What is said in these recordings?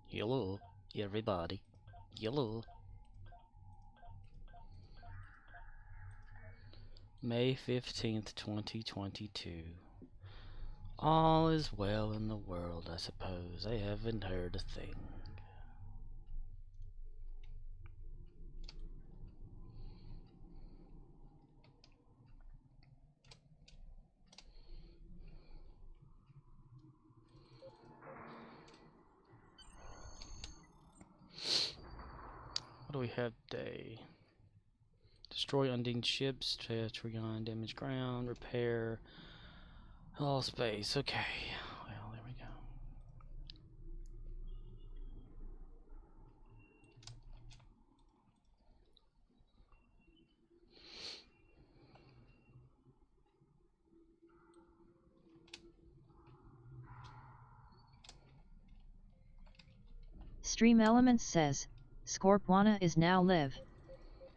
Hello, everybody. Hello. May 15th, 2022. All is well in the world, I suppose. I haven't heard a thing. What do we have today? Destroy undinged ships, trigon, damage ground, repair all space. Okay, well, there we go. Stream Elements says, Scorpwana is now live.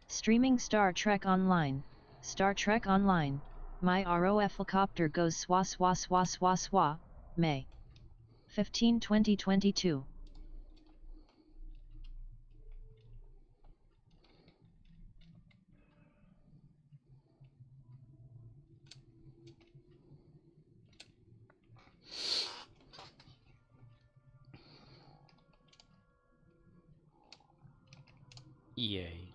Streaming Star Trek Online. Star Trek Online. My ROFLcopter goes swa swa swa swa swa, May 15, 2022. Yay.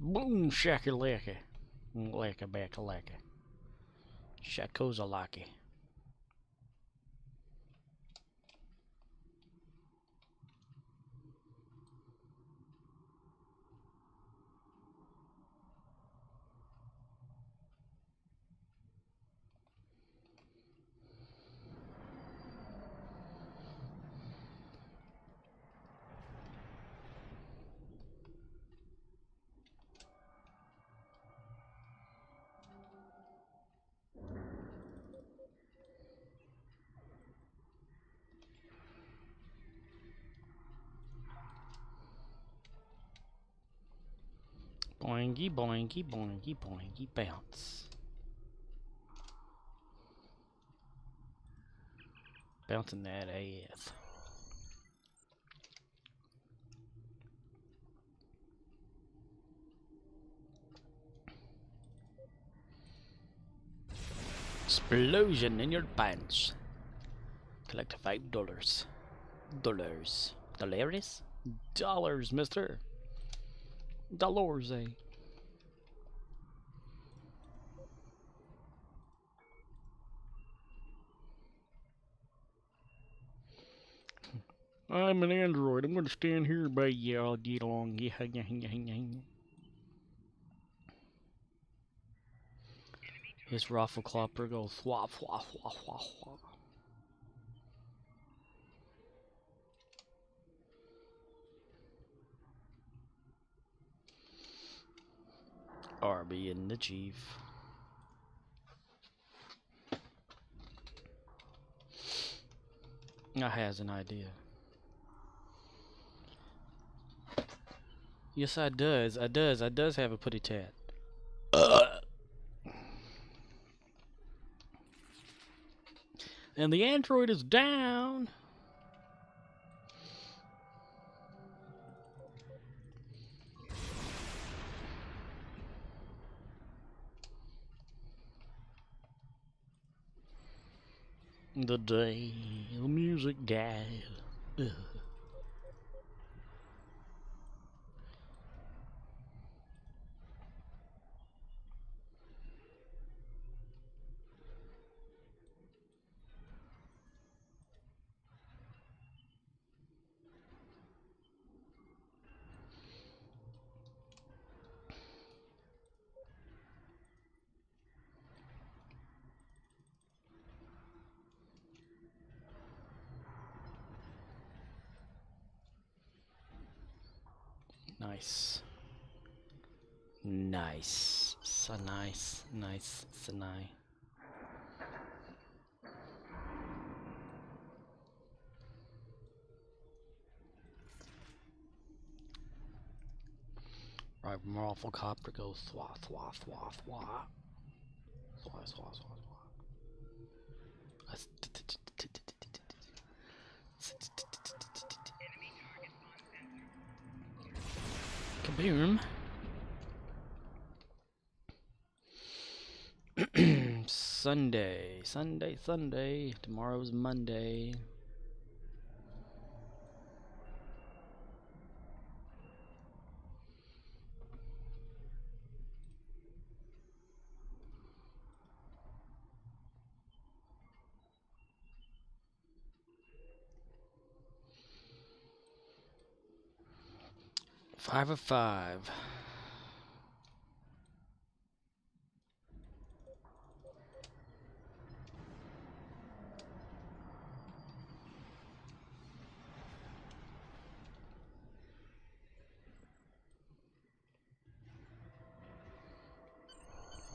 Boom shakalaka. Laka baka laka. Shakozalaki. Boingy, boingy, boingy, boingy, bounce. Bouncing that ass. Explosion in your pants. Collect $5. Dollars. Dollars, mister. Dollars, eh? I'm an android. I'm gonna stand here by you all get along. His ROFLcopter goes swap, swap, swap, swap, swap. Arby and the chief. I has an idea. Yes, I does. I does have a putty tat. And the android is down. The day, the music guy. Ugh. Nice. Nice. So nice. Nice. So nice. Right, ROFLcopter goes thwa, thwa, thwa, thwa. Thwa, thwa, thwa, thwa. Kaboom. Sunday. Tomorrow's Monday. Five of five.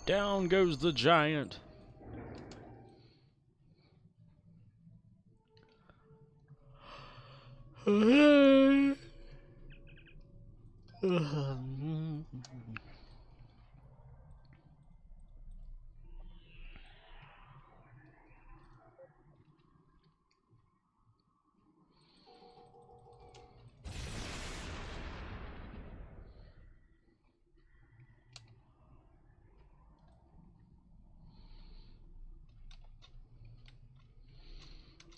Down goes the giant.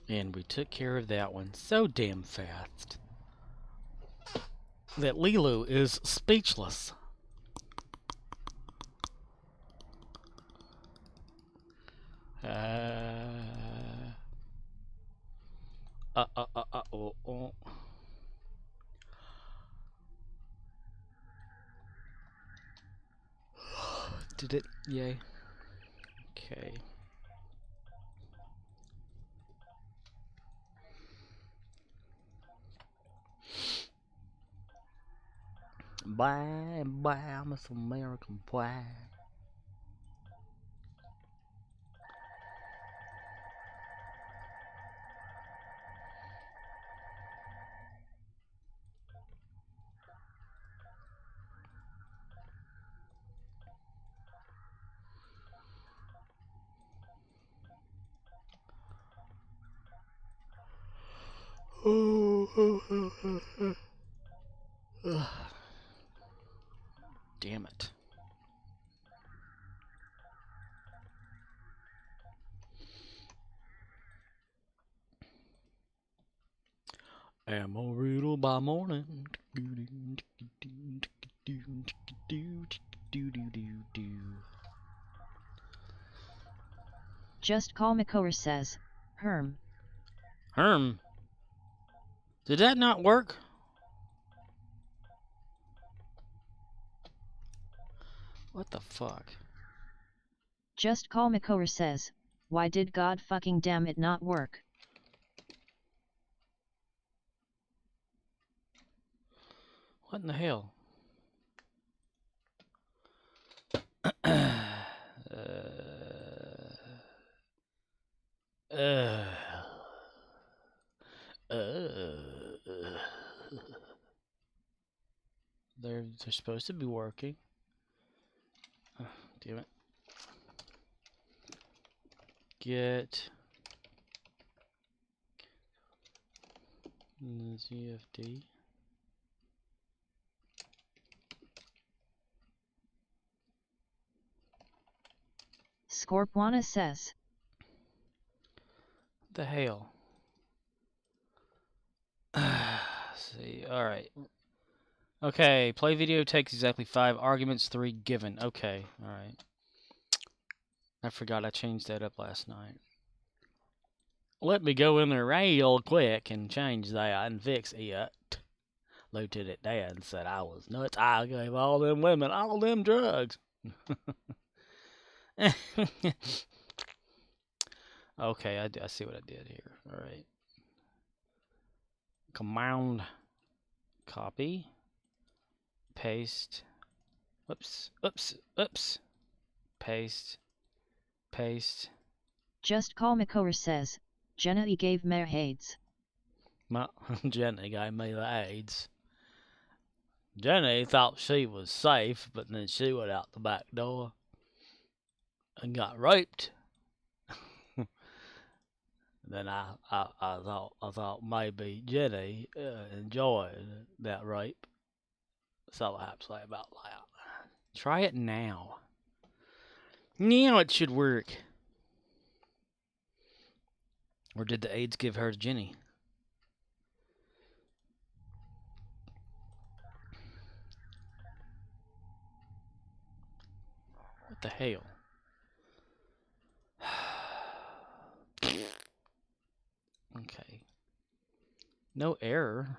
And we took care of that one so damn fast that Lilu is speechless. Oh. Did it? Yay. Okay. Bye, I'm a American pie. Damn it. Amarillo by morning. Just Call Makor says, Herm. Did that not work? What the fuck? Just Call Makor says, why did God fucking damn it not work? What in the hell? They're supposed to be working. Oh, damn it. Get the GFD. Scorpwana says. The hell? See, alright. Okay, play video takes exactly 5 arguments, 3 given. Okay, alright. I forgot I changed that up last night. Let me go in there real quick and change that and fix it. Lieutenant Dan said I was nuts. I gave all them women all them drugs. Okay, I see what I did here. Alright. Command copy. paste. Oops, oops, oops. Paste, paste. Just call Makor says, Jenna he gave mer AIDS. Jenny gave me the AIDS. Jenny thought she was safe, but then she went out the back door and got raped. Then I thought maybe Jenny enjoyed that rape. That's all I have to say about that. Try it now. Now it should work. Or did the AIDS give her to Jenny? What the hell? Okay. No error.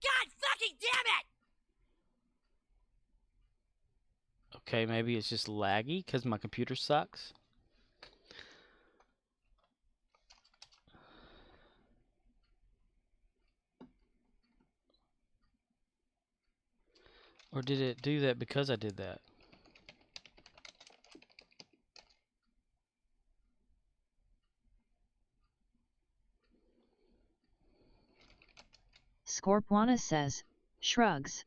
God fucking damn it! Okay, maybe it's just laggy because my computer sucks. Or did it do that because I did that? Scorpwana says, shrugs.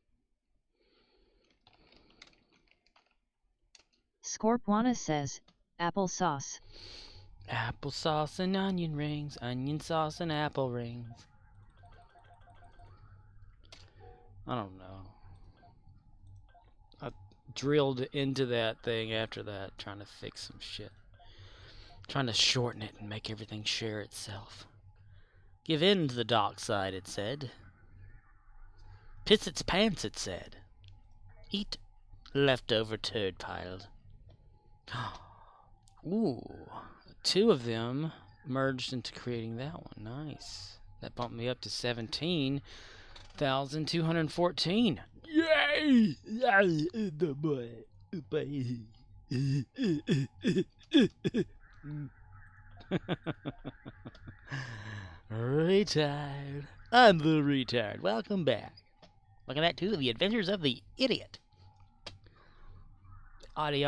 Scorpwana says, applesauce. Applesauce and onion rings, onion sauce and apple rings. I don't know. I drilled into that thing after that, trying to fix some shit. Trying to shorten it and make everything share itself. Give in to the dark side, it said. Piss its pants, it said. Eat leftover turd piles. Ooh, 2 of them merged into creating that one. Nice. That bumped me up to 17,214. Yay! The boy. Retard. I'm the retard. Welcome back. Welcome back to The Adventures of the Idiot. The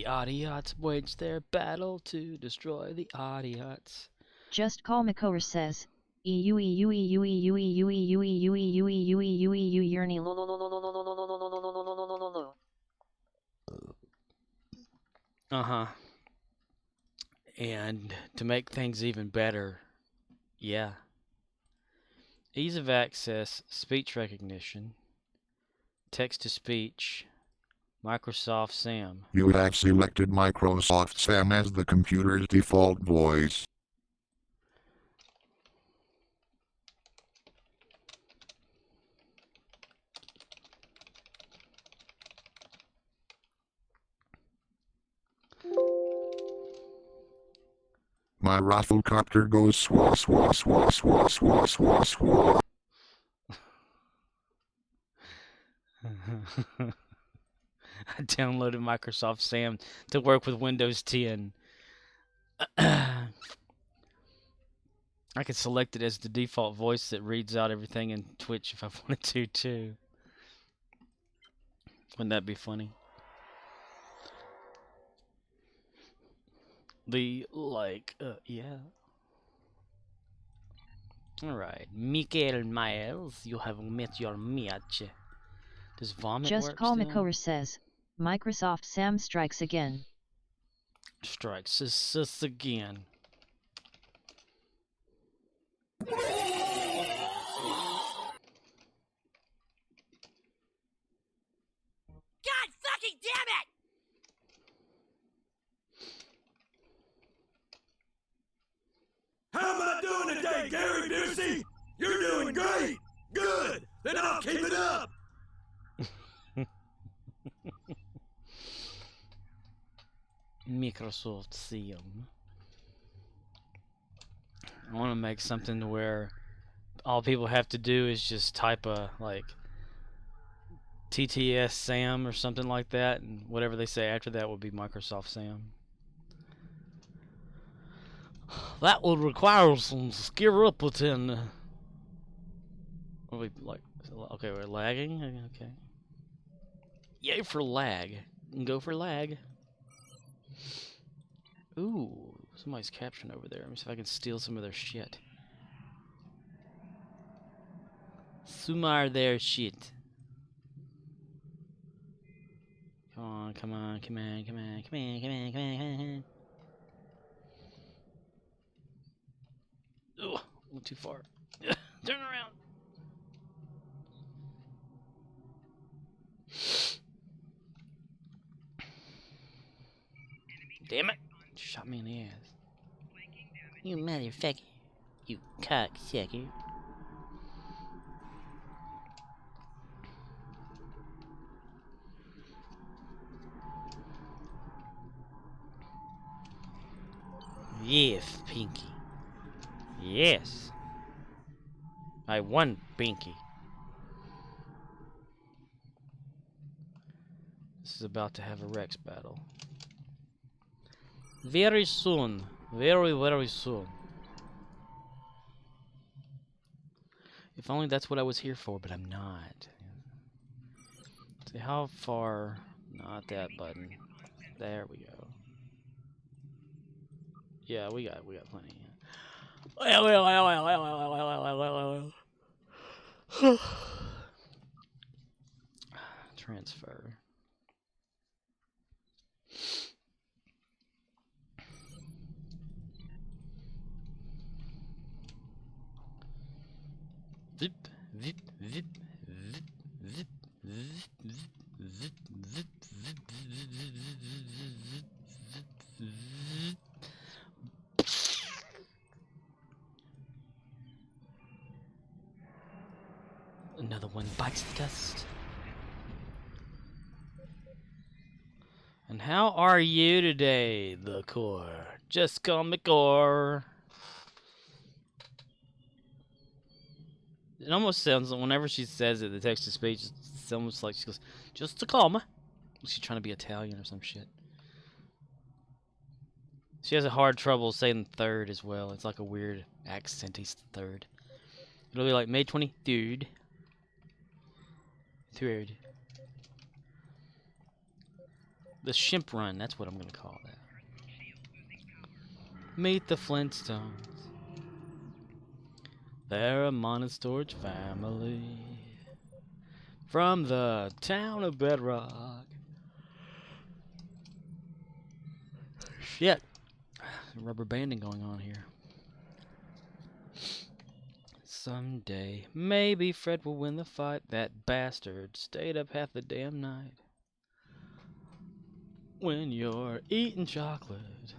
Audiots wage their battle to destroy the Audiots. Just call Makor says, EU yearny Uh-huh. And to make things even better, yeah. Ease of access, speech recognition, text-to-speech, Microsoft Sam. You have selected Microsoft Sam as the computer's default voice. My ROFLcopter goes swa swa swa swa swa swa swa. I downloaded Microsoft Sam to work with Windows 10. I could select it as the default voice that reads out everything in Twitch if I wanted to, too. Wouldn't that be funny? Yeah. Alright. Mikael Miles, you have met your match. Does vomit Just work call still? Makor says, Microsoft Sam strikes again. Strikes us again. God fucking damn it! How am I doing today, Gary Busey? You're doing great! Good! Then I'll keep it up! Microsoft Sam. I want to make something to where all people have to do is just type a TTS Sam or something like that, and whatever they say after that will be Microsoft Sam. That would require some skirripitin. Are we like? Okay, we're lagging. Okay. Yay for lag. Go for lag. Ooh, somebody's capturing over there. Let me see if I can steal some of their shit. Sumar their shit. Come on, come on, come on, come on, come on, come on, come on, come on. Ugh, went too far. Turn around. Damn it. Shot me in the ass. You motherfucker. You cocksucker. Yes, Pinky. Yes. I won, Pinky. This is about to have a Rex battle. Very soon. Very, very soon. If only that's what I was here for, but I'm not. See how far... Not that button. There we go. Yeah, we got plenty. Transfer. Zip, zip, zip, zip, zip, zip, zip, zip, zip, zip, zip. Another one bites the dust. And how are you today, the core? Just call me core. It almost sounds like whenever she says it, the text to speech, it's almost like she goes, just to call me. She's trying to be Italian or some shit. She has a hard trouble saying third as well. It's like a weird accent. He's third. It'll be like May 23rd. Third. The Shimp Run, that's what I'm going to call that. Meet the Flintstones. They're a monostorage family from the town of Bedrock. Shit. Rubber banding going on here. Someday, maybe Fred will win the fight. That bastard stayed up half the damn night. When you're eating chocolate.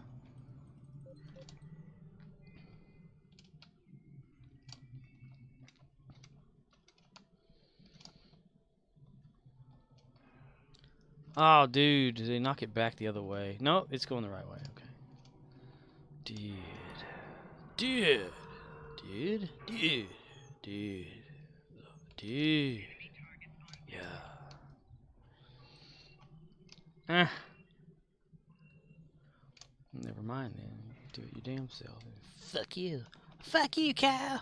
Oh, dude, did they knock it back the other way? No, it's going the right way. Okay. Dude. Yeah. Never mind then. Do it your damn self. Fuck you. Fuck you, cow.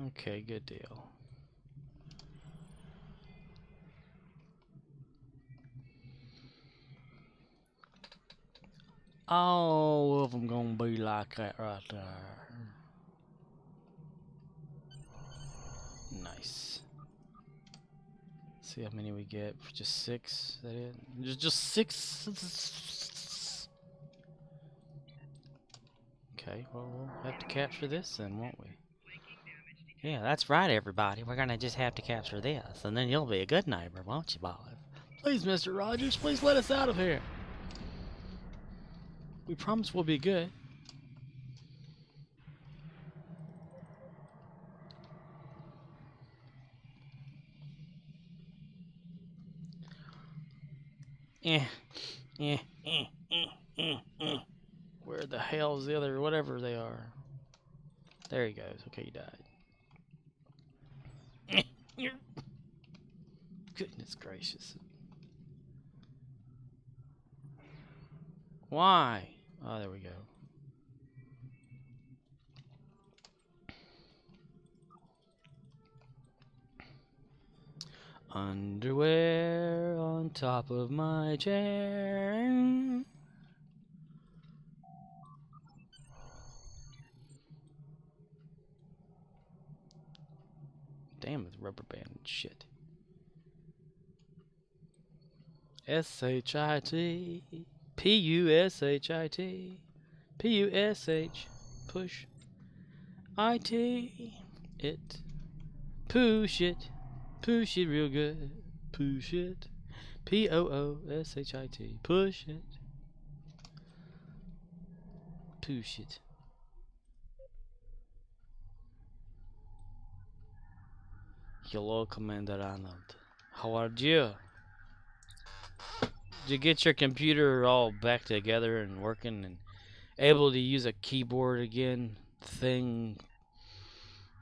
Okay, good deal. All of them gonna be like that right there. Nice. See how many we get. Just 6. Is that it? Just 6. Okay, well we'll have to capture this then, won't we? Yeah, that's right, everybody. We're gonna just have to capture this, and then you'll be a good neighbor, won't you, boy? Please, Mr. Rogers, please let us out of here. We promise we'll be good. Eh, eh, eh, eh, eh, eh. Where the hell's the other, whatever they are? There he goes. Okay, he died. Goodness gracious. Why? Oh, there we go. Underwear on top of my chair. Damn, with rubber band and shit. S-H-I-T. P-U-S-H-I-T. P-U-S-H. Push. I-T. It. Push it. Push it real good. Push it. P-O-O-S-H-I-T. Push it. Push it. Hello, Commander Arnold. How are you? Did you get your computer all back together and working and able to use a keyboard again? Thing.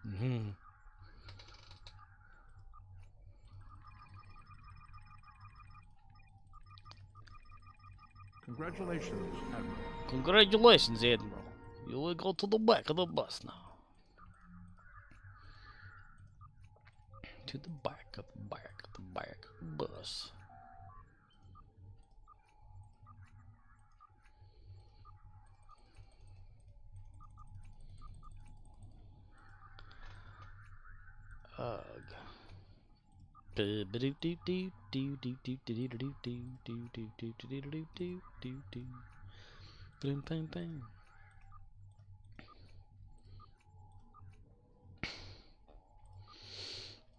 Mm-hmm. Congratulations, Admiral. Congratulations, Admiral. You will go to the back of the bus now. To the back of the back of the back of the bus. Ugh. Boom, bang, bang.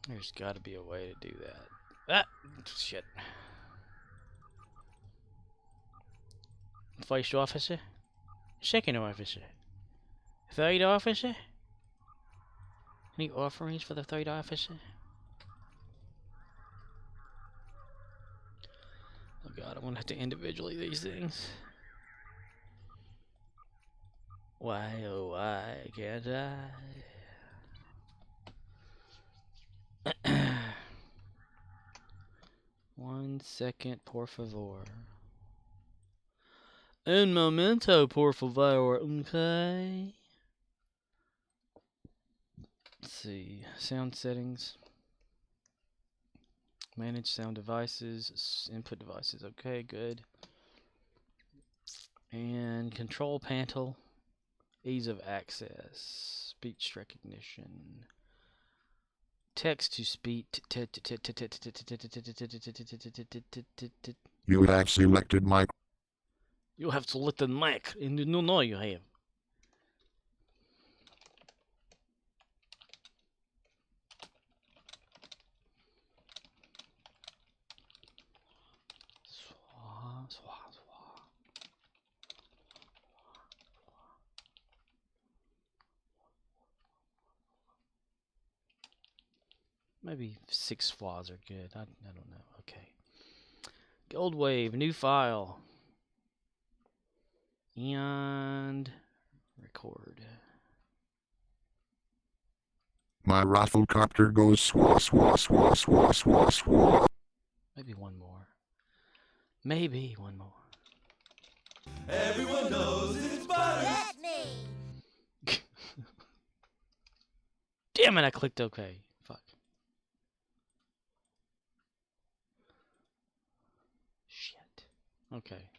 There's got to be a way to do that. Ah, shit. First officer, second officer, third officer. Any offerings for the third officer? Oh god, I'm gonna have to individually these things. Why, oh why can't I? 1 second, por favor. Un momento, por favor, okay? Let's see, sound settings. Manage sound devices, input devices, okay, good. And control panel, ease of access, speech recognition. Text to speech. You have selected my. You have selected mic, and no, you have. Maybe 6 flaws are good. I don't know. Okay. Gold Wave, new file. And record. My ROFLcopter goes swa swa swa swa swa swa. Maybe one more. Maybe one more. Everyone knows it's butter. Let me. Damn it, I clicked OK. Fuck. Shit. Okay.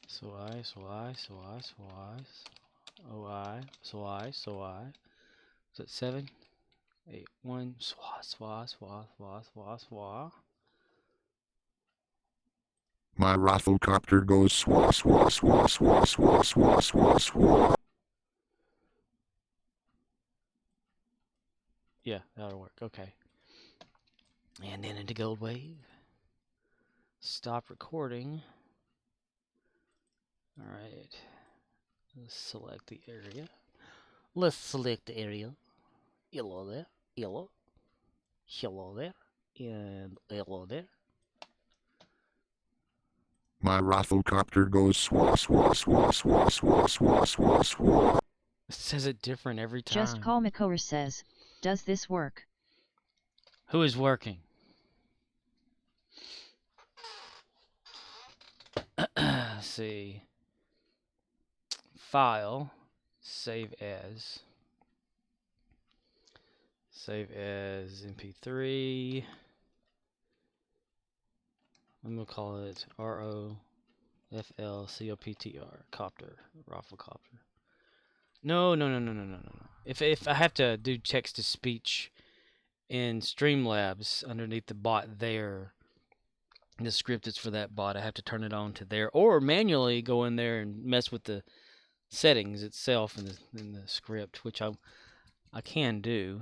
So I. Is that 7? 8, 1. Swa. My ROFLcopter goes swah swah swah swah swah swah swah swah. Yeah, that'll work. Okay. And then into Gold Wave. Stop recording. Alright. Let's select the area. Let's select the area. Hello there. Hello. Hello there. And hello there. My ROFLcopter goes swah swah swah swah swah swah swah swah. It says it different every time. Just Call Makover says, does this work? Who is working? Let's see. File. Save as. Save as MP3. I'm going to call it ROFLcopter. Copter. ROFLcopter. No. If I have to do text to speech in Streamlabs underneath the bot there, the script is for that bot, I have to turn it on to there, or manually go in there and mess with the settings itself in the script, which I can do,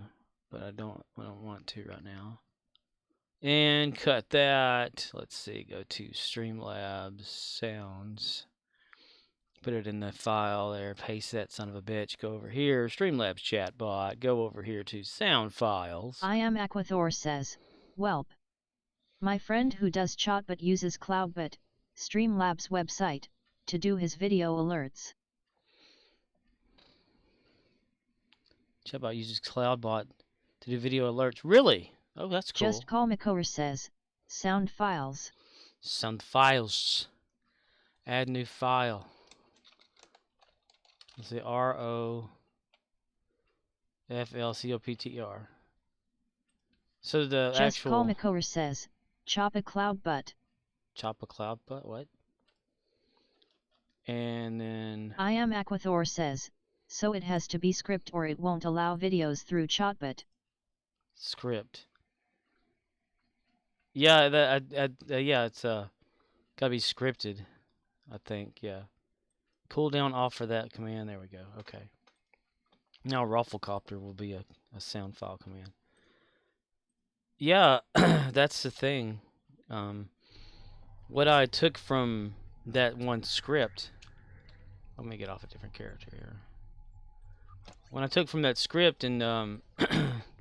but I don't want to right now. And cut that. Let's see, go to Streamlabs sounds. Put it in the file there, paste that son of a bitch, go over here, Streamlabs chatbot, go over here to sound files. I am Aquathor says, Welp. My friend who does Chatbot uses Cloudbot, Streamlabs website, to do his video alerts. Chatbot uses Cloudbot to do video alerts. Really? Oh, that's cool. Just Call Makover says, sound files. Sound files. Add new file. Let's see, ROFLcopter. So the Just actual... Call Makover says, chop a Cloudbot. Chop a Cloudbot? What? And then... I am Aquathor says, so it has to be script or it won't allow videos through Chatbot. Script. Yeah, yeah, it's gotta be scripted, I think, yeah. Cooldown off for that command, there we go, okay. Now ROFLcopter will be a sound file command. Yeah, that's the thing. What I took from that one script, let me get off a different character here. When I took from that script and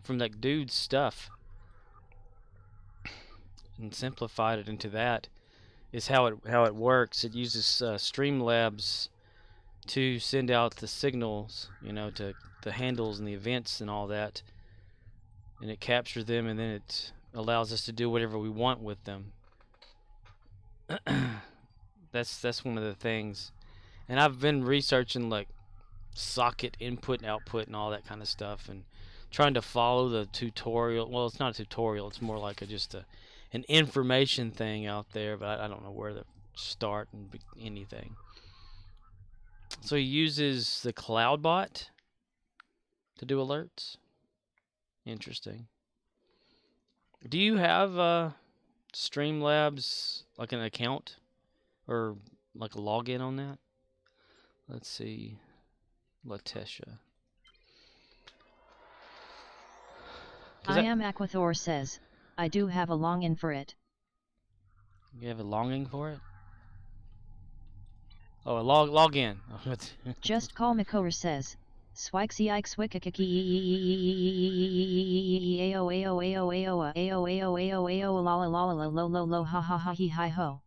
from that dude's stuff and simplified it into that, is how it works. It uses Streamlabs to send out the signals, you know, to the handles and the events and all that, and it captures them, and then it allows us to do whatever we want with them. That's one of the things. And I've been researching like socket input and output and all that kind of stuff, and trying to follow the tutorial. Well, it's not a tutorial, it's more like just an information thing out there, but I don't know where to start and anything. So he uses the Cloudbot to do alerts. Interesting. Do you have Streamlabs, like an account or like a login on that? Let's see. Latesha. I am Aquathor says, I do have a login for it. You have a longing for it? Oh, a log in. Just Call Makover says, Swikesy Ike Swikakiki AO lala lala lo lo lo ha ha ha he hi ho.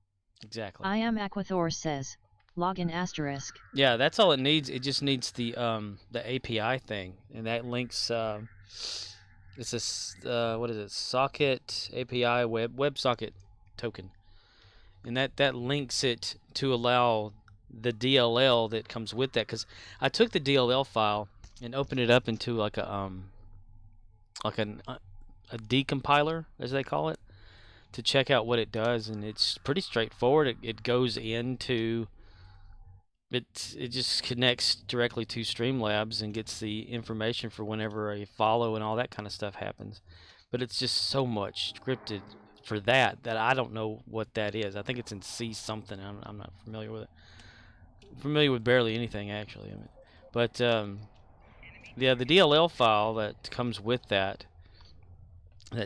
Exactly. I am Aquathor says, login asterisk. Yeah, that's all it needs. It just needs the API thing, and that links. It's a what is it? Socket API WebSocket token, and that links it to allow the DLL that comes with that. Because I took the DLL file and opened it up into like a decompiler, as they call it, to check out what it does, and it's pretty straightforward. It goes into it just connects directly to Streamlabs and gets the information for whenever a follow and all that kind of stuff happens. But it's just so much scripted for that I don't know what that is. I think it's in C something. I'm not familiar with it. Familiar with barely anything actually. I mean, but yeah, the DLL file that comes with that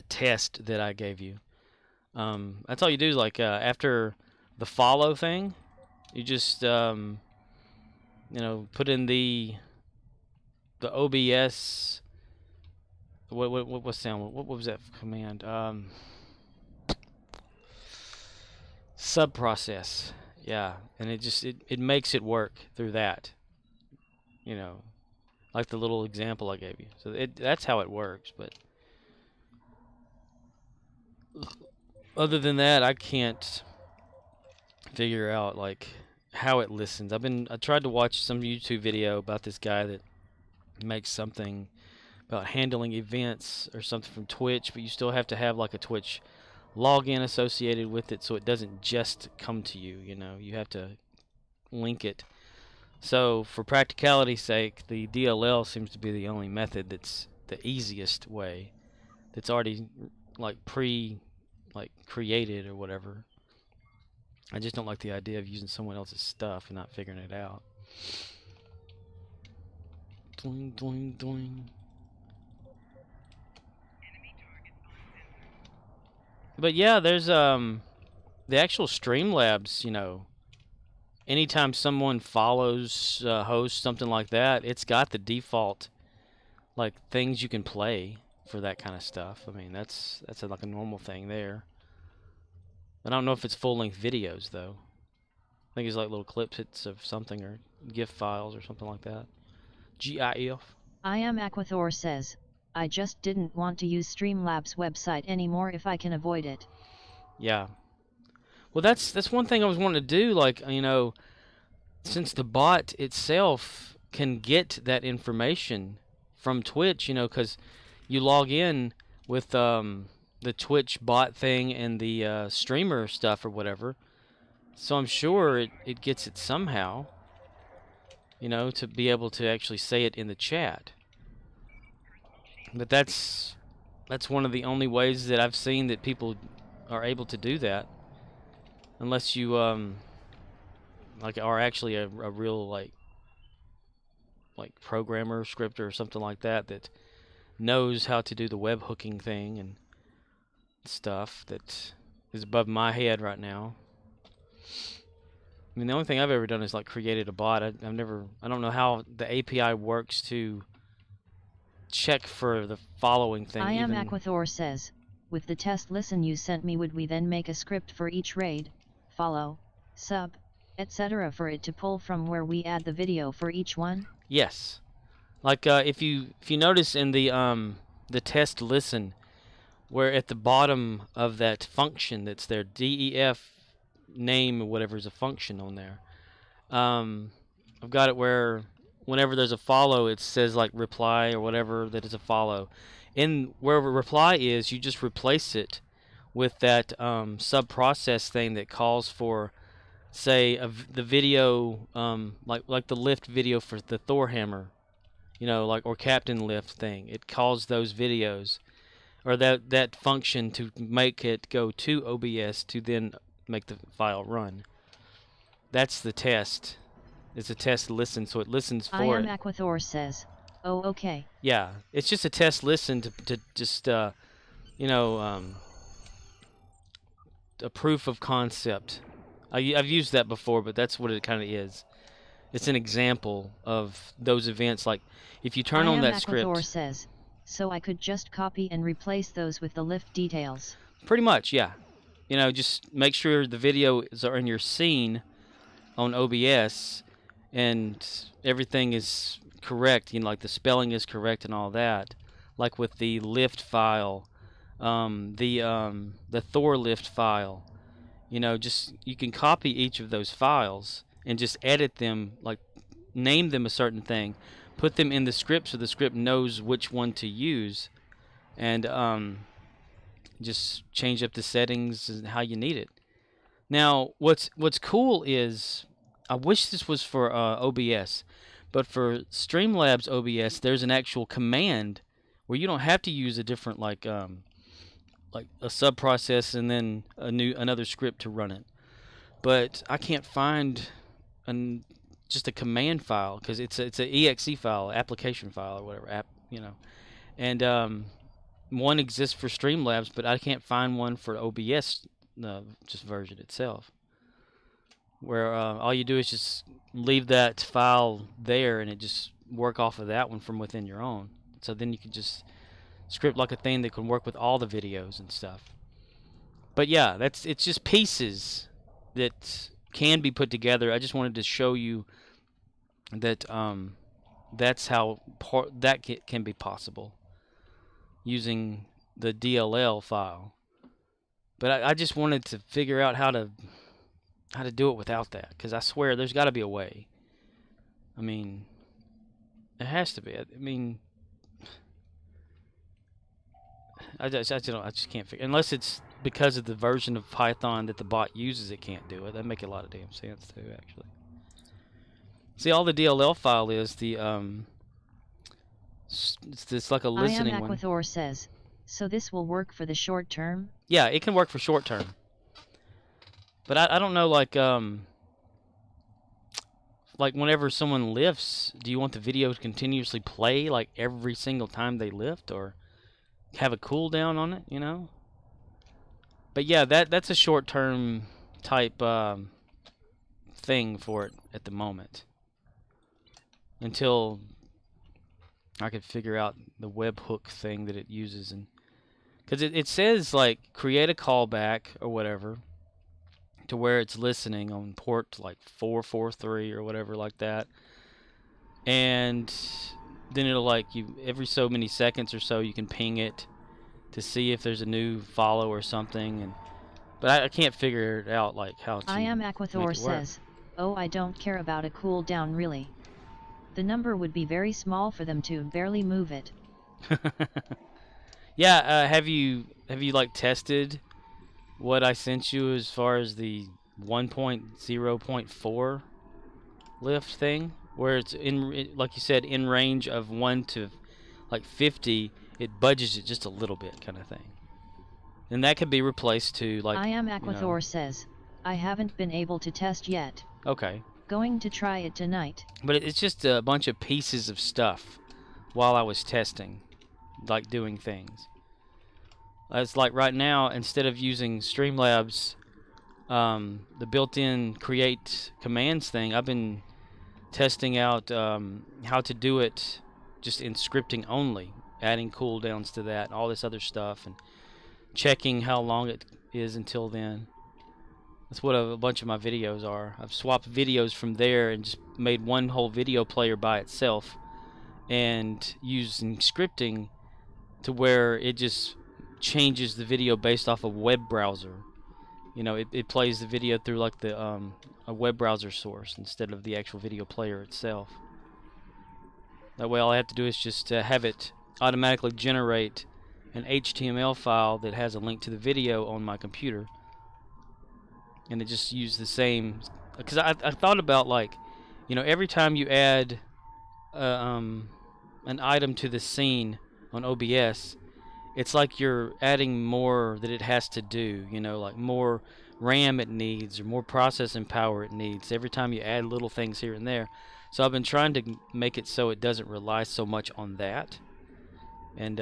test that I gave you. That's all you do is like after the follow thing, you just put in the OBS. What sound? What was that command? Sub process. Yeah, and it makes it work through that. Like the little example I gave you. So that's how it works. But other than that, I can't figure out like how it listens. I tried to watch some YouTube video about this guy that makes something about handling events or something from Twitch, but you still have to have like a Twitch login associated with it, so it doesn't just come to you. You have to link it. So for practicality's sake, the DLL seems to be the only method that's the easiest way. That's already like created or whatever. I just don't like the idea of using someone else's stuff and not figuring it out. Doing, doing, doing. But yeah, there's the actual Streamlabs, anytime someone follows hosts, something like that, it's got the default like things you can play for that kind of stuff. I mean, that's like a normal thing there. I don't know if it's full-length videos though. I think it's like little clips of something or GIF files or something like that. GIF. I am Aquathor says, I just didn't want to use Streamlabs website anymore if I can avoid it. Yeah. Well, that's one thing I was wanting to do, like, since the bot itself can get that information from Twitch, because you log in with the Twitch bot thing and the streamer stuff or whatever. So I'm sure it gets it somehow, to be able to actually say it in the chat. But that's one of the only ways that I've seen that people are able to do that. Unless you like are actually a real like programmer, scripter or something like that knows how to do the web hooking thing and stuff that is above my head right now. I mean, the only thing I've ever done is like created a bot. I don't know how the API works to check for the following thing. I am Aquathor says, with the test listen you sent me, would we then make a script for each raid, follow, sub, etc. for it to pull from where we add the video for each one? Yes. Like if you notice in the test listen, where at the bottom of that function that's there, DEF name or whatever is a function on there. I've got it where whenever there's a follow, it says like reply or whatever that is a follow. In wherever reply is, you just replace it with that sub-process thing that calls for, say, the video, like the lift video for the Thor hammer, or Captain Lift thing. It calls those videos, or that function to make it go to OBS to then make the file run. That's the test. It's a test listen, so it listens for it. I am Aquathor says, oh okay. Yeah, it's just a test listen to just a proof of concept. I've used that before, but that's what it kind of is. It's an example of those events. Like if you turn on that script. Aquathor says, so I could just copy and replace those with the lift details. Pretty much, yeah. Just make sure the videos are in your scene on OBS and everything is correct. Like the spelling is correct and all that. Like with the lift file, the Thor lift file. Just you can copy each of those files and just edit them, like name them a certain thing, put them in the script so the script knows which one to use, and just change up the settings and how you need it. Now, what's cool is, I wish this was for OBS, but for Streamlabs OBS, there's an actual command where you don't have to use a different like a sub process and then another script to run it. But I can't find just a command file because it's an exe file, application file or whatever and one exists for Streamlabs, but I can't find one for OBS just version itself. Where all you do is just leave that file there and it just work off of that one from within your own. So then you can just script like a thing that can work with all the videos and stuff. But yeah, it's just pieces that can be put together. I just wanted to show you that that's how that can be possible using the DLL file. But I just wanted to figure out how to do it without that, because I swear there's got to be a way. I mean, it has to be. I mean, I just can't figure, unless it's because of the version of Python that the bot uses, it can't do it. That make a lot of damn sense too, actually. See, all the DLL file is the it's like a listening one. Aquathor says, so this will work for the short term? Yeah, it can work for short term. But I don't know, like whenever someone lifts, do you want the video to continuously play like every single time they lift, or have a cooldown on it, you know? But yeah, that's a short-term type thing for it at the moment, until I could figure out the webhook thing that it uses. And because it says like create a callback or whatever to where it's listening on port like 443 or whatever like that, and then it'll like every so many seconds or so you can ping it to see if there's a new follow or something. And but I can't figure it out, like how to Aquathor says, oh, I don't care about a cooldown really. The number would be very small for them to barely move it. Yeah, have you like tested what I sent you as far as the 1.0.4 lift thing, where it's like you said, in range of 1 to like 50, it budges it just a little bit, kind of thing. And that could be replaced to like. Aquathor says, I haven't been able to test yet. Okay. Going to try it tonight. But it's just a bunch of pieces of stuff while I was testing, like doing things. It's like right now, instead of using Streamlabs, the built-in create commands thing, I've been testing out how to do it just in scripting only, adding cooldowns to that and all this other stuff, and checking how long it is until then. That's what a bunch of my videos are. I've swapped videos from there and just made one whole video player by itself, and using scripting to where it just changes the video based off a web browser. You know, it plays the video through like the a web browser source instead of the actual video player itself. That way all I have to do is just have it automatically generate an HTML file that has a link to the video on my computer, and it just uses the same. Because I thought about, like, you know, every time you add an item to the scene on OBS, it's like you're adding more that it has to do, you know, like more RAM it needs or more processing power it needs every time you add little things here and there. So I've been trying to make it so it doesn't rely so much on that, and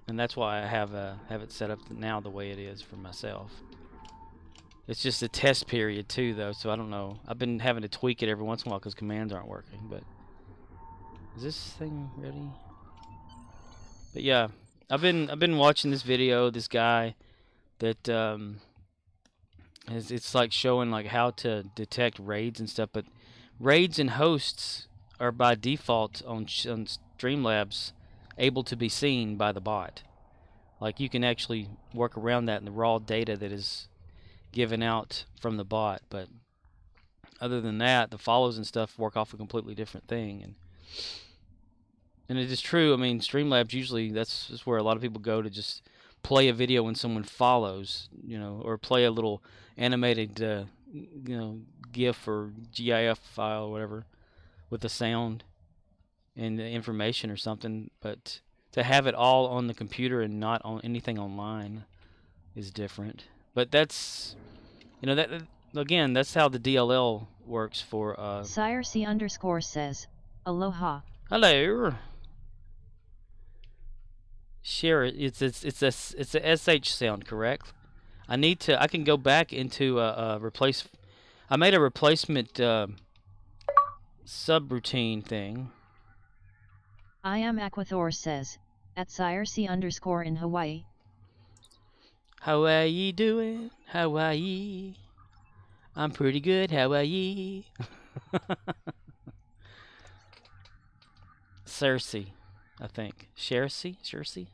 that's why I have it set up now the way it is for myself. It's just a test period too, though, so I don't know. I've been having to tweak it every once in a while because commands aren't working. But is this thing ready? But yeah, I've been watching this video. This guy that it's like showing like how to detect raids and stuff. But raids and hosts are by default on Streamlabs able to be seen by the bot. Like, you can actually work around that in the raw data that is given out from the bot. But other than that, the follows and stuff work off a completely different thing. And it is true. I mean, Streamlabs usually that's where a lot of people go to just play a video when someone follows, you know, or play a little animated, you know, GIF or GIF file or whatever with the sound and the information or something. But to have it all on the computer and not on anything online is different. But that's, that again, that's how the DLL works for. Sire C underscore says, Aloha. Hello. Share it. It's a sh sound, correct? I can go back into replace. I made a replacement subroutine thing. I am Aquathor says, at Sire C underscore in Hawaii. How are ye doing? How are ye? I'm pretty good. How are ye? Cersei, I think. Cersei?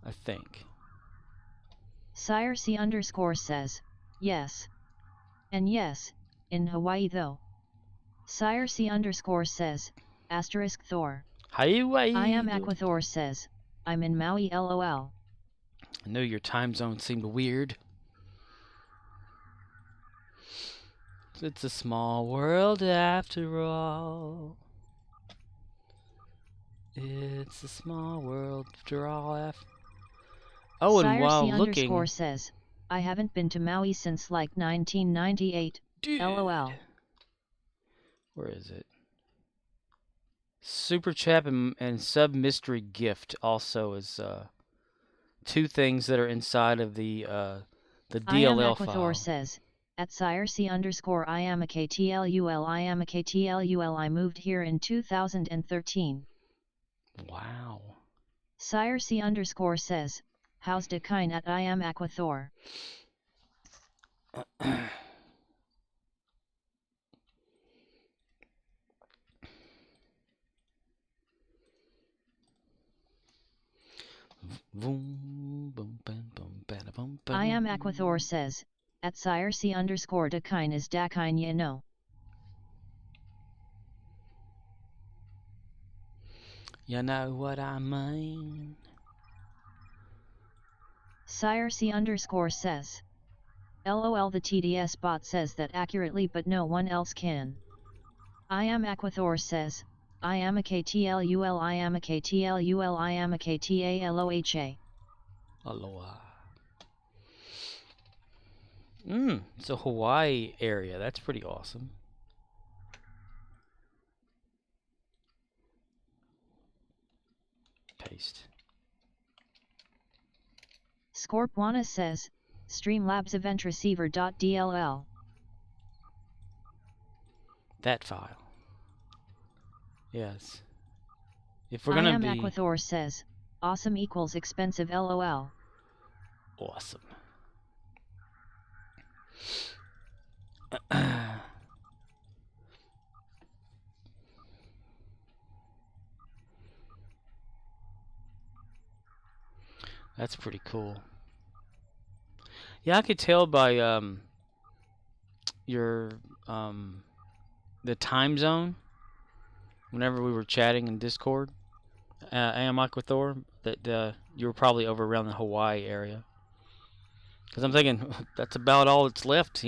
I think. Sire C underscore says, yes. And yes, in Hawaii though. Sire C underscore says, asterisk Thor. Hawaii. I am Aquathor says, I'm in Maui LOL. I know your time zone seemed weird. It's a small world after all. It's a small world after all. Oh, and Sire while C looking, underscore says, I haven't been to Maui since like 1998. dude, LOL. Where is it? Super chat and sub mystery gift also is two things that are inside of the DLL I am file. Aquathor says, at Sire C underscore I am a KTLUL I am a KTLUL I moved here in 2013. Wow. Sire C underscore says, how's Dakine at I am Aquathor? I am Aquathor says, at Sire C underscore Dakine is Dakine you know. You know what I mean? Sire C underscore says, LOL the TDS bot says that accurately but no one else can. I am Aquathor says, I am a KTLUL I am a KTLUL I am a KTALOHA. Aloha. It's a Hawaii area. That's pretty awesome. Paste. Scorpwana says, Streamlabs event receiver.dll. That file. Yes. If we're I gonna am be Aquathor says, awesome equals expensive LOL. awesome. That's pretty cool. Yeah, I could tell by your the time zone whenever we were chatting in Discord. I am Aquathor that you were probably over around the Hawaii area. Because I'm thinking that's about all that's left,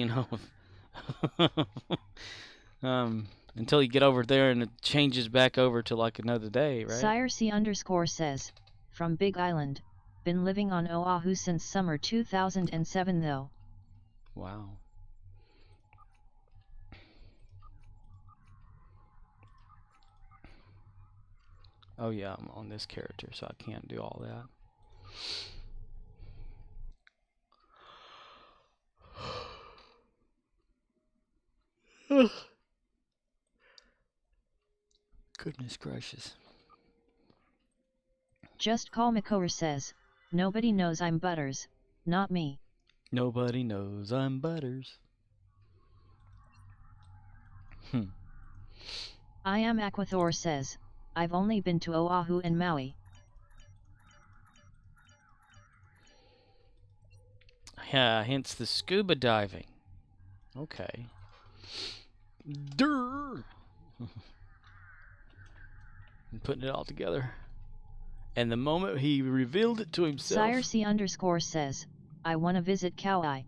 until you get over there and it changes back over to like another day, right? Sire C underscore says, from Big Island, been living on Oahu since summer 2007 though. Wow. Oh yeah, I'm on this character, so I can't do all that. Goodness gracious. Just Call Makora says, nobody knows I'm Butters, not me. Nobody knows I'm Butters. I am Aquathor says, I've only been to Oahu and Maui. Yeah, hence the scuba diving. Okay. Durr. And putting it all together. And the moment he revealed it to himself. Sire C underscore says, I wanna visit Kauai.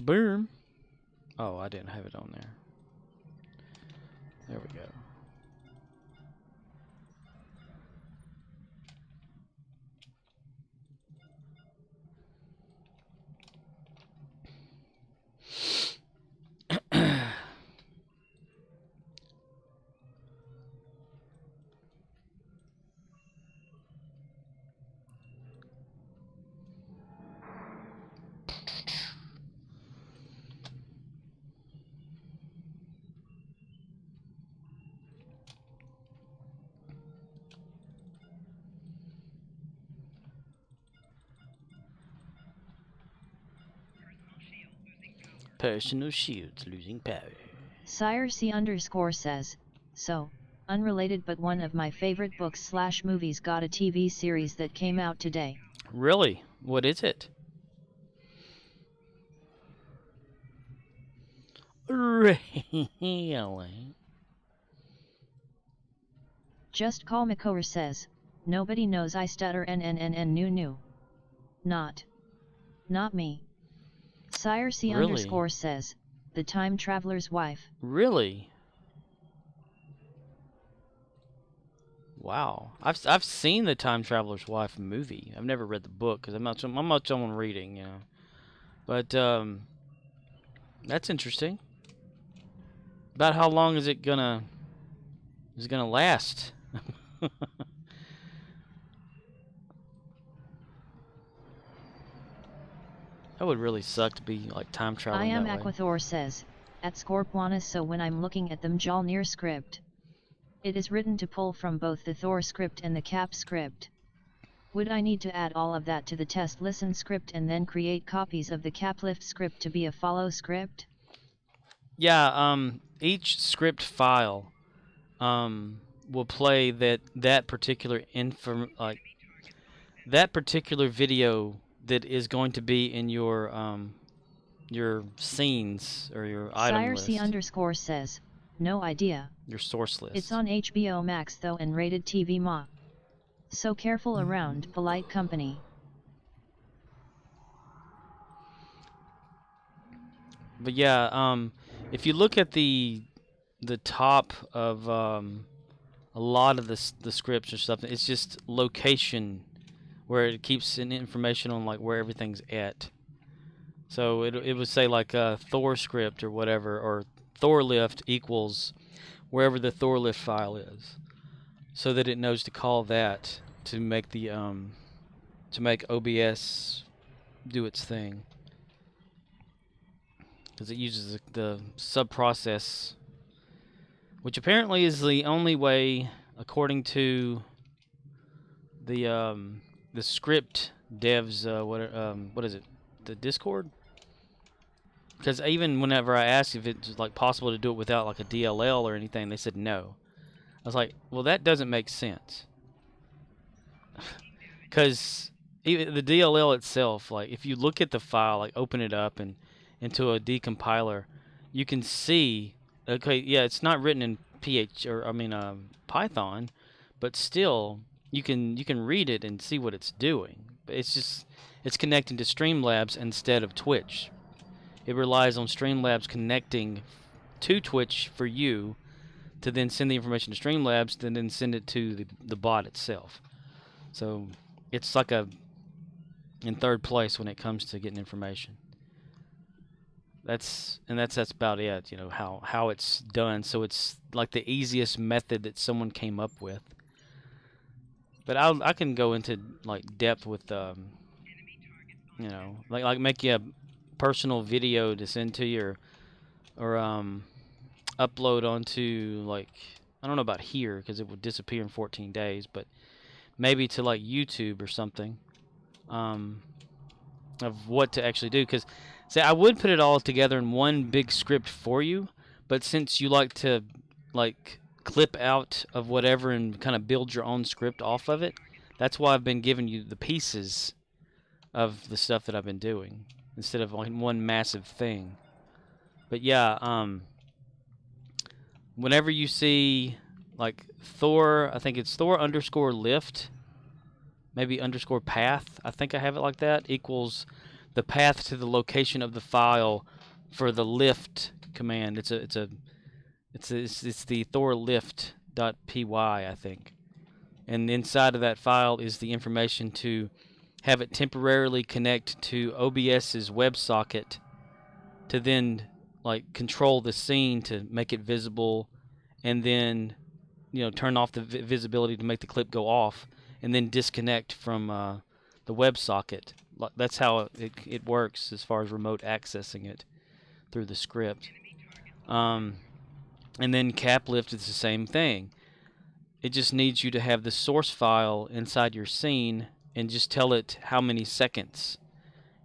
Boom. Oh, I didn't have it on there. There we go. Personal shields losing power. Sire C_ says, so, unrelated but one of my favorite books/movies got a TV series that came out today. Really? What is it? Really? Just Call Makor says, nobody knows I stutter new. Not me. Sire C_ Really? says, The Time Traveler's Wife. Really? Wow. I've seen the Time Traveler's Wife movie. I've never read the book because I'm not someone reading, you know. But that's interesting. About how long is it gonna last? That would really suck to be like time I traveling am that way. Aquathor says, at Scorpwana, so when I'm looking at them Mjolnir script. It is written to pull from both the Thor script and the Cap script. Would I need to add all of that to the test listen script and then create copies of the Caplift script to be a follow script? Yeah, each script file will play that particular that particular video that is going to be in your scenes or your item Sire list. C_ says, no idea. Your source list. It's on HBO Max though and rated TV Ma. So careful around polite company. But yeah, if you look at the top of a lot of the scripts or stuff, it's just location where it keeps an information on like where everything's at. So it would say like Thor script or whatever, or Thor lift equals wherever the Thor lift file is, so that it knows to call that to make the to make OBS do its thing, because it uses the sub process, which apparently is the only way, according to the script devs. What is it? The Discord. Because even whenever I asked if it's like possible to do it without like a DLL or anything, they said no. I was like, well, that doesn't make sense. Because the DLL itself, like if you look at the file, like open it up and into a decompiler, you can see. Okay, yeah, it's not written in Python, but still you can read it and see what it's doing. But it's connecting to Streamlabs instead of Twitch. It relies on Streamlabs connecting to Twitch for you to then send the information to Streamlabs, and then send it to the bot itself. So it's like in third place when it comes to getting information. That's about it. You know how it's done. So it's like the easiest method that someone came up with. But I can go into like depth with you know, like make you a personal video to send to you, or upload onto, like, I don't know about here because it would disappear in 14 days, but maybe to like YouTube or something, of what to actually do. Because say I would put it all together in one big script for you, but since you like to like clip out of whatever and kind of build your own script off of it, that's why I've been giving you the pieces of the stuff that I've been doing instead of like one massive thing. But yeah, whenever you see like Thor, I think it's Thor _lift, maybe _path, I think I have it like that, equals the path to the location of the file for the lift command. It's the thorlift.py, I think. And inside of that file is the information to have it temporarily connect to OBS's WebSocket to then like control the scene to make it visible, and then turn off the visibility to make the clip go off, and then disconnect from the WebSocket. That's how it works as far as remote accessing it through the script. And then CapLift is the same thing. It just needs you to have the source file inside your scene and just tell it how many seconds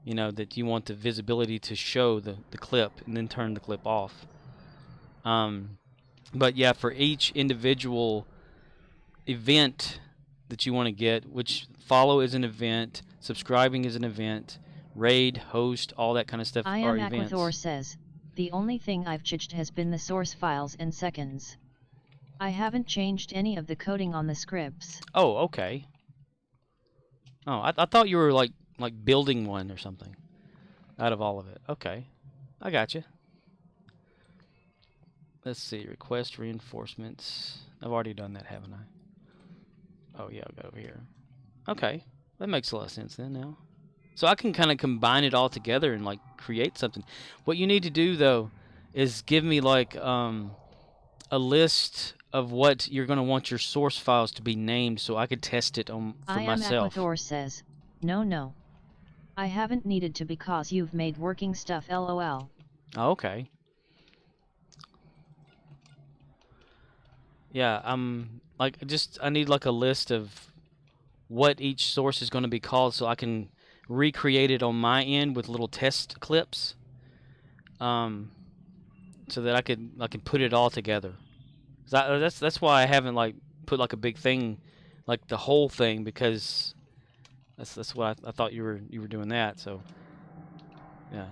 that you want the visibility to show the clip, and then turn the clip off. But yeah, for each individual event that you want to get, which follow is an event, subscribing is an event, raid, host, all that kind of stuff I are am events. Aquathor says, the only thing I've changed has been the source files and seconds. I haven't changed any of the coding on the scripts. Oh, okay. Oh, I thought you were like building one or something out of all of it. Okay, I got you. Let's see, request reinforcements. I've already done that, haven't I? Oh yeah, I'll go over here. Okay, that makes a lot of sense then now. So I can kind of combine it all together and like create something. What you need to do though is give me like a list of what you're going to want your source files to be named, so I could test it for myself. Aquathor says, no. I haven't needed to because you've made working stuff LOL. Oh, okay. Yeah, I need like a list of what each source is going to be called, so I can recreate it on my end with little test clips, so that I can put it all together. That's why I haven't like put like a big thing, like the whole thing, because that's what I thought you were doing that. So yeah,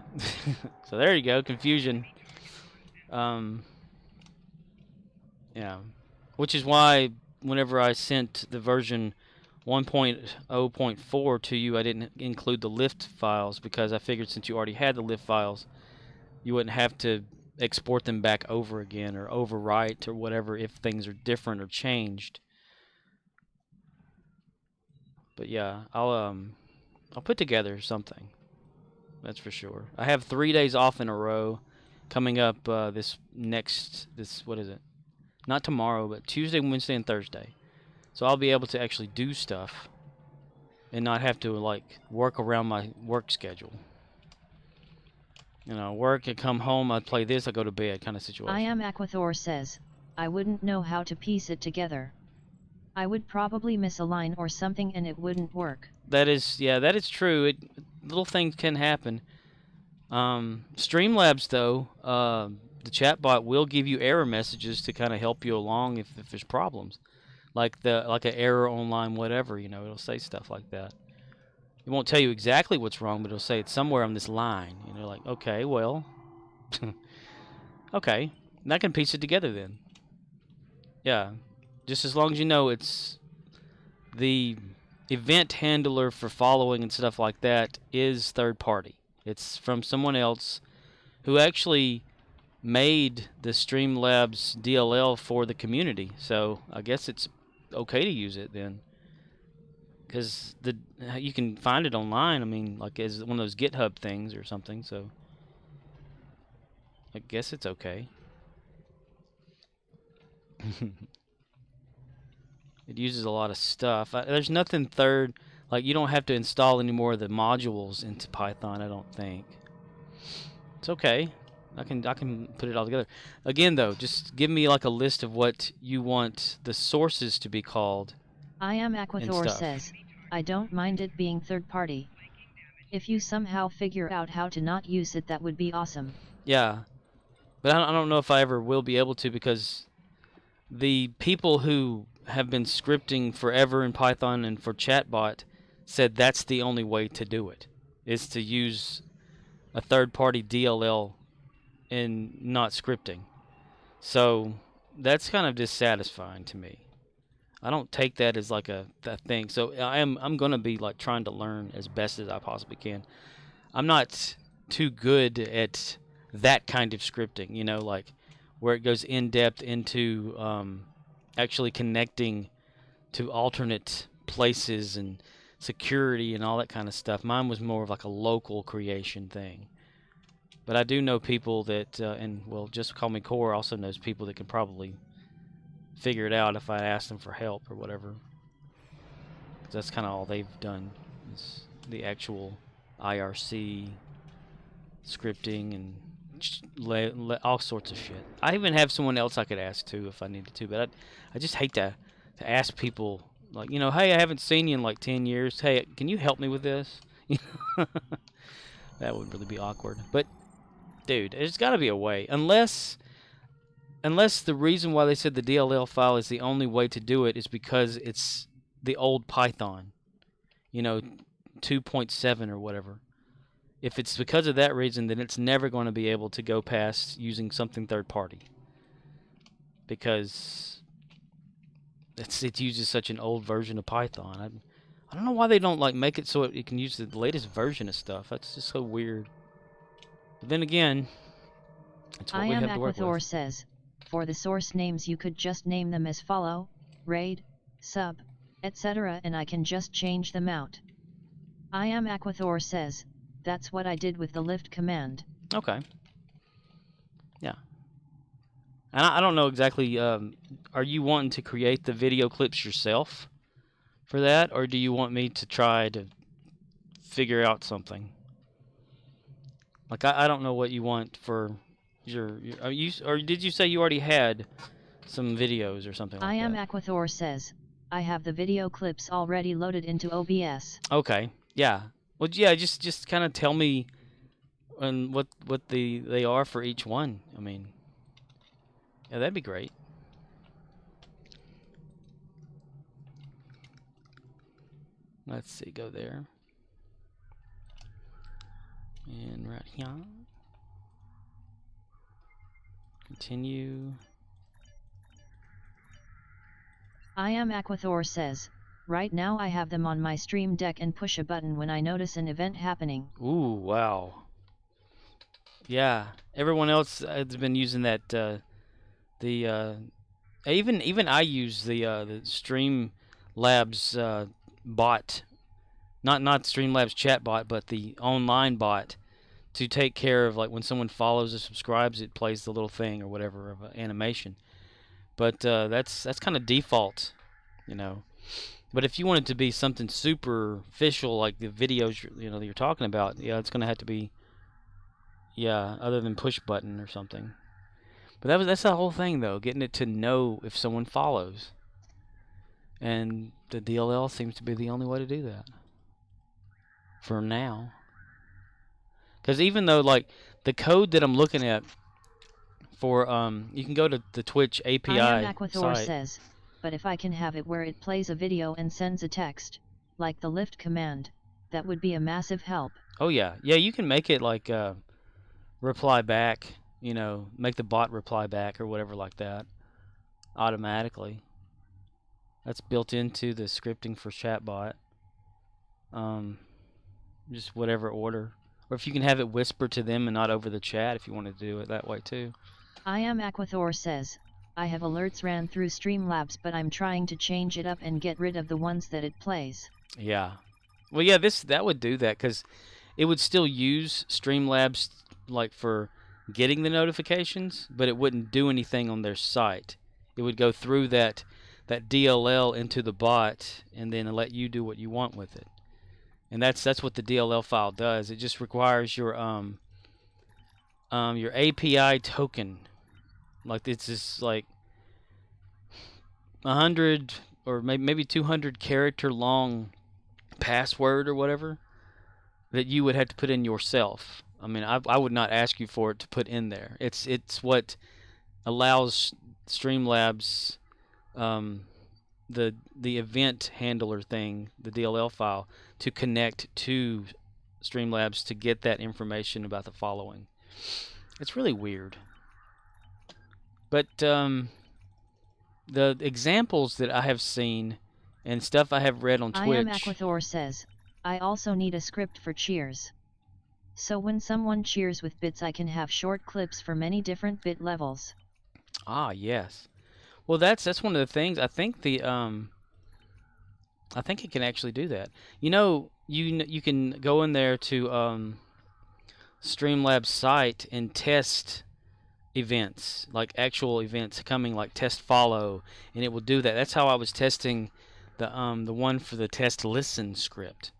so there you go, confusion. Yeah, which is why whenever I sent the version 1.0.4 to you, I didn't include the lift files, because I figured since you already had the lift files, you wouldn't have to export them back over again or overwrite or whatever if things are different or changed. But yeah, I'll put together something. That's for sure. I have 3 days off in a row coming up this what is it? Not tomorrow, but Tuesday, Wednesday, and Thursday. So I'll be able to actually do stuff and not have to like work around my work schedule. Work, I come home, I play this, I go to bed kind of situation. I am Aquathor says, I wouldn't know how to piece it together. I would probably miss a line or something and it wouldn't work. That is true. Little things can happen. Streamlabs though, the chatbot will give you error messages to kind of help you along if there's problems, like an error online, whatever. It'll say stuff like that. It won't tell you exactly what's wrong, but it'll say it's somewhere on this line. Like, okay, well, okay, and I can piece it together then. Yeah, just as long as you know it's the event handler for following and stuff like that is third party. It's from someone else who actually made the Streamlabs DLL for the community. So I guess it's okay to use it then, because you can find it online. I mean, like as one of those GitHub things or something. So I guess it's okay. It uses a lot of stuff. There's nothing like you don't have to install any more of the modules into Python, I don't think. It's okay. I can put it all together. Again though, just give me like a list of what you want the sources to be called. I am Aquathor says, I don't mind it being third party. If you somehow figure out how to not use it, that would be awesome. Yeah, but I don't know if I ever will be able to, because the people who have been scripting forever in Python and for chatbot said that's the only way to do it, is to use a third-party DLL and not scripting. So that's kind of dissatisfying to me. I don't take that as like a thing. So I'm gonna be like trying to learn as best as I possibly can. I'm not too good at that kind of scripting, you know, like where it goes in depth into actually connecting to alternate places and security and all that kind of stuff. Mine was more of like a local creation thing. But I do know people that, and well, just call me Core, also knows people that can probably figure it out if I ask them for help or whatever. 'Cause that's kind of all they've done is the actual IRC scripting and all sorts of shit. I even have someone else I could ask too if I needed to, but I just hate to ask people, like, you know, hey, I haven't seen you in like 10 years. Hey, can you help me with this? That would really be awkward. But dude, there's got to be a way, unless the reason why they said the DLL file is the only way to do it is because it's the old Python, you know, 2.7 or whatever. If it's because of that reason, then it's never going to be able to go past using something third party, because it uses such an old version of Python. I don't know why they don't like make it so it can use the latest version of stuff. That's just so weird. But then again, it's what I we am have to work Aquathor with. says, for the source names you could just name them as follow, raid, sub, etc. and I can just change them out. I am Aquathor says, that's what I did with the lift command. Okay. Yeah. And I don't know exactly, are you wanting to create the video clips yourself for that, or do you want me to try to figure out something? Like, I don't know what you want for your or did you say you already had some videos or something like I am that? Aquathor says, I have the video clips already loaded into OBS. Okay. Yeah. Well, yeah, just kind of tell me and what they are for each one. I mean, yeah, that'd be great. Let's see, go there. And right here. Continue. I am Aquathor says, right now I have them on my stream deck and push a button when I notice an event happening. Ooh, wow. Yeah, everyone else has been using that. Even I use the Streamlabs bot, not Streamlabs chat bot, but the online bot to take care of, like, when someone follows or subscribes, it plays the little thing or whatever of animation. But that's kind of default, you know. But if you want it to be something superficial, like the videos that you're talking about, yeah, it's gonna have to be, yeah, other than push button or something. But that's the whole thing, though, getting it to know if someone follows. And the DLL seems to be the only way to do that. For now. Because even though, like, the code that I'm looking at for, you can go to the Twitch API I am Aquathor site. says, but if I can have it where it plays a video and sends a text, like the lift command, that would be a massive help. Oh, yeah. Yeah, you can make it, like, reply back, make the bot reply back or whatever like that automatically. That's built into the scripting for chatbot. Just whatever order. Or if you can have it whisper to them and not over the chat, if you want to do it that way too. I am Aquathor says, I have alerts ran through Streamlabs, but I'm trying to change it up and get rid of the ones that it plays. Yeah. Well, yeah, that would do that, because it would still use Streamlabs, like, for getting the notifications, but it wouldn't do anything on their site. It would go through that DLL into the bot and then let you do what you want with it. And that's what the DLL file does. It just requires your API token. Like, it's just like 100 or maybe 200 character long password or whatever that you would have to put in yourself. I mean, I would not ask you for it to put in there. It's what allows Streamlabs, the event handler thing, the DLL file, to connect to Streamlabs to get that information about the following. It's really weird. But the examples that I have seen and stuff I have read on Twitch. I am Aquathor says, I also need a script for cheers. So when someone cheers with bits, I can have short clips for many different bit levels. Ah, yes. Well, that's one of the things. I think I think it can actually do that. You know, you can go in there to Streamlabs site and test events, like actual events coming, like test follow, and it will do that. That's how I was testing the one for the test listen script,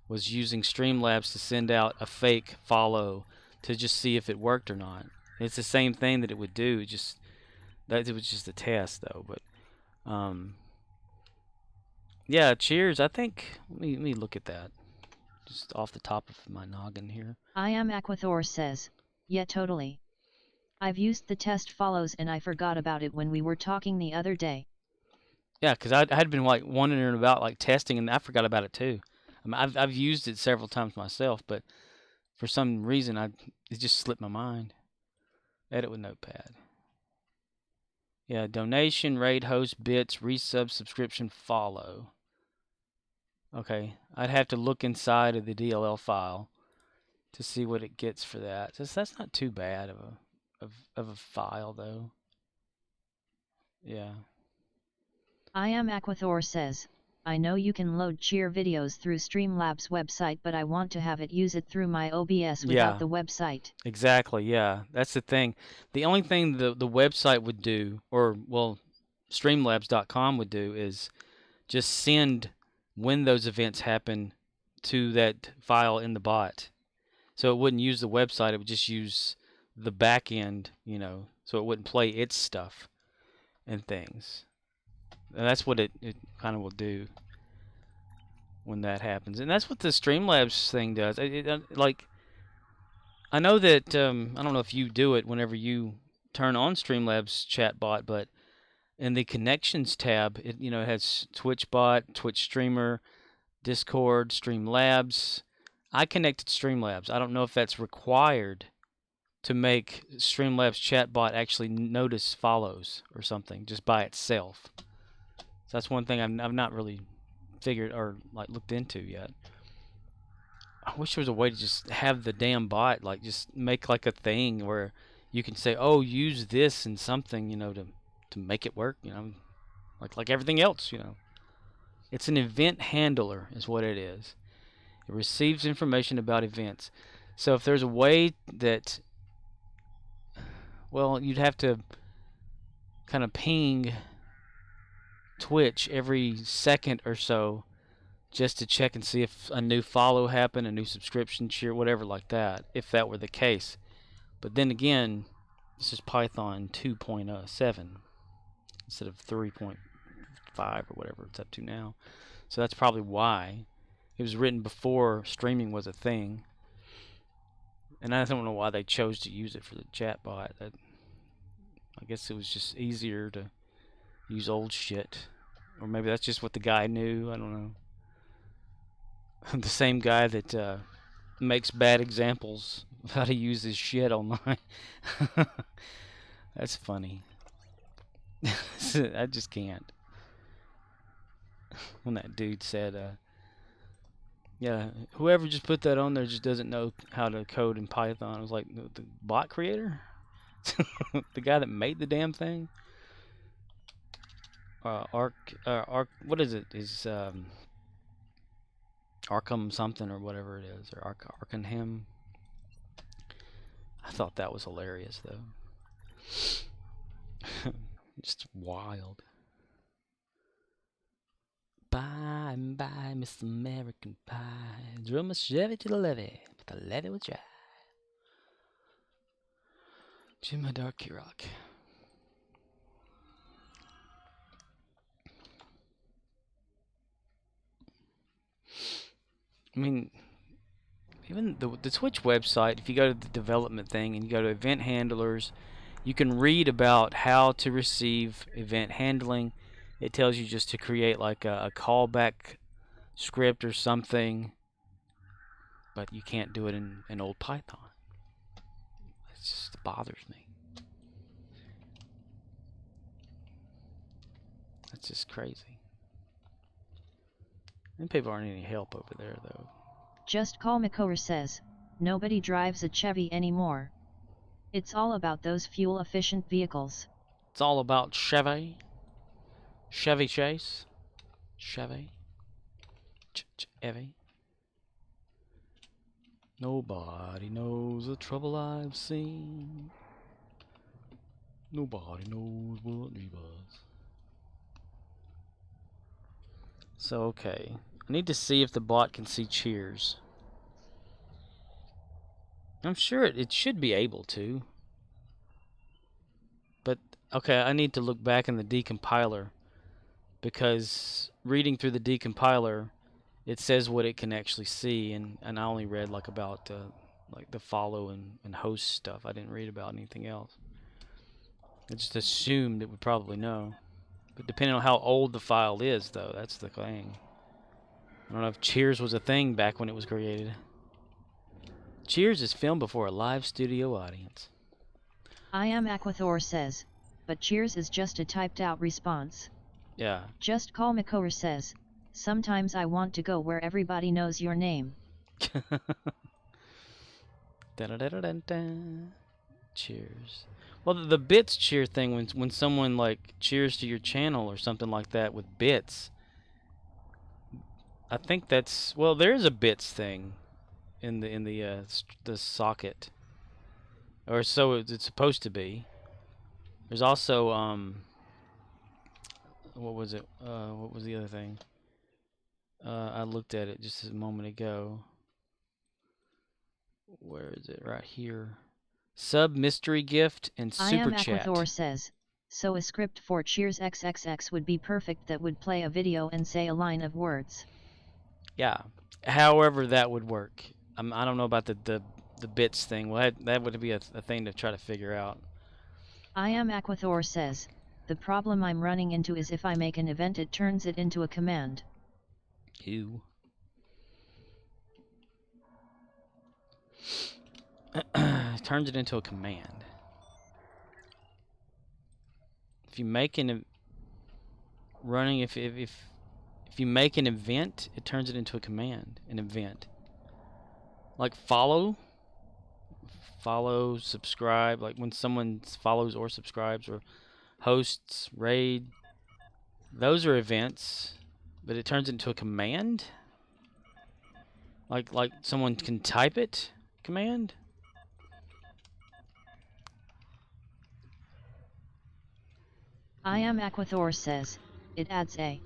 was using Streamlabs to send out a fake follow to just see if it worked or not. It's the same thing that it would do, just that it was just a test though. But yeah, cheers. I think let me look at that just off the top of my noggin here. I am Aquathor says, yeah totally. I've used the test follows and I forgot about it when we were talking the other day. Yeah, because I had been like wondering about like testing, and I forgot about it too. I mean, I've used it several times myself, but for some reason it just slipped my mind. Edit with Notepad. Yeah, donation, raid, host, bits, resub, subscription, follow. Okay, I'd have to look inside of the DLL file to see what it gets for that. That's not too bad of a file though. Yeah. I am Aquathor says, I know you can load cheer videos through Streamlabs website, but I want to have it use it through my OBS without Yeah. the website. Exactly, yeah. That's the thing. The only thing the website would do, or well, streamlabs.com would do, is just send when those events happen to that file in the bot. So it wouldn't use the website, it would just use the back end, you know, so it wouldn't play its stuff and things. And that's what it kind of will do when that happens. And that's what the Streamlabs thing does. Like, I know that, I don't know if you do it whenever you turn on Streamlabs chatbot, but in the connections tab, it has TwitchBot, Twitch Streamer, Discord, Streamlabs. I connected Streamlabs. I don't know if that's required to make Streamlabs chatbot actually notice follows or something just by itself. So that's one thing I've not really figured or like looked into yet. I wish there was a way to just have the damn bot like just make like a thing where you can say, "Oh, use this and something," to make it work, like everything else, It's an event handler is what it is. It receives information about events. So if there's a way that, well, you'd have to kind of ping Twitch every second or so just to check and see if a new follow happened, a new subscription cheer, whatever like that, if that were the case. But then again, this is Python 2.7 instead of 3.5 or whatever it's up to now. So that's probably why. It was written before streaming was a thing. And I don't know why they chose to use it for the chatbot. I guess it was just easier to use old shit. Or maybe that's just what the guy knew. I don't know. The same guy that makes bad examples of how to use his shit online. That's funny. I just can't. When that dude said, yeah, whoever just put that on there just doesn't know how to code in Python. I was like, the bot creator? The guy that made the damn thing? What is it? Is Arkham something or whatever it is, or Arkham. I thought that was hilarious though. Just wild. Bye and bye, Miss American Pie. Drum a Chevy to the levee, but the levee was dry. Jim Darky Rock. I mean, even the Twitch website, if you go to the development thing and you go to event handlers, you can read about how to receive event handling. It tells you just to create like a callback script or something, but you can't do it in old Python. It just bothers me. That's just crazy. And people aren't any help over there though. Just Call Makora says, nobody drives a Chevy anymore. It's all about those fuel-efficient vehicles. It's all about Chevy. Chevy Chase. Chevy. Chevy. Nobody knows the trouble I've seen. Nobody knows what he was. So, okay. I need to see if the bot can see cheers. I'm sure it should be able to. But, okay, I need to look back in the decompiler. Because reading through the decompiler, it says what it can actually see. And I only read like about like the follow and host stuff. I didn't read about anything else. I just assumed it would probably know. But depending on how old the file is, though, that's the thing. I don't know if Cheers was a thing back when it was created. Cheers is filmed before a live studio audience. I am Aquathor says, but Cheers is just a typed out response. Yeah. Just call Makor says, sometimes I want to go where everybody knows your name. Da-da-da-da-da-da. Cheers. Well, the bits cheer thing, when someone like cheers to your channel or something like that with bits, I think that's, well, there is a bits thing in the socket, or so it's supposed to be. There's also what was it? What was the other thing? I looked at it just a moment ago. Where is it? Right here. Sub mystery gift and super chat. I am Aquathor says, so a script for Cheers XXX would be perfect that would play a video and say a line of words. Yeah. However that would work. I don't know about the bits thing. Well, that would be a thing to try to figure out. I am Aquathor says, the problem I'm running into is if I make an event it turns it into a command. Ew. Turns it into a command. If you make an if you make an event, it turns it into a command. An event. Like follow, subscribe, like when someone follows or subscribes, or hosts, raid, those are events, but it turns into a command? Like someone can type it, command? I am Aquathor says, it adds a.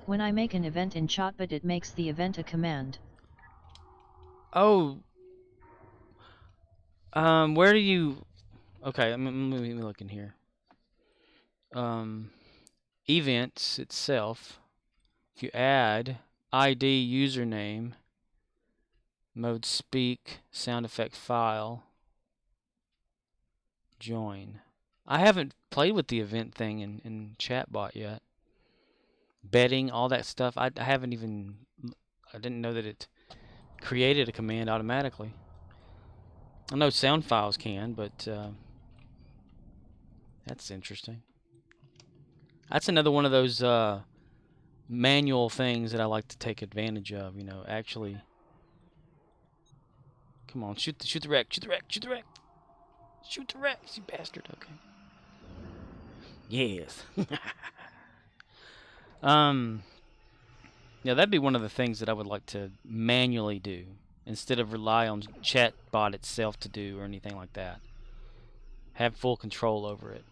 When I make an event in Chatbot it makes the event a command. Oh. Where do you... Okay, let me look in here. Events itself. If you add ID username, mode speak, sound effect file, join. I haven't played with the event thing in Chatbot yet. Betting, all that stuff. I haven't even... I didn't know that it created a command automatically. I know sound files can, but that's interesting. That's another one of those manual things that I like to take advantage of, you know, actually. Come on, shoot the wreck, shoot the wreck, shoot the wreck. Shoot the wreck, you bastard. Okay. Yes. Yeah, that'd be one of the things that I would like to manually do instead of rely on Chatbot itself to do or anything like that. Have full control over it.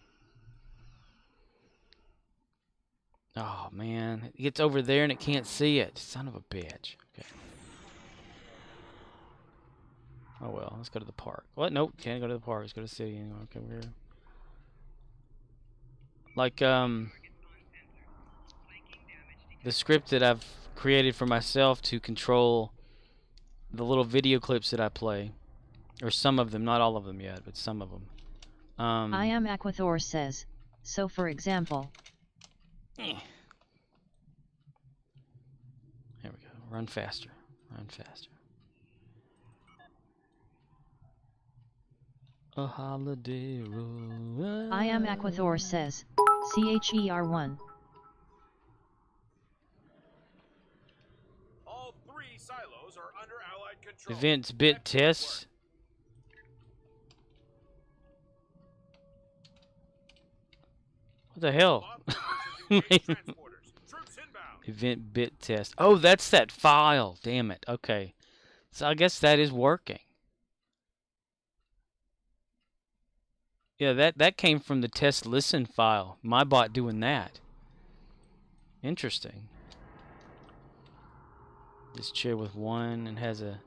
Oh man, it gets over there and it can't see it. Son of a bitch. Okay. Oh well, let's go to the park. What? Nope, can't go to the park. Let's go to the city anyway. Okay, we're here. Like the script that I've created for myself to control the little video clips that I play, or some of them, not all of them yet, but some of them. I am Aquathor says, so for example. There we go. Run faster. Run faster. A holiday road. I am Aquathor says, CHER1. All 3 silos are under Allied Events bit test. What the hell? Event bit test. Oh, that's that file. Damn it. Okay. So I guess that is working. Yeah, that came from the test listen file. My bot doing that. Interesting. This cheer with 1 and has a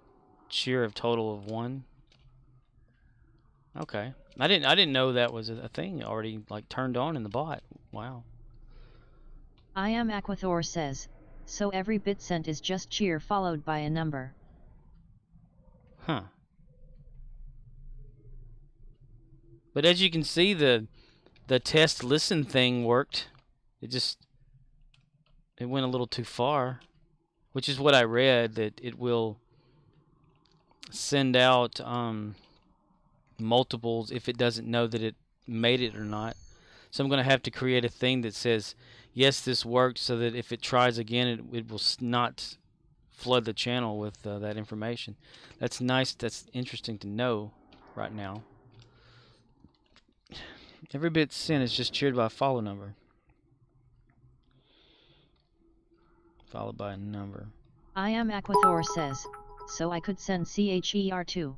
cheer of total of 1. Okay. I didn't know that was a thing already like turned on in the bot. Wow. I am Aquathor says, so every bit sent is just cheer followed by a number. Huh. But as you can see, the test listen thing worked. It went a little too far, which is what I read, that it will send out multiples if it doesn't know that it made it or not. So I'm going to have to create a thing that says, yes, this worked, so that if it tries again, it will not flood the channel with that information. That's nice. That's interesting to know right now. Every bit sent is just cheered by a follow number, followed by a number. I am Aquathor says, so I could send CHER2.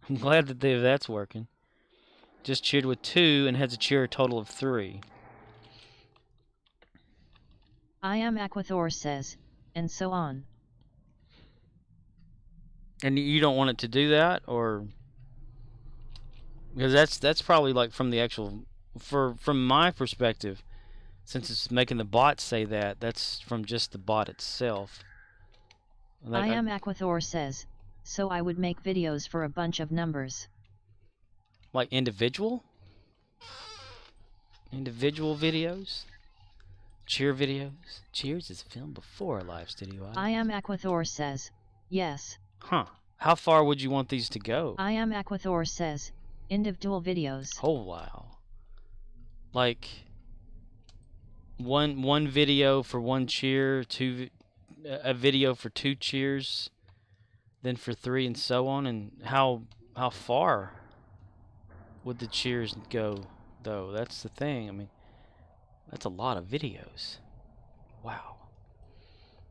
I'm glad that that's working. Just cheered with 2 and has a cheer total of 3. I am Aquathor says, and so on. And you don't want it to do that, or because that's probably like from the actual from my perspective, since it's making the bot say that, that's from just the bot itself. Like, I am Aquathor says, so I would make videos for a bunch of numbers. Like individual videos? Cheer videos? Cheers is filmed before a live studio audience. I am Aquathor says, yes. Huh. How far would you want these to go? I am Aquathor says, individual videos. Oh wow. Like one video for 1 cheer, a video for 2 cheers, then for 3, and so on. And how far would the cheers go, though? That's the thing. I mean, that's a lot of videos. Wow.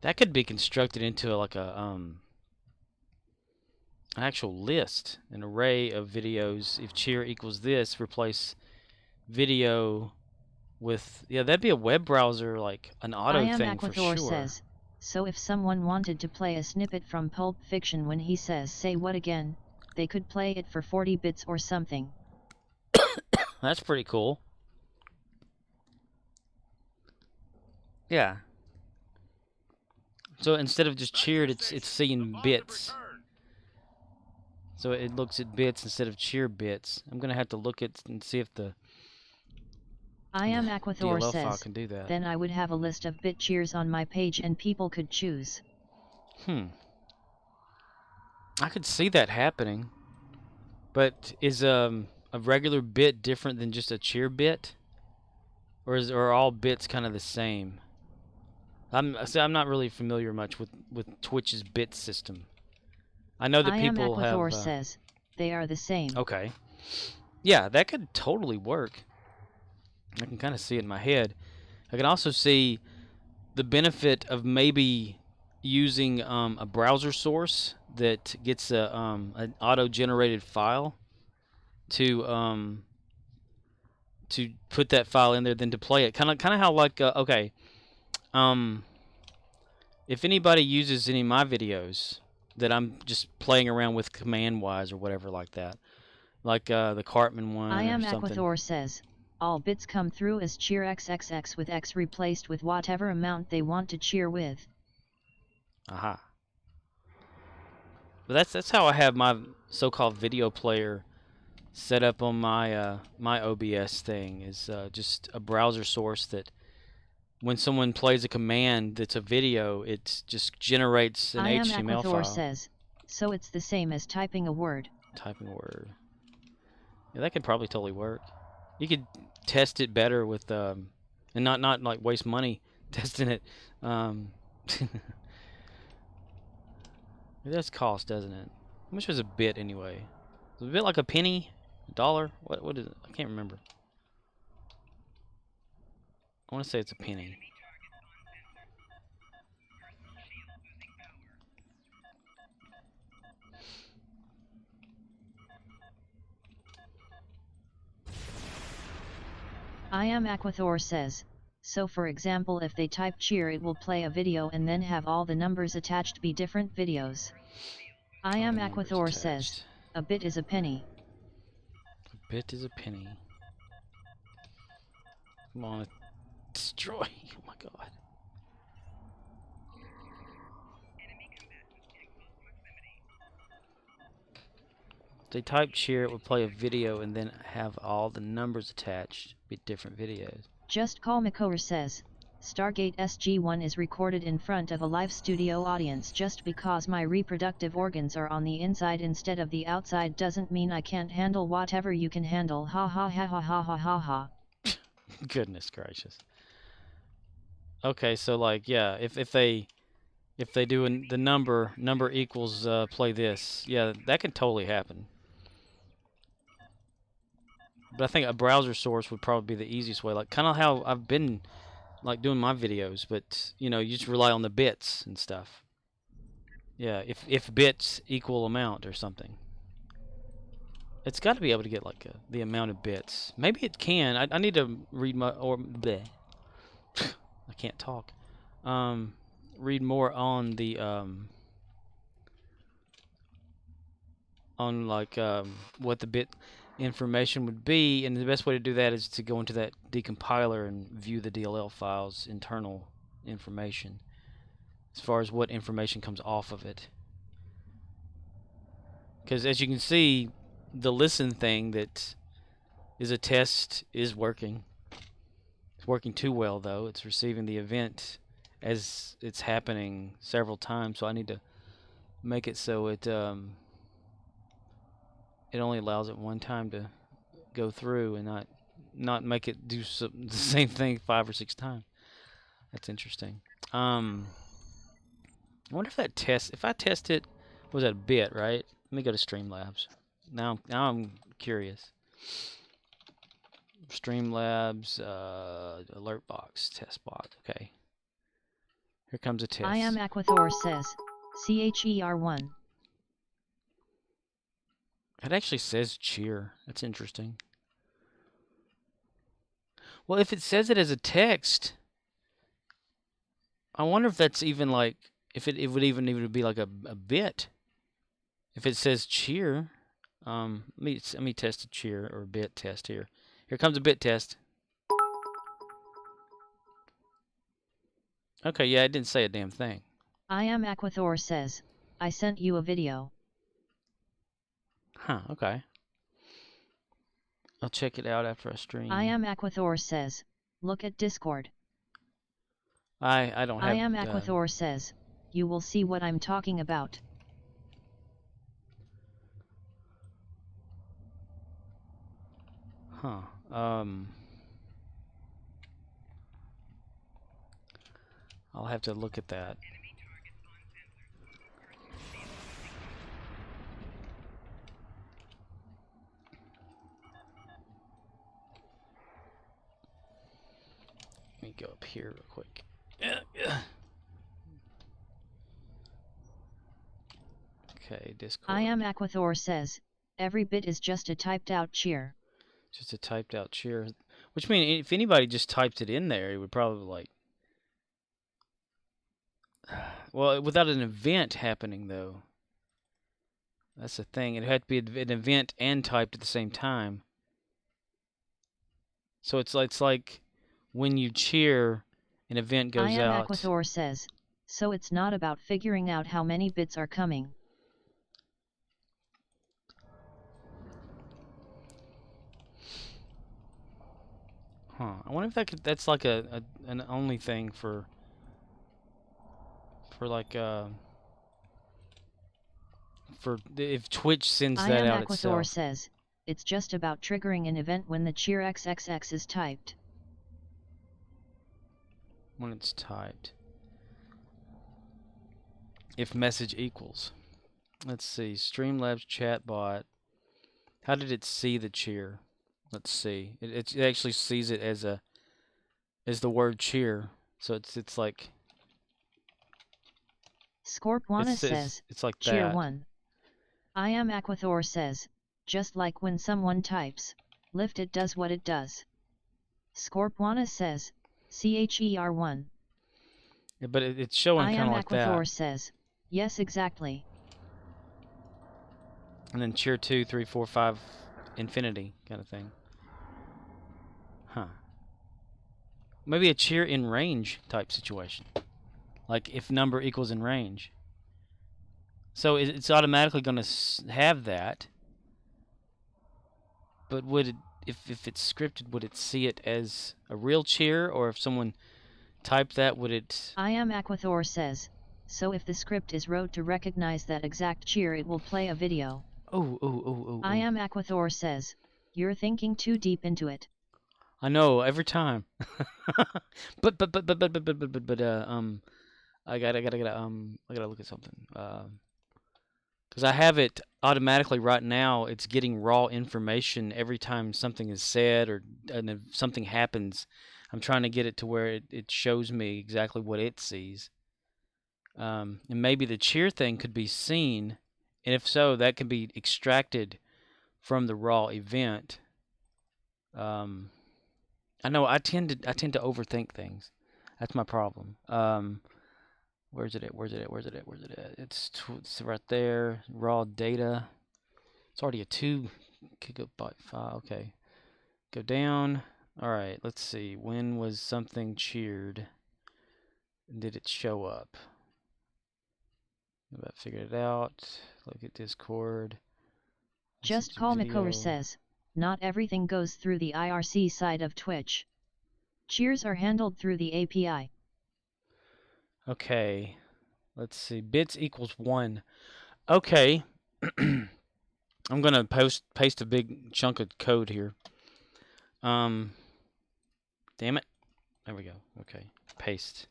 That could be constructed into like an actual list, an array of videos. If cheer equals this, replace video with, yeah, that'd be a web browser, like an auto thing for sure. Says, so if someone wanted to play a snippet from Pulp Fiction when he says say what again, they could play it for 40 bits or something. That's pretty cool. Yeah. So instead of just cheered, it's seeing bits. So it looks at bits instead of cheer bits. I'm gonna have to look at and see if the I am Aquathor DLL says, file can do that. Then I would have a list of bit cheers on my page and people could choose. I could see that happening. But is a regular bit different than just a cheer bit? Or are all bits kind of the same? I'm not really familiar much with Twitch's bit system. I know that people have. I am Aquathor says they are the same. Okay. Yeah, that could totally work. I can kind of see it in my head. I can also see the benefit of maybe using a browser source that gets an auto-generated file to put that file in there, then to play it. Kind of how like okay. If anybody uses any of my videos that I'm just playing around with command-wise or whatever like that, like the Cartman one I am or something. Aquathor says, all bits come through as cheer XXX with X replaced with whatever amount they want to cheer with. Aha. But that's how I have my so-called video player set up on my my OBS thing, is just a browser source that when someone plays a command that's a video, it just generates an HTML file. I am Aquathor says, so it's the same as typing a word. Typing a word. Yeah, that could probably totally work. You could test it better with and not like waste money testing it. It does cost, doesn't it? How much was a bit anyway? Was a bit like a penny, a dollar? What is it? I can't remember. I want to say it's a penny. I am Aquathor says, so for example if they type cheer it will play a video and then have all the numbers attached be different videos. I am Aquathor says, a bit is a penny. A bit is a penny. Come on, destroy. Oh my god. If they type cheer, it would play a video and then have all the numbers attached, be different videos. Just Call Makor says, Stargate SG-1 is recorded in front of a live studio audience. Just because my reproductive organs are on the inside instead of the outside doesn't mean I can't handle whatever you can handle. Ha ha ha ha ha ha ha ha. Goodness gracious. Okay, so like yeah, if they do the number equals play this, yeah, that can totally happen. But I think a browser source would probably be the easiest way, like kind of how I've been like doing my videos, but you know, you just rely on the bits and stuff. Yeah, if bits equal amount or something. It's got to be able to get like the amount of bits. Maybe it can. I need to read my bleh. I can't talk. Read more on the on like what the bit information would be, and the best way to do that is to go into that decompiler and view the DLL file's internal information as far as what information comes off of it. Because as you can see, the listen thing that is a test is working. It's working too well though. It's receiving the event as it's happening several times, so I need to make it so it it only allows it one time to go through and not make it do the same thing 5 or 6 times. That's interesting. I wonder if that test, if I test it, was that a bit, right? Let me go to Streamlabs. Now I'm curious. Streamlabs, alert box, test bot. Okay. Here comes a test. I am Aquathor says, CHER1. It actually says cheer. That's interesting. Well, if it says it as a text, I wonder if that's even like, if it would even be like a bit. If it says cheer, let me test a cheer or a bit test here. Here comes a bit test. Okay, yeah, it didn't say a damn thing. I am Aquathor says, I sent you a video. Huh, okay. I'll check it out after I stream. I am Aquathor says, look at Discord. I don't have... I am Aquathor says, you will see what I'm talking about. Huh. I'll have to look at that. Let me go up here real quick. Okay, Discord. I am Aquathor says, every bit is just a typed out cheer. Just a typed out cheer. Which means if anybody just typed it in there, it would probably like... Well, without an event happening though. That's the thing. It had to be an event and typed at the same time. So it's like when you cheer, an event goes out. I am Aquathor says, so it's not about figuring out how many bits are coming. Huh. I wonder if that's like an only thing for like for if Twitch sends that out itself. I am Aquathor says, it's just about triggering an event when the cheer XXX is typed. when it's typed. If message equals. Let's see. Streamlabs chatbot. How did it see the cheer? Let's see. It actually sees it as the word cheer. So it's like Scorpwana says, it's like Cheer that. 1. I am Aquathor says, just like when someone types, lift it does what it does. Scorpwana says, CHER1. Yeah, but it's showing kind of like that. I am Aquathor says, yes exactly. And then cheer 2, 3, 4, 5, infinity kind of thing. Huh. Maybe a cheer in range type situation. Like if number equals in range. So it's automatically going to have that. But would it, if it's scripted, would it see it as a real cheer? Or if someone typed that, would it... I am Aquathor says, so if the script is wrote to recognize that exact cheer it will play a video. Oh. I am Aquathor says, you're thinking too deep into it. I know, every time. but I gotta look at something. Because I have it automatically right now. It's getting raw information every time something is said and if something happens. I'm trying to get it to where it shows me exactly what it sees. And maybe the cheer thing could be seen, and if so, that can be extracted from the raw event. I know I tend to overthink things. That's my problem. Where's it at? It's right there. Raw data. It's already a 2 gigabyte file. Okay. Go down. All right. Let's see. When was something cheered? Did it show up? I figured it out. Look at Discord. Just Call Mikover says, not everything goes through the IRC side of Twitch. Cheers are handled through the API. Okay. Let's see. Bits equals 1. Okay. I'm gonna paste a big chunk of code here. Damn it. There we go. Okay. Paste.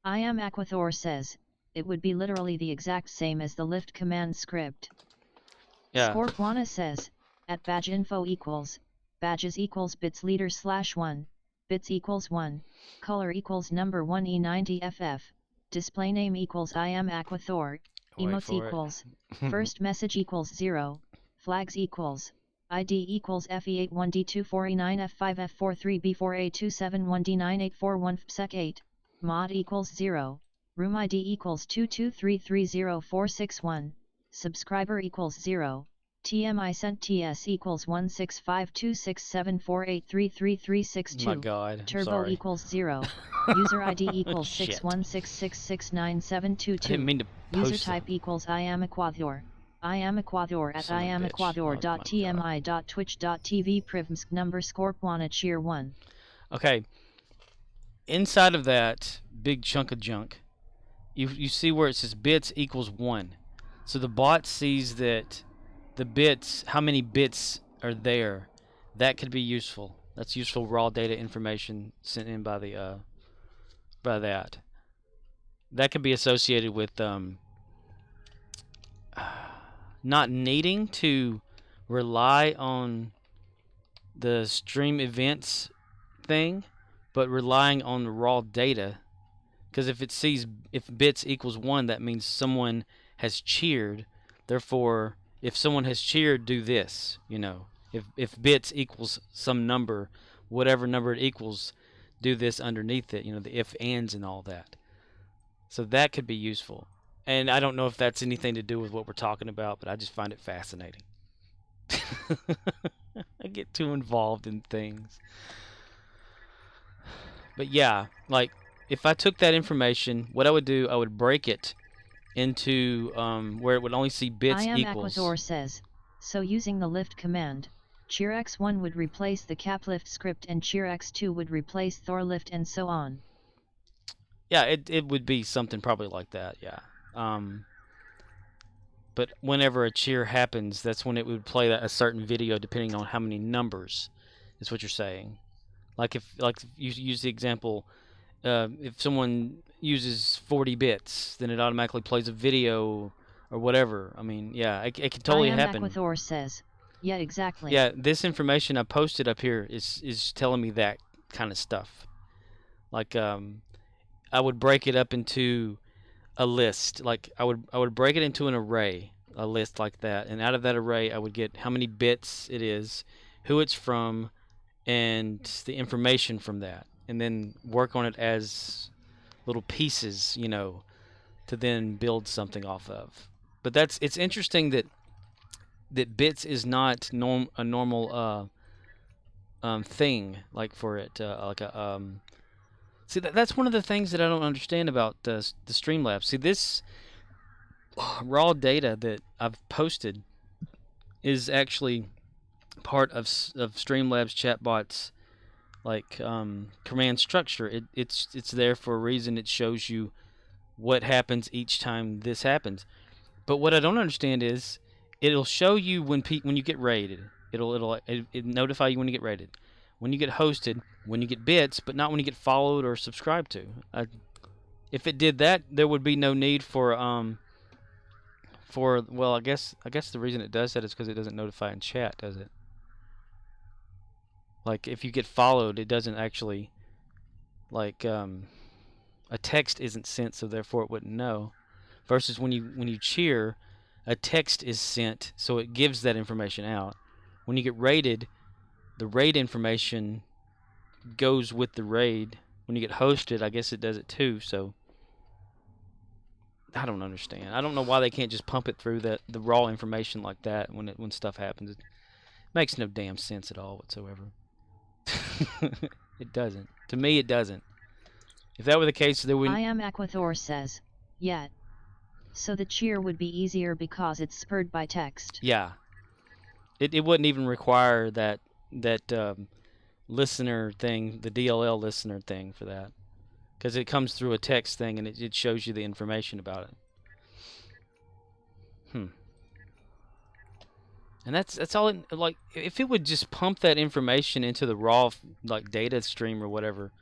I am Aquathor says, it would be literally the exact same as the lift command script. Yeah. Scorpwana says, at badge info equals, badges equals bits leader /1, bits equals 1, color equals number 1E90FF, display name equals I am Aquathor, emotes equals, first message equals 0, flags equals, ID equals FE81D249F5F43B4A271D9841FSEC8, mod equals 0, room ID equals 223304661, subscriber equals 0, TMI sent TS equals 1652674833362. My God. Turbo sorry. equals 0. User ID equals 616669722. I didn't mean to post User type equals I am Aquathor. I am Aquathor at iamequathor.tmi.twitch.tv Privmsk number Scorpwana cheer 1. Okay. Inside of that big chunk of junk, you see where it says bits equals 1. So the bot sees that the bits, how many bits are there. That could be useful. That's useful raw data information sent in by the by that. That could be associated with not needing to rely on the stream events thing, but relying on the raw data. Because if it sees if bits equals 1, that means someone has cheered. Therefore, if someone has cheered, do this. You know, if bits equals some number, whatever number it equals, do this underneath it. You know, the if ands and all that. So that could be useful. And I don't know if that's anything to do with what we're talking about, but I just find it fascinating. I get too involved in things. But yeah, like if I took that information, what I would do, I would break it into where it would only see bits I am equals. Aquathor says, so using the lift command, cheerx1 would replace the caplift script and cheerx2 would replace thorlift and so on. Yeah, it would be something probably like that, yeah. But whenever a cheer happens, that's when it would play a certain video depending on how many numbers is what you're saying. Like if you use the example, if someone uses 40 bits, then it automatically plays a video or whatever. I mean, yeah, it can totally I am happen. Aquathor says. Yeah, exactly. Yeah, this information I posted up here is telling me that kind of stuff. Like, I would break it up into a list. Like, I would break it into an array, a list like that, and out of that array, I would get how many bits it is, who it's from, and the information from that, and then work on it as little pieces, to then build something off of. But it's interesting that bits is not a normal thing, like for it like a see that's one of the things that I don't understand about the Streamlabs. See, this raw data that I've posted is actually part of Streamlabs chatbots like command structure. It's there for a reason. It shows you what happens each time this happens. But what I don't understand is it'll show you when you get rated. It notify you when you get rated, when you get hosted, when you get bits, but not when you get followed or subscribed to. If it did that, there would be no need for well, I guess the reason it does that is because it doesn't notify in chat, does it? Like if you get followed, it doesn't actually like a text isn't sent, so therefore it wouldn't know. Versus when you cheer, a text is sent, so it gives that information out. When you get raided, the raid information goes with the raid. When you get hosted, I guess it does it too. So I don't understand. I don't know why they can't just pump it through the raw information like that when stuff happens. It makes no damn sense at all whatsoever. It doesn't. To me, it doesn't. If that were the case, there would. I am Aquathor says. Yeah. So the cheer would be easier because it's spurred by text. Yeah. It wouldn't even require that listener thing, the DLL listener thing for that, because it comes through a text thing and it shows you the information about it. And that's all. Like if it would just pump that information into the raw like data stream or whatever,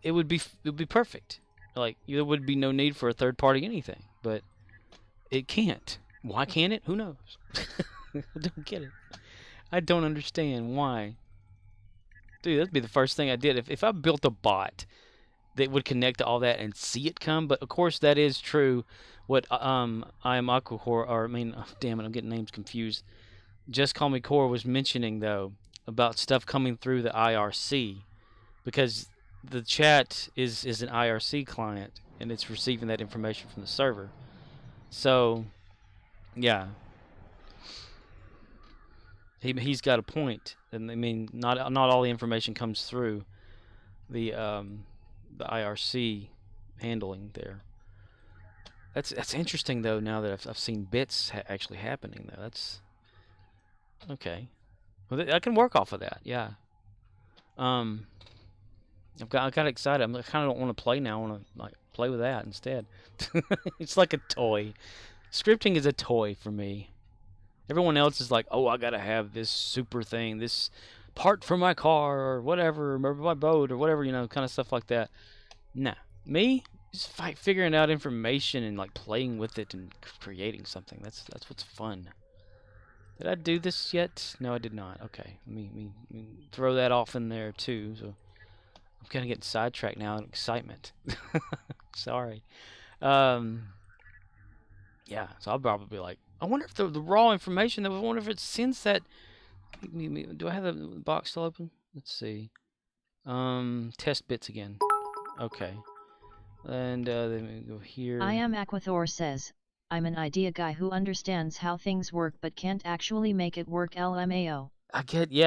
it would be perfect. Like there would be no need for a third party anything, but it can't. Why can't it? Who knows? I don't get it. I don't understand why. Dude, that'd be the first thing I did. If I built a bot that would connect to all that and see it come, but of course that is true. What I am Aquacore, or I mean, oh, damn it, I'm getting names confused. Just Call Me Core was mentioning though about stuff coming through the IRC, because the chat is an IRC client and it's receiving that information from the server. So, yeah, he's got a point, and I mean, not all the information comes through the IRC handling there. That's interesting though. Now that I've seen bits actually happening though, that's okay. Well, I can work off of that. Yeah. I got excited. I kind of don't want to play now. I want to like play with that instead. It's like a toy. Scripting is a toy for me. Everyone else is like, oh, I gotta have this super thing, this part for my car or whatever, or my boat or whatever, kind of stuff like that. Nah, me just figuring out information and like playing with it and creating something. That's what's fun. Did I do this yet? No, I did not. Okay, let me throw that off in there too. So I'm kind of getting sidetracked now in excitement. Sorry. Yeah, so I'll probably be like, I wonder if the raw information, I wonder if it sends that. Do I have the box still open? Let's see. Test bits again. Okay. And then we go here. I am Aquathor says. I'm an idea guy who understands how things work but can't actually make it work LMAO. I get you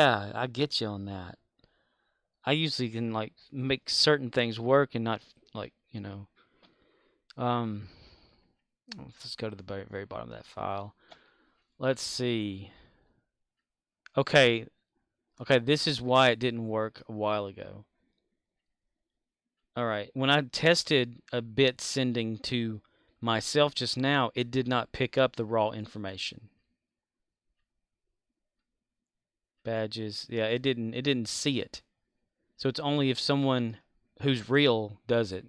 on that. I usually can like make certain things work and not like, let's go to the very, very bottom of that file. Let's see. Okay, this is why it didn't work a while ago. Alright, when I tested a bit sending to myself just now, it did not pick up the raw information. Badges, yeah, it didn't see it. So it's only if someone who's real does it.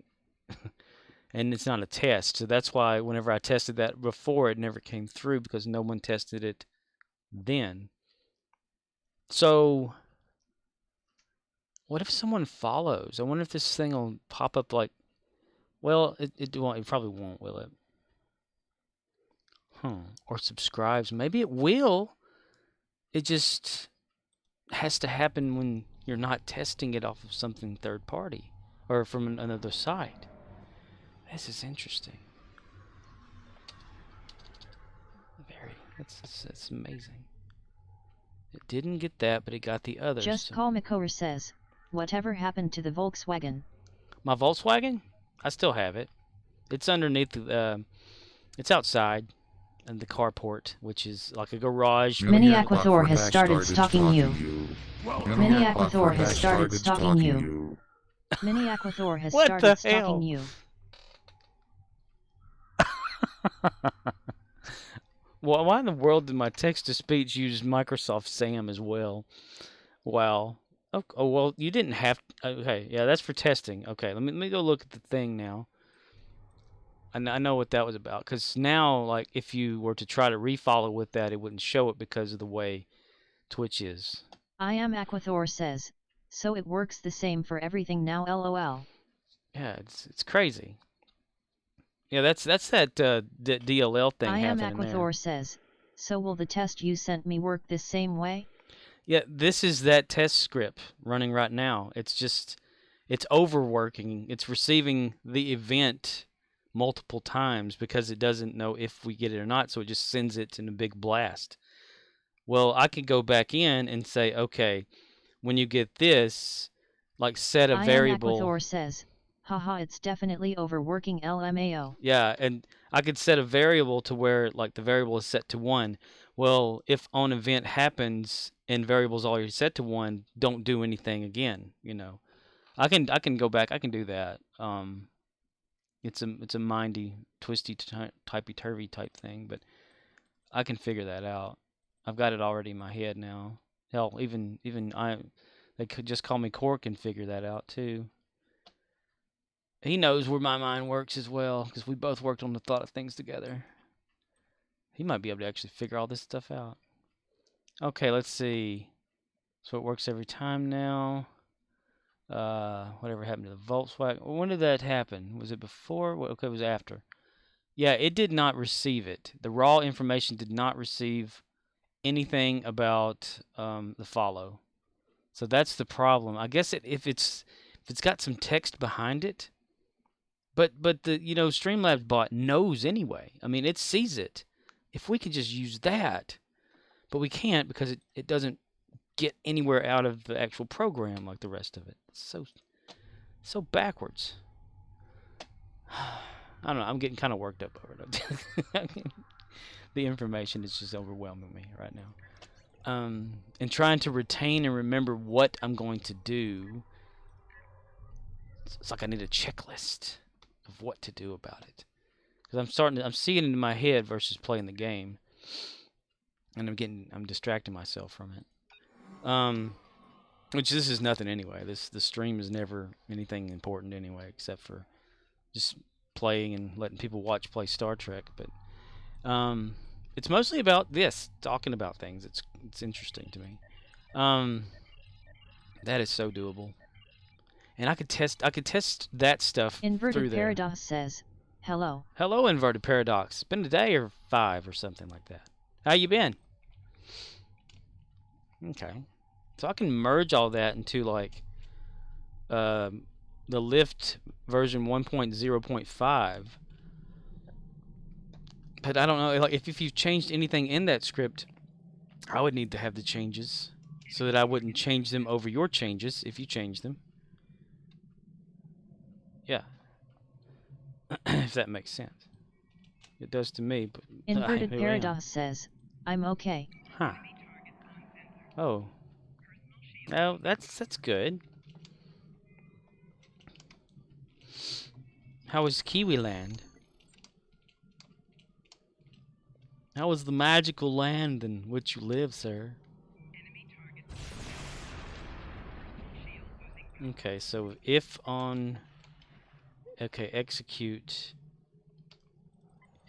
And it's not a test. So that's why whenever I tested that before, it never came through because no one tested it then. So what if someone follows? I wonder if this thing will pop up like, well, it won't. It probably won't, will it? Or subscribes. Maybe it will. It just has to happen when you're not testing it off of something third party or from another site. This is interesting. Very. That's amazing. It didn't get that, but it got the others. Just Call Makora says, whatever happened to the Volkswagen? My Volkswagen? I still have it. It's underneath the, it's outside in the carport, which is like a garage. Mini Aquathor has started stalking you. Mini Aquathor has started stalking you. Mini Aquathor has started stalking you. Well, why in the world did my text-to-speech use Microsoft Sam as well? Wow. Oh, well, you didn't have... Okay, yeah, that's for testing. Okay, let me go look at the thing now. I know what that was about. Because now, like, if you were to try to refollow with that, it wouldn't show it because of the way Twitch is. I am Aquathor says, so it works the same for everything now, lol. Yeah, it's crazy. Yeah, that's that DLL thing I am happening there. Aquathor says, so will the test you sent me work this same way? Yeah, this is that test script running right now. It's just, it's overworking. It's receiving the event multiple times because it doesn't know if we get it or not, so it just sends it in a big blast. Well, I could go back in and say, okay, when you get this, like set a variable. I am Aquathor says, haha, it's definitely overworking LMAO. Yeah, and I could set a variable to where like the variable is set to 1. Well, if on event happens and variable's already set to 1, don't do anything again, you know. I can go back, I can do that. It's a mindy, twisty, typey-turvy type thing, but I can figure that out. I've got it already in my head now. Hell, even they could just call me Cork and figure that out too. He knows where my mind works as well, because we both worked on the thought of things together. He might be able to actually figure all this stuff out. Okay, let's see. So it works every time now. Whatever happened to the Volkswagen? When did that happen? Was it before? Okay, it was after. Yeah, it did not receive it. The raw information did not receive anything about the follow. So that's the problem. I guess if it's got some text behind it, but the Streamlabs bot knows anyway. I mean, it sees it. If we could just use that, but we can't because it doesn't get anywhere out of the actual program like the rest of it. It's so backwards. I don't know. I'm getting kind of worked up over it. The information is just overwhelming me right now. And trying to retain and remember what I'm going to do. It's like I need a checklist of what to do about it. Because I'm seeing it in my head versus playing the game. And I'm distracting myself from it. Which this is nothing anyway. The stream is never anything important anyway, except for just playing and letting people play Star Trek. But it's mostly about this, talking about things. It's interesting to me. That is so doable. And I could test that stuff Inverted through there. Paradox says, hello. Hello, Inverted Paradox. It's been a day or 5 or something like that. How you been? Okay. So I can merge all that into like the Lift version 1.0.5. But I don't know, like if you've changed anything in that script, I would need to have the changes so that I wouldn't change them over your changes if you change them. Yeah. If that makes sense. It does to me, but Inverted Paradox says, I'm okay. Huh. Oh. Oh, that's good. How was Kiwi Land? How was the magical land in which you live, sir? Okay, so if on... Okay, execute.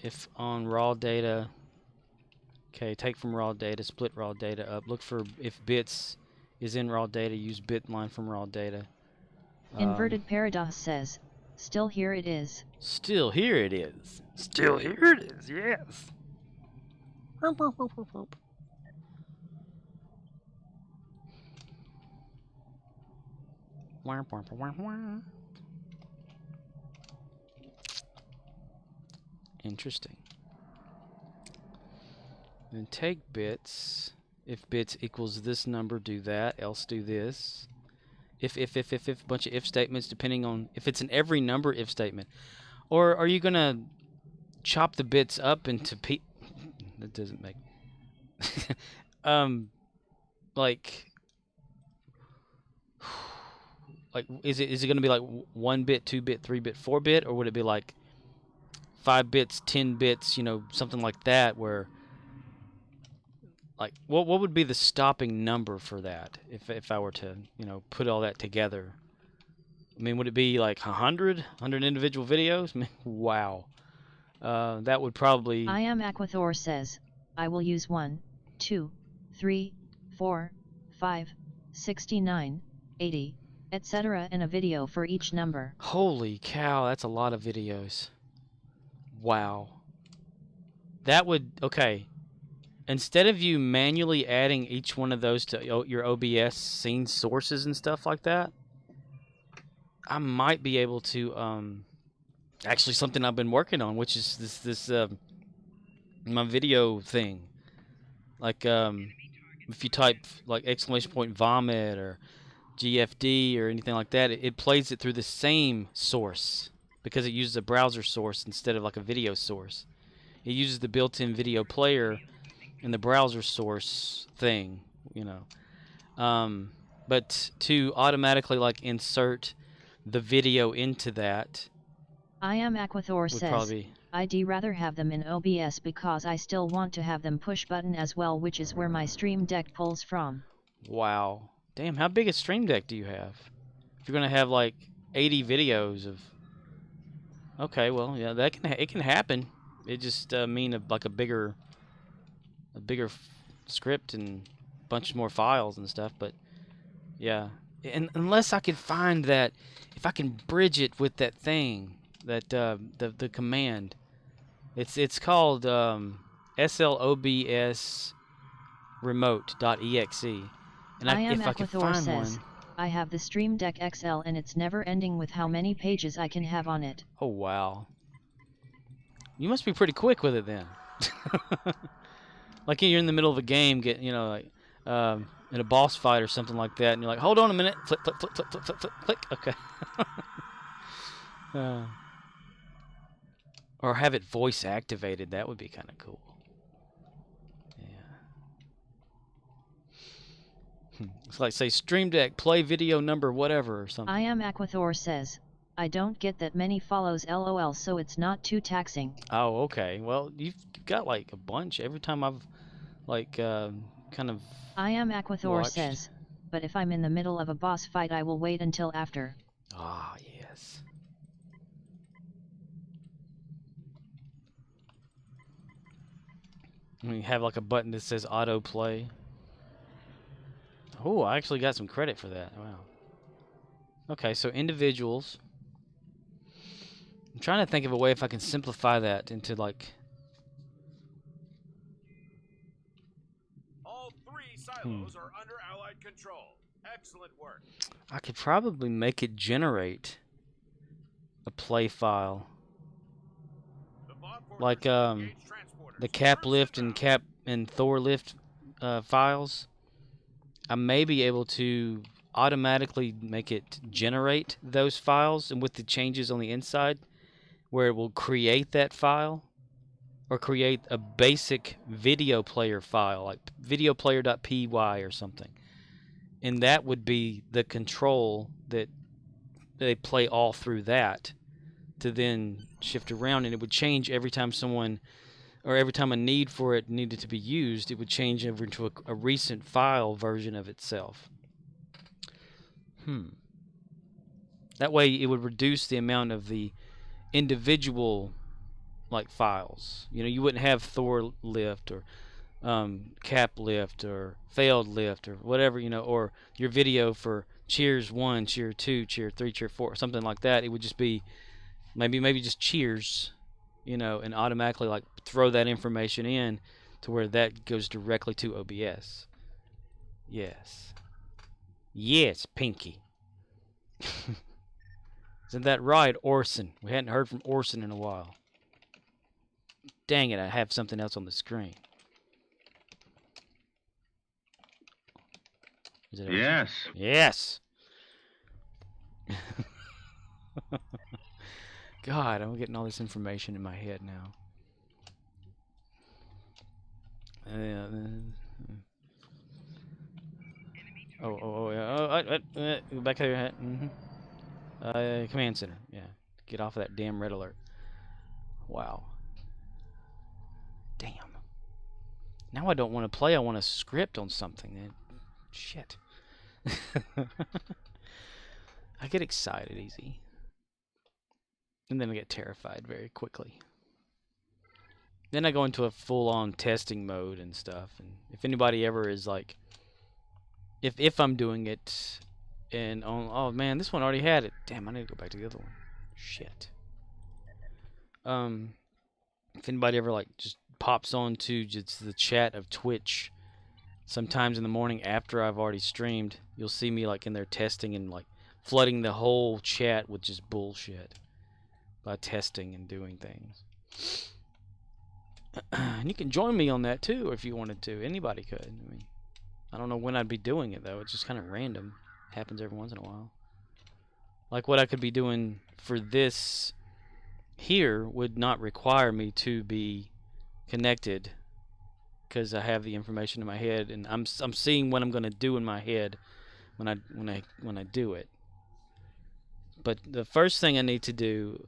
If on raw data... Okay, take from raw data, split raw data up. Look for if bits is in raw data, use bit line from raw data. Inverted Paradox says, still here it is. Still here it is. Still here it is, yes. Interesting. Then take bits. If bits equals this number, do that. Else do this. If, bunch of if statements depending on if it's an every number if statement. Or are you going to chop the bits up into that doesn't make like is it going to be like 1 bit, 2 bit, 3 bit, 4 bit, or would it be like 5 bits, 10 bits, you know, something like that, where like what would be the stopping number for that if I were to, you know, put all that together? I mean, would it be like 100 individual videos? I mean, wow. That would probably... I am Aquathor says, I will use 1, 2, 3, 4, 5, 69, 80, etc. in a video for each number. Holy cow, that's a lot of videos. Wow. That would... Okay. Instead of you manually adding each one of those to your OBS scene sources and stuff like that, I might be able to... actually, something I've been working on, which is this my video thing. Like, if you type like !vomit or GFD or anything like that, it plays it through the same source because it uses a browser source instead of like a video source. It uses the built-in video player and the browser source thing, you know. But to automatically like insert the video into that, I am Aquathor says, probably... I'd rather have them in OBS because I still want to have them push button as well, which is where my Stream Deck pulls from. Wow. Damn, how big a Stream Deck do you have? If you're going to have like 80 videos of... Okay, well, yeah, it can happen. It just mean like a bigger script and a bunch more files and stuff, but yeah. And unless I can find that, if I can bridge it with that thing, that the command, it's called slobs remote.exe, and if I can find says, one... I have the Stream Deck XL and it's never ending with how many pages I can have on it. Oh wow, you must be pretty quick with it then. Like you're in the middle of a game, you know, like in a boss fight or something like that, and you're like, hold on a minute, click, click, click, click, click, click, click, click. Okay. Or have it voice activated. That would be kind of cool. Yeah. It's like, say, Stream Deck, play video number whatever or something. I am Aquathor says, I don't get that many follows LOL, so it's not too taxing. Oh, okay. Well, you've got like a bunch. Every time I've like kind of... I am Aquathor says, but if I'm in the middle of a boss fight, I will wait until after. Ah, yes. We have like a button that says autoplay. Oh, I actually got some credit for that. Wow. Okay, so individuals. I'm trying to think of a way if I can simplify that into like... All 3 silos are under Allied control. Excellent work. I could probably make it generate a play file. Like the cap lift and Thor lift files. I may be able to automatically make it generate those files, and with the changes on the inside, where it will create that file, or create a basic video player file, like videoplayer.py or something. And that would be the control that they play all through that to then shift around, and it would change every time someone, or every time a need for it needed to be used, it would change over into a recent file version of itself. That way it would reduce the amount of the individual like files. You know, you wouldn't have Thor lift or cap lift or failed lift or whatever, you know, or your video for cheers 1, cheer 2, cheer 3, cheer 4, something like that. It would just be maybe just cheers, you know, and automatically like throw that information in to where that goes directly to OBS. Yes. Yes, Pinky. Isn't that right, Orson? We hadn't heard from Orson in a while. Dang it, I have something else on the screen. Is it Orson? Yes. Yes. God, I'm getting all this information in my head now. Yeah. Go back there. Command center. Yeah. Get off of that damn red alert. Wow. Damn. Now I don't want to play. I want a script on something. Shit. I get excited easy. And then I get terrified very quickly. Then I go into a full-on testing mode and stuff. And if anybody ever is like, if I'm doing it, and oh man, this one already had it. Damn, I need to go back to the other one. Shit. If anybody ever like just pops onto just the chat of Twitch, sometimes in the morning after I've already streamed, you'll see me like in there testing and like flooding the whole chat with just bullshit by testing and doing things. And you can join me on that too if you wanted to. Anybody could. I mean, I don't know when I'd be doing it though. It's just kind of random. Happens every once in a while. Like what I could be doing for this here would not require me to be connected because I have the information in my head and I'm seeing what I'm going to do in my head when I do it. But the first thing I need to do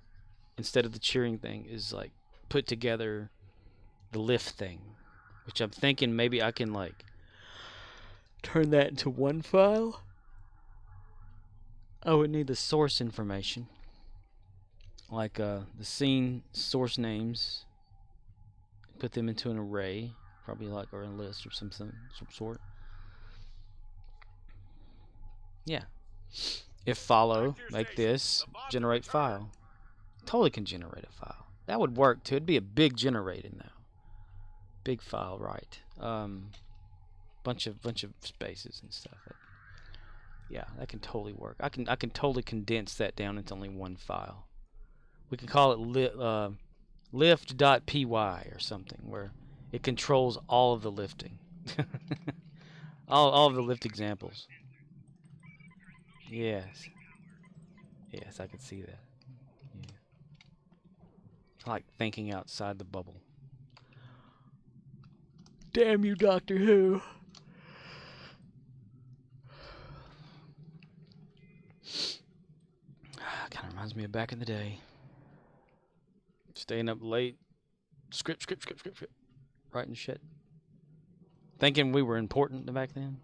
instead of the cheering thing is like put together the lift thing, which I'm thinking maybe I can like turn that into one file. I would need the source information, like the scene source names, put them into an array, probably like or a list or some sort. Yeah. If follow, like this, generate file. Totally can generate a file. That would work too. It'd be a big generating though. Big file, right? Bunch of spaces and stuff. Yeah, that can totally work. I can totally condense that down into only one file. We can call it lift.py or something where it controls all of the lifting. all of the lift examples. Yes. Yes, I can see that. Yeah. I like thinking outside the bubble. Damn you, Doctor Who. Kind of reminds me of back in the day. Staying up late. Script. Writing shit. Thinking we were important back then.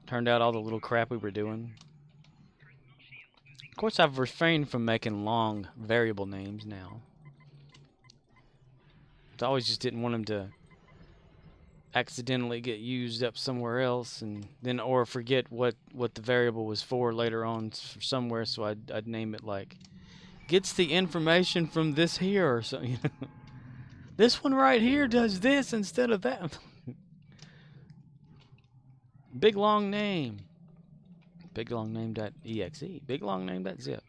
Turned out all the little crap we were doing. Of course, I've refrained from making long variable names now. I always just didn't want them to accidentally get used up somewhere else, and then or forget what the variable was for later on for somewhere. So I'd name it like gets the information from this here or something. This one right here does this instead of that. Big long name. Big long name.exe. Big long name.zip.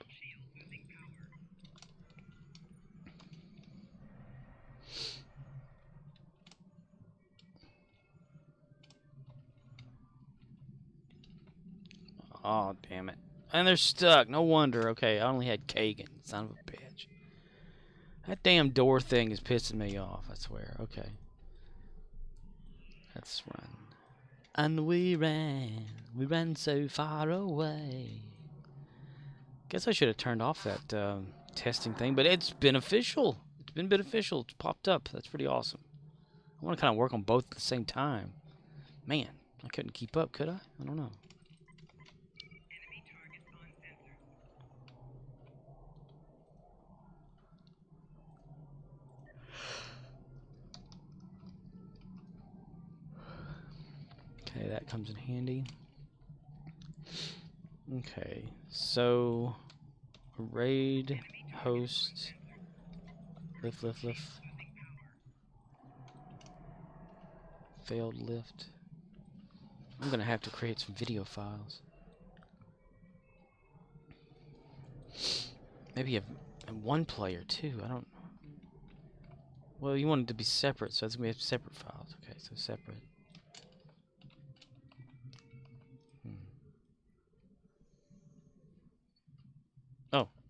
Oh, damn it. And they're stuck. No wonder. Okay, I only had Kagan. Son of a bitch. That damn door thing is pissing me off, I swear. Okay. Let's run. And we ran so far away. Guess I should have turned off that testing thing, but it's beneficial. It's been beneficial. It's popped up. That's pretty awesome. I want to kind of work on both at the same time. Man, I couldn't keep up, could I? I don't know. Okay, that comes in handy. Okay, so raid host lift failed lift. I'm gonna have to create some video files. Maybe a one player too. I don't. Well, you want it to be separate, so it's gonna be separate files. Okay, so separate.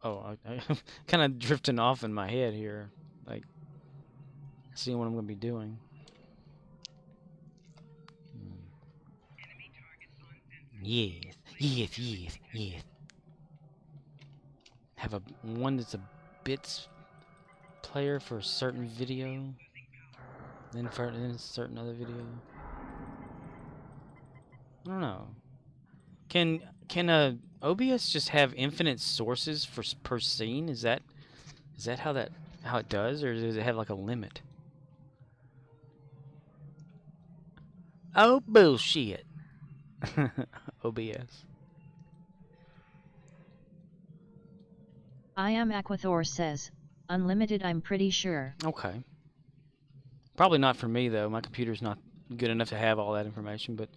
Oh, I kind of drifting off in my head here, like seeing what I'm gonna be doing. Yes. Have a one that's a bits player for a certain video, then a certain other video. I don't know. Can a OBS just have infinite sources for per scene? Is that how it does, or does it have like a limit? Oh bullshit. OBS. I am Aquathor says, unlimited I'm pretty sure. Okay. Probably not for me though. My computer's not good enough to have all that information, but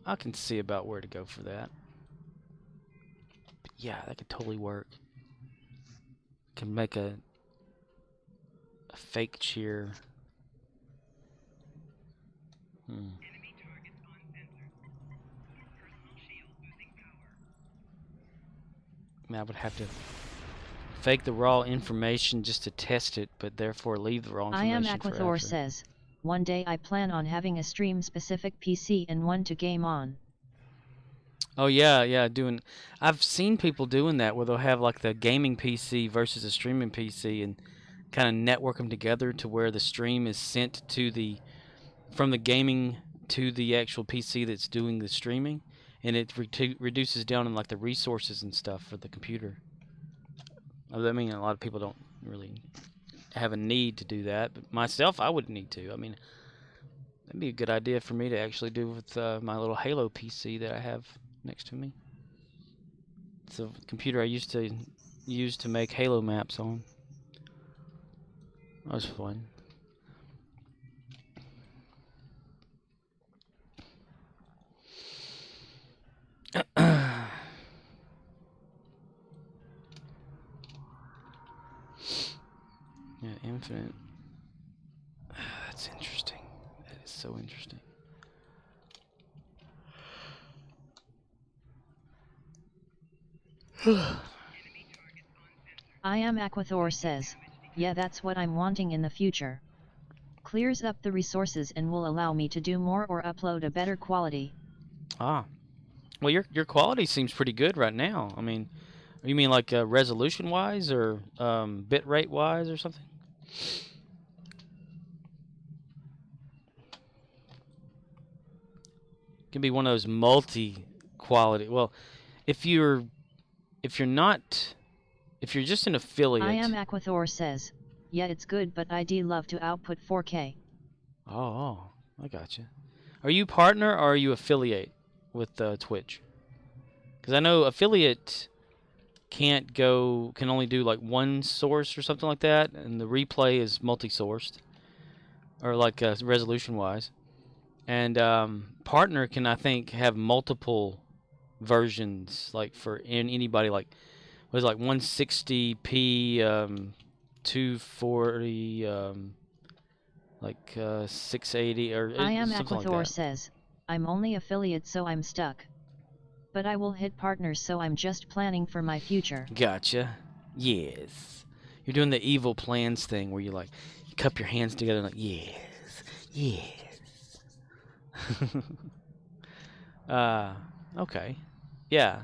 I can see about where to go for that. But yeah, that could totally work. Can make a fake cheer. I mean, I would have to fake the raw information just to test it, but therefore leave the raw information I am Aquathor says, one day I plan on having a stream-specific PC and one to game on. Oh yeah, I've seen people doing that where they'll have like the gaming PC versus a streaming PC and kind of network them together to where the stream is sent to from the gaming to the actual PC that's doing the streaming, and it reduces down on like the resources and stuff for the computer. I mean, a lot of people don't really have a need to do that, but myself, I wouldn't need to. I mean, that'd be a good idea for me to actually do with my little Halo PC that I have next to me. It's a computer I used to use to make Halo maps on. That was fun. Yeah, infinite. That's interesting. That is so interesting. I am Aquathor says, yeah, that's what I'm wanting in the future. Clears up the resources and will allow me to do more or upload a better quality. Ah. Well, your quality seems pretty good right now. I mean, you mean like resolution wise or bit rate wise or something? It can be one of those multi quality. Well, if you're just an affiliate. I am Aquathor says, yeah, it's good, but I'd love to output 4K. Oh, I gotcha. Are you partner or are you affiliate with Twitch? Because I know affiliate can only do like one source or something like that, and the replay is multi-sourced, or like resolution-wise. And partner can, I think, have multiple versions, like for anybody, like was like 160p, 240, like 680 or I am something Aquathor like that. says, I'm only affiliate so I'm stuck. But I will hit partners so I'm just planning for my future. Gotcha. Yes. You're doing the evil plans thing where you cup your hands together and like, yes. Okay. Yeah.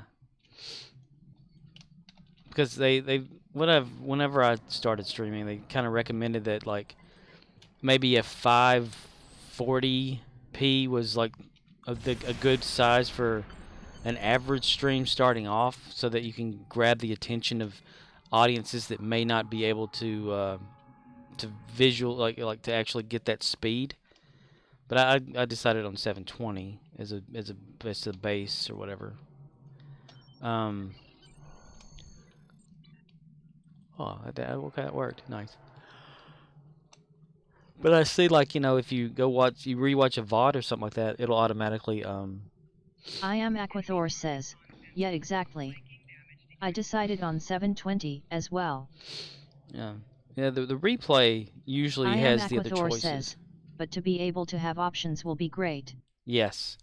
Because whenever I started streaming, they kind of recommended that like maybe a 540p was like a good size for an average stream starting off, so that you can grab the attention of audiences that may not be able to visual to actually get that speed. But I decided on 720 as a base or whatever. Um. Oh, okay, that worked. Nice. But I see, like, if you rewatch a VOD or something like that, it'll automatically I am Aquathor says, yeah exactly. I decided on 720 as well. Yeah. Yeah, the replay usually I am has the other Aquathor choices. says, but to be able to have options will be great. Yes.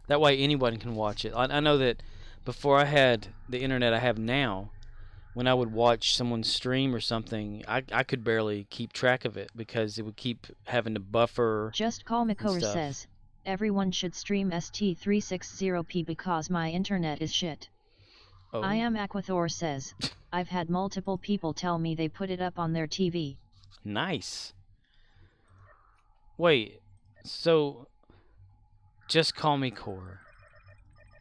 That way anyone can watch it. I know that before I had the internet I have now, when I would watch someone stream or something, I could barely keep track of it because it would keep having to buffer Just Call and Makoer stuff. says, everyone should stream ST360p because my internet is shit. Oh. I am Aquathor says, I've had multiple people tell me they put it up on their TV. Nice. Wait, so just call me Core.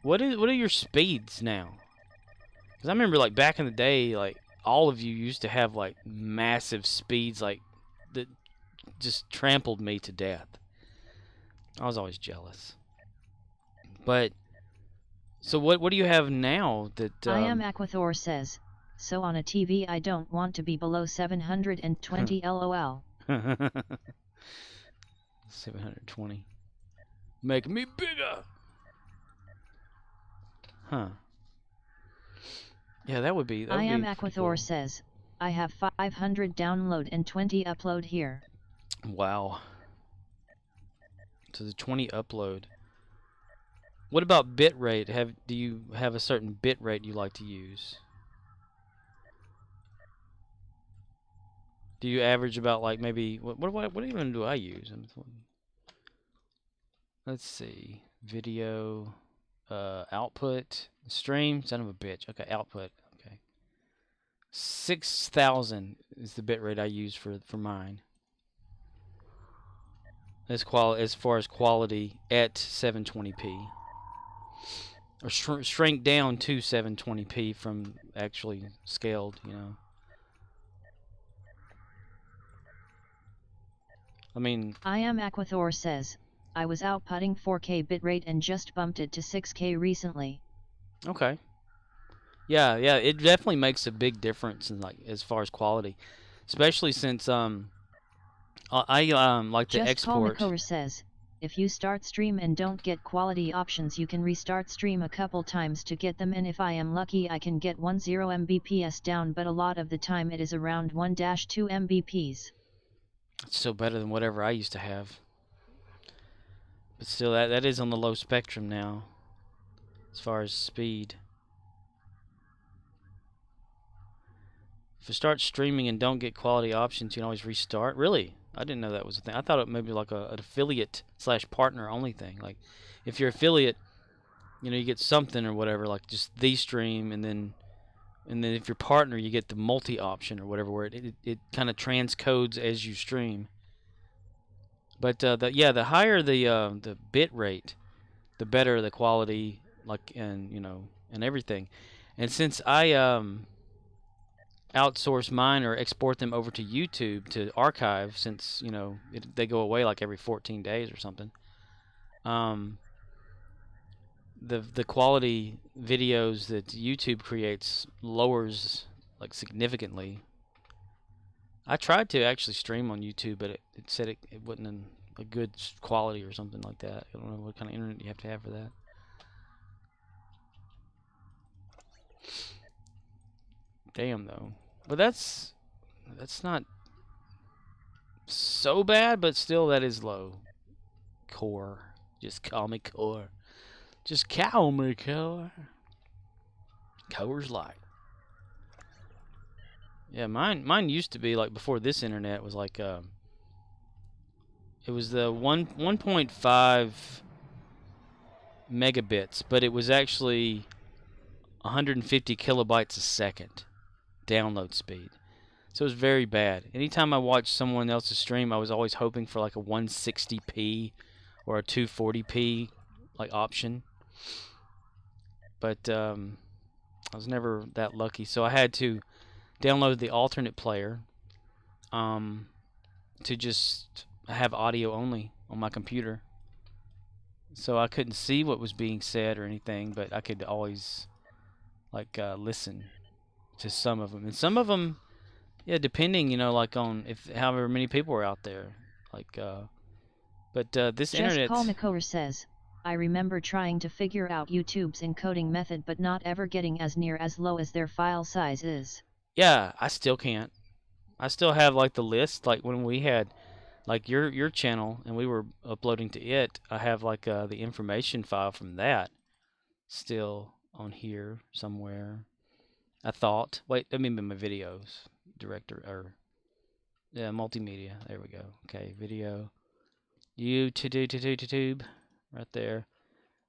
What are your speeds now? Because I remember, like, back in the day, like, all of you used to have, like, massive speeds, like, that just trampled me to death. I was always jealous. But so what do you have now that I am Aquathor says, so on a TV I don't want to be below 720 LOL. 720. Make me bigger. Huh. Yeah, that would be I am pretty Aquathor cool. says, I have 500 download and 20 upload here. Wow. So the 20 upload. What about bit rate? Do you have a certain bit rate you like to use? Do you average about, like, maybe what even do I use? Let's see. Video output stream, son of a bitch. Okay, output. Okay. 6,000 is the bit rate I use for mine. As far as quality at 720p. Or shrink down to 720p from actually scaled, I mean, I am Aquathor says, I was outputting 4K bitrate and just bumped it to 6K recently. okay. Yeah, it definitely makes a big difference in, like, as far as quality, especially since I like to Just Call export. Makoer says, if you start stream and don't get quality options you can restart stream a couple times to get them, and if I am lucky I can get 10 Mbps down, but a lot of the time it is around 1-2 Mbps. It's still better than whatever I used to have. But still, that is on the low spectrum now, as far as speed. If you start streaming and don't get quality options, you can always restart. Really? I didn't know that was a thing. I thought it maybe like an affiliate / partner only thing. Like, if you're affiliate, you get something or whatever, like just the stream, and then if you're partner, you get the multi option or whatever, where it kind of transcodes as you stream. But the higher the bit rate, the better the quality, like, and everything. And since I outsource mine or export them over to YouTube to archive, since they go away like every 14 days or something, the quality videos that YouTube creates lowers, like, significantly. I tried to actually stream on YouTube, but it said it wasn't in a good quality or something like that. I don't know what kind of internet you have to have for that. Damn, though. But that's not so bad, but still, that is low. Core. Just call me Core. Just call me Core. Core's Light. Yeah, mine used to be, like, before this internet, was like it was the 1.5 megabits, but it was actually 150 kilobytes a second download speed. So it was very bad. Anytime I watched someone else's stream, I was always hoping for, like, a 160p or a 240p, like, option. But I was never that lucky, so I had to download the alternate player to just have audio only. on my computer, so I couldn't see what was being said or anything, but I could always like listen to some of them, and some of them, yeah, depending, like on if however many people are out there, like. But this Just internet. Call Makover says, I remember trying to figure out YouTube's encoding method but not ever getting as near as low as their file size is. Yeah, I still can't. I still have like the list, like when we had like your channel and we were uploading to it. I have like the information file from that still on here somewhere. I thought. Wait, I mean my videos director or yeah, multimedia. There we go. Okay, video. YouTube, right there.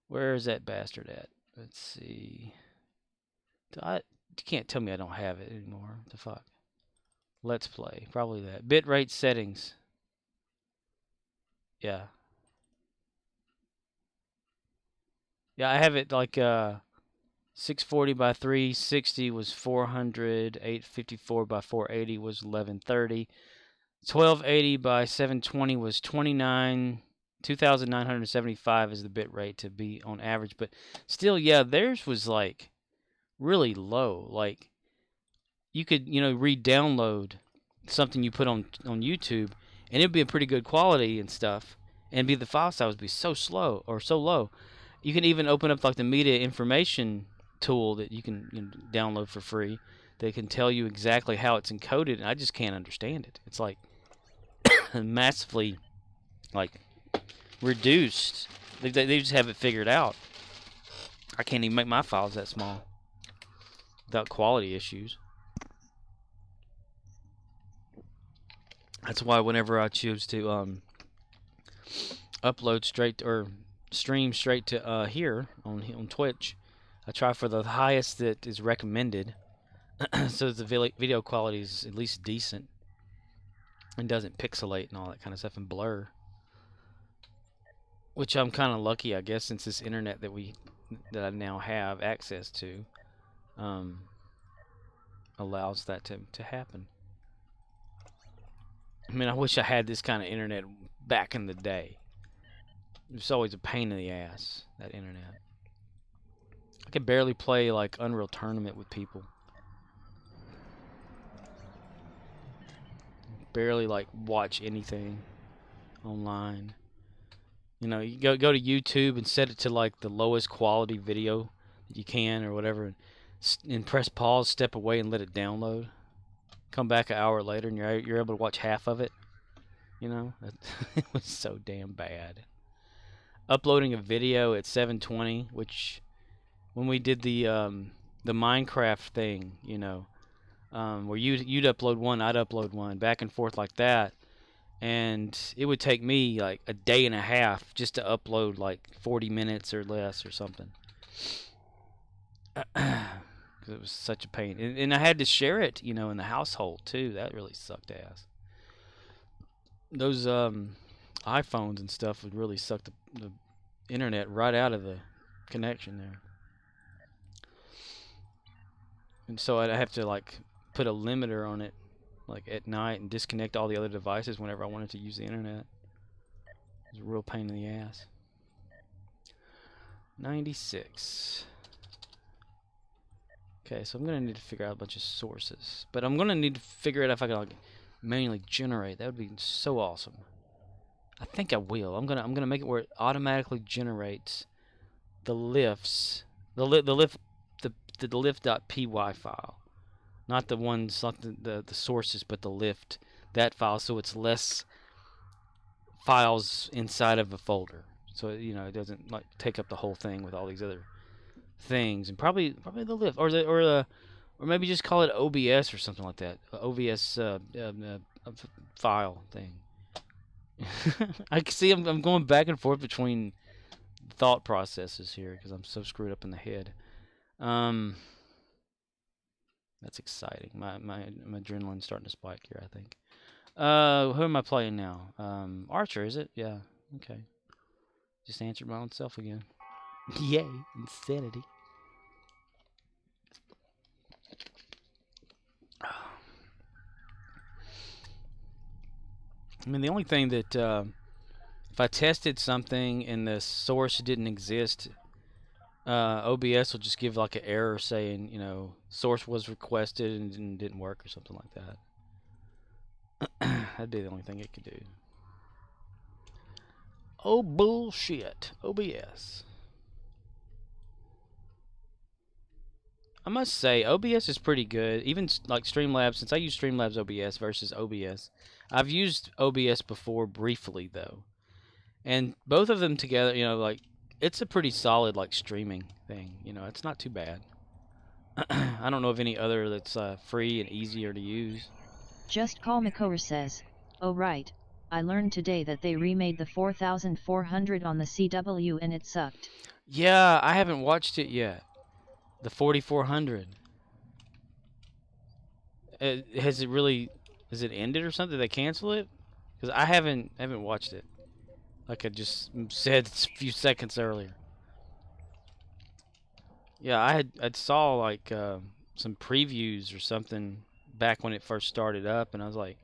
Where is that bastard at? Let's see. You can't tell me I don't have it anymore. What the fuck? Let's play. Probably that. Bitrate settings. Yeah. Yeah, I have it like 640 by 360 was 400, 854 by 480 was 1130, 1280 by 720 was 2975 is the bit rate to be on average, but still, yeah, theirs was like really low. Like you could, re-download something you put on YouTube, and it'd be a pretty good quality and stuff, and the file size would be so slow or so low. You can even open up like the media information tool that you can download for free that can tell you exactly how it's encoded, and I just can't understand it. It's like massively like reduced. They just have it figured out. I can't even make my files that small without quality issues. That's why whenever I choose to upload straight or stream straight to here on Twitch, I try for the highest that is recommended, so that the video quality is at least decent and doesn't pixelate and all that kind of stuff and blur. Which I'm kind of lucky, I guess, since this internet that I now have access to allows that to happen. I mean, I wish I had this kind of internet back in the day. It's always a pain in the ass, that internet. I could barely play like Unreal Tournament with people. Barely like watch anything online. You go to YouTube and set it to like the lowest quality video that you can or whatever, and press pause, step away, and let it download. Come back an hour later, and you're able to watch half of it. It was so damn bad. Uploading a video at 720, which when we did the Minecraft thing, where you'd upload one, I'd upload one, back and forth like that, and it would take me like a day and a half just to upload like 40 minutes or less or something, because it was such a pain, and I had to share it, in the household too. That really sucked ass. Those iPhones and stuff would really suck the internet right out of the connection there. And so I'd have to like put a limiter on it like at night and disconnect all the other devices whenever I wanted to use the internet. It was a real pain in the ass. 96. Okay, so I'm going to need to figure out a bunch of sources. But I'm going to need to figure out if I can like manually generate. That would be so awesome. I think I will. I'm gonna make it where it automatically generates the lifts, the lift.py file, not the ones, not the sources, but the lift, that file, so it's less files inside of a folder, so it doesn't like take up the whole thing with all these other things, and probably the lift or maybe just call it OBS or something like that, OBS file thing. I can see I'm going back and forth between thought processes here because I'm so screwed up in the head. That's exciting. My adrenaline's starting to spike here, I think. Who am I playing now? Archer, is it? Yeah. Okay. Just answered my own self again. Yay, insanity. I mean, the only thing that if I tested something and the source didn't exist, OBS will just give like an error saying, you know, source was requested and didn't work or something like that. That'd be the only thing it could do. Oh bullshit, OBS. I must say, OBS is pretty good. Even like Streamlabs, since I use Streamlabs OBS versus OBS. I've used OBS before briefly, though. And both of them together, you know, like, it's a pretty solid, like, streaming thing. You know, it's not too bad. I don't know of any other that's free and easier to use. Just Call Makover says, oh right, I learned today that they remade the 4400 on the CW and it sucked. Yeah, I haven't watched it yet. The 4400. Has it ended or something? Did they cancel it? Because I haven't watched it. Like I just said a few seconds earlier. Yeah, I saw like some previews or something back when it first started up, and I was like,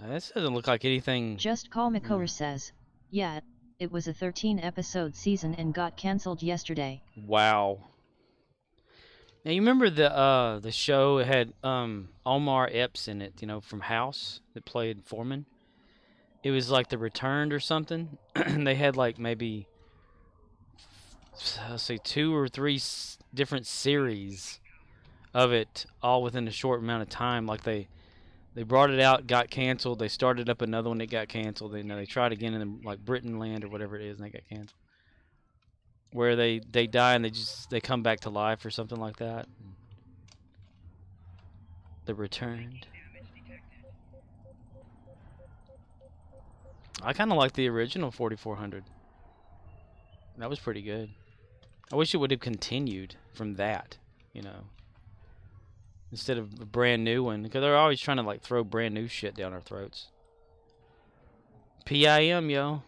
this doesn't look like anything. Just Call Makover says, yeah, it was a 13-episode season and got cancelled yesterday. Wow. Now you remember the show had Omar Epps in it, you know, from House that played Foreman. It was like The Returned or something, and they had like maybe, let's say, 2 or 3 different series of it, all within a short amount of time. Like they brought it out, got canceled. They started up another one that got canceled. They tried again in like Britain Land or whatever it is, and they got canceled. Where they die and they come back to life or something like that. The Returned. I kind of like the original 4400. That was pretty good. I wish it would have continued from that, you know, instead of a brand new one, because they're always trying to like throw brand new shit down our throats. PIM, yo.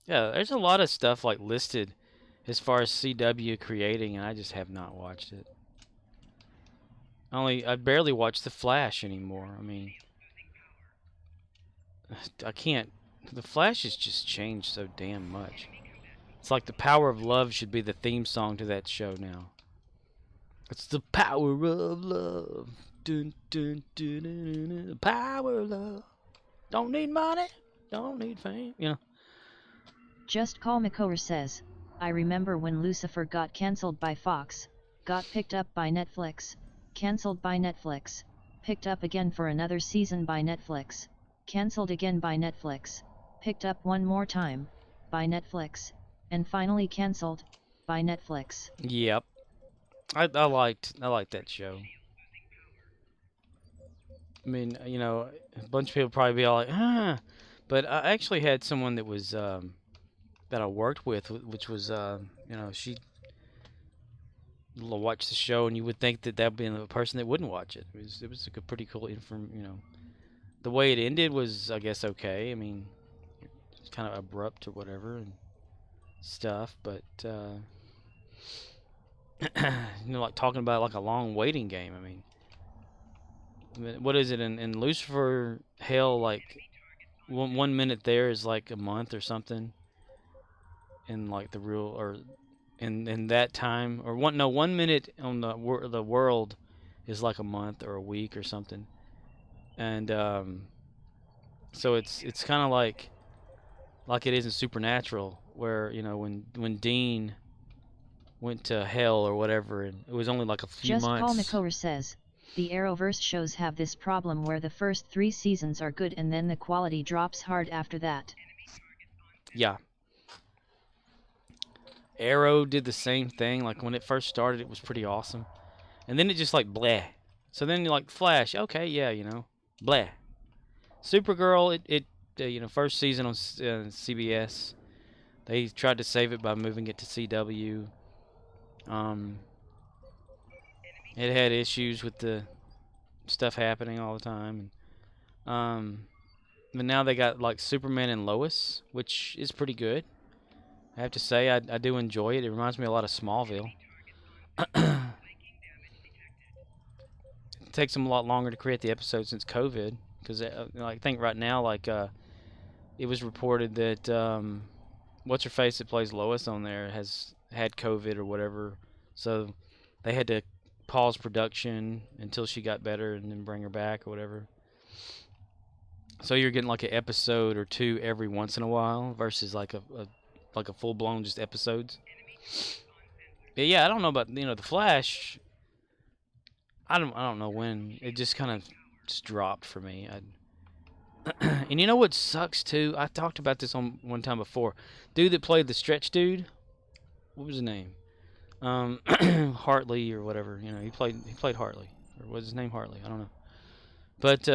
Yeah, there's a lot of stuff like listed as far as CW creating, and I just have not watched it. I barely watch The Flash anymore. I mean, I can't. The Flash has just changed so damn much. It's like The Power of Love should be the theme song to that show now. It's the power of love. Dun, dun, dun, dun, dun, dun. The power of love. Don't need money. Don't need fame. You know. Just Call Makover says, I remember when Lucifer got cancelled by Fox, got picked up by Netflix, cancelled by Netflix, picked up again for another season by Netflix, cancelled again by Netflix, picked up one more time, by Netflix, and finally cancelled, by Netflix. Yep. I liked that show. I mean, you know, a bunch of people probably be all like, but I actually had someone that was that I worked with, which was you know, she watched the show, and you would think that would be a person that wouldn't watch it. It was like a pretty cool you know, the way it ended was, I guess, okay. I mean, it's kind of abrupt or whatever and stuff, but you know, like talking about like a long waiting game. I mean, what is it in Lucifer Hell? Like 1 minute there is like a month or something. In like the real, or in that time, or 1 minute on the world is like a month or a week or something. And so it's kind of like it is in Supernatural, where, you know, when Dean went to hell or whatever, and it was only like a few months. Just Call Makover says, the Arrowverse shows have this problem where the first 3 seasons are good and then the quality drops hard after that. Yeah. Arrow did the same thing. Like when it first started, it was pretty awesome, and then it just like bleh. So then you're like Flash, okay, yeah, you know, bleh. Supergirl, it you know, first season on CBS, they tried to save it by moving it to CW. It had issues with the stuff happening all the time, and but now they got like Superman and Lois, which is pretty good. I have to say, I do enjoy it. It reminds me a lot of Smallville. It takes them a lot longer to create the episodes since COVID, because I think right now, like it was reported that what's her face that plays Lois on there has had COVID or whatever, so they had to pause production until she got better and then bring her back or whatever. So you're getting like an episode or two every once in a while versus like a full blown just episodes. But yeah, I don't know about the Flash. I don't know when it just kind of just dropped for me. And you know what sucks too? I talked about this on one time before. Dude that played the Stretch dude, what was his name? Hartley or whatever. He played Hartley, or was his name Hartley? I don't know. But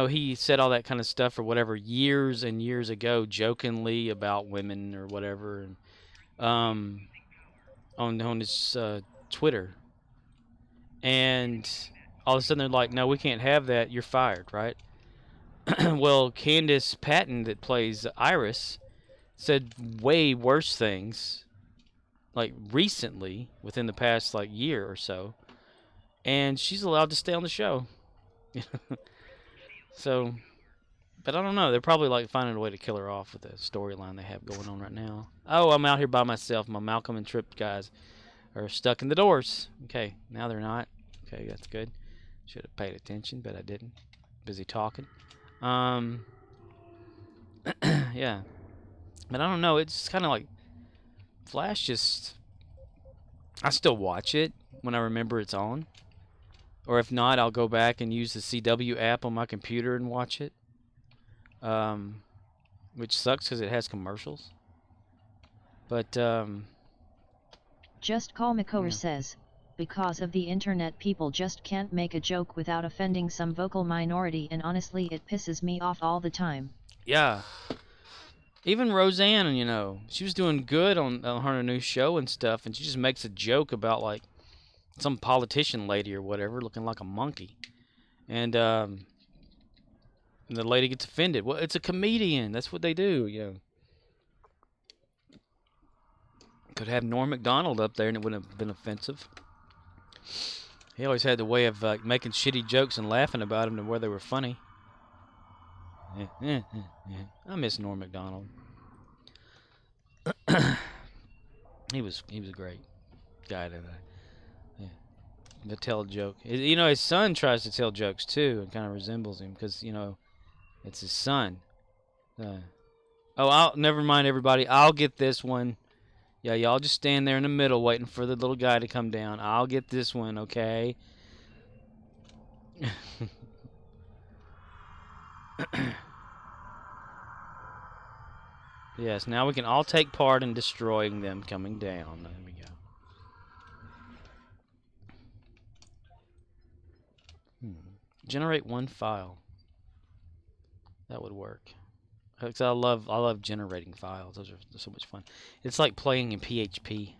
he said all that kind of stuff or whatever years and years ago, jokingly about women or whatever, and on his Twitter. And all of a sudden they're like, "No, we can't have that. You're fired, right?" Well, Candace Patton that plays Iris said way worse things, like recently, within the past like year or so, and she's allowed to stay on the show. So, but I don't know. They're probably like finding a way to kill her off with the storyline they have going on right now. Oh, I'm out here by myself. My Malcolm and Tripp guys are stuck in the doors. Okay, now they're not. Okay, that's good. Should have paid attention, but I didn't. Busy talking. Yeah. But I don't know. It's kind of like Flash just... I still watch it when I remember it's on. Or if not, I'll go back and use the CW app on my computer and watch it. Which sucks because it has commercials. But, Just Call Makover Yeah. says, because of the internet people just can't make a joke without offending some vocal minority, and honestly it pisses me off all the time. yeah. Even Roseanne, she was doing good on her new show and stuff, and she just makes a joke about, like, some politician lady or whatever looking like a monkey. And the lady gets offended. Well, it's a comedian. That's what they do. Could have Norm Macdonald up there and it wouldn't have been offensive. He always had the way of making shitty jokes and laughing about them to where they were funny. I miss Norm Macdonald. He was a great guy to tell a joke. His son tries to tell jokes too and kind of resembles him because it's his son. Never mind everybody. I'll get this one. Yeah, y'all just stand there in the middle waiting for the little guy to come down. I'll get this one, okay? Yes, now we can all take part in destroying them coming down. There we go. Generate one file. That would work. Because I love generating files. Those are so much fun. It's like playing in PHP.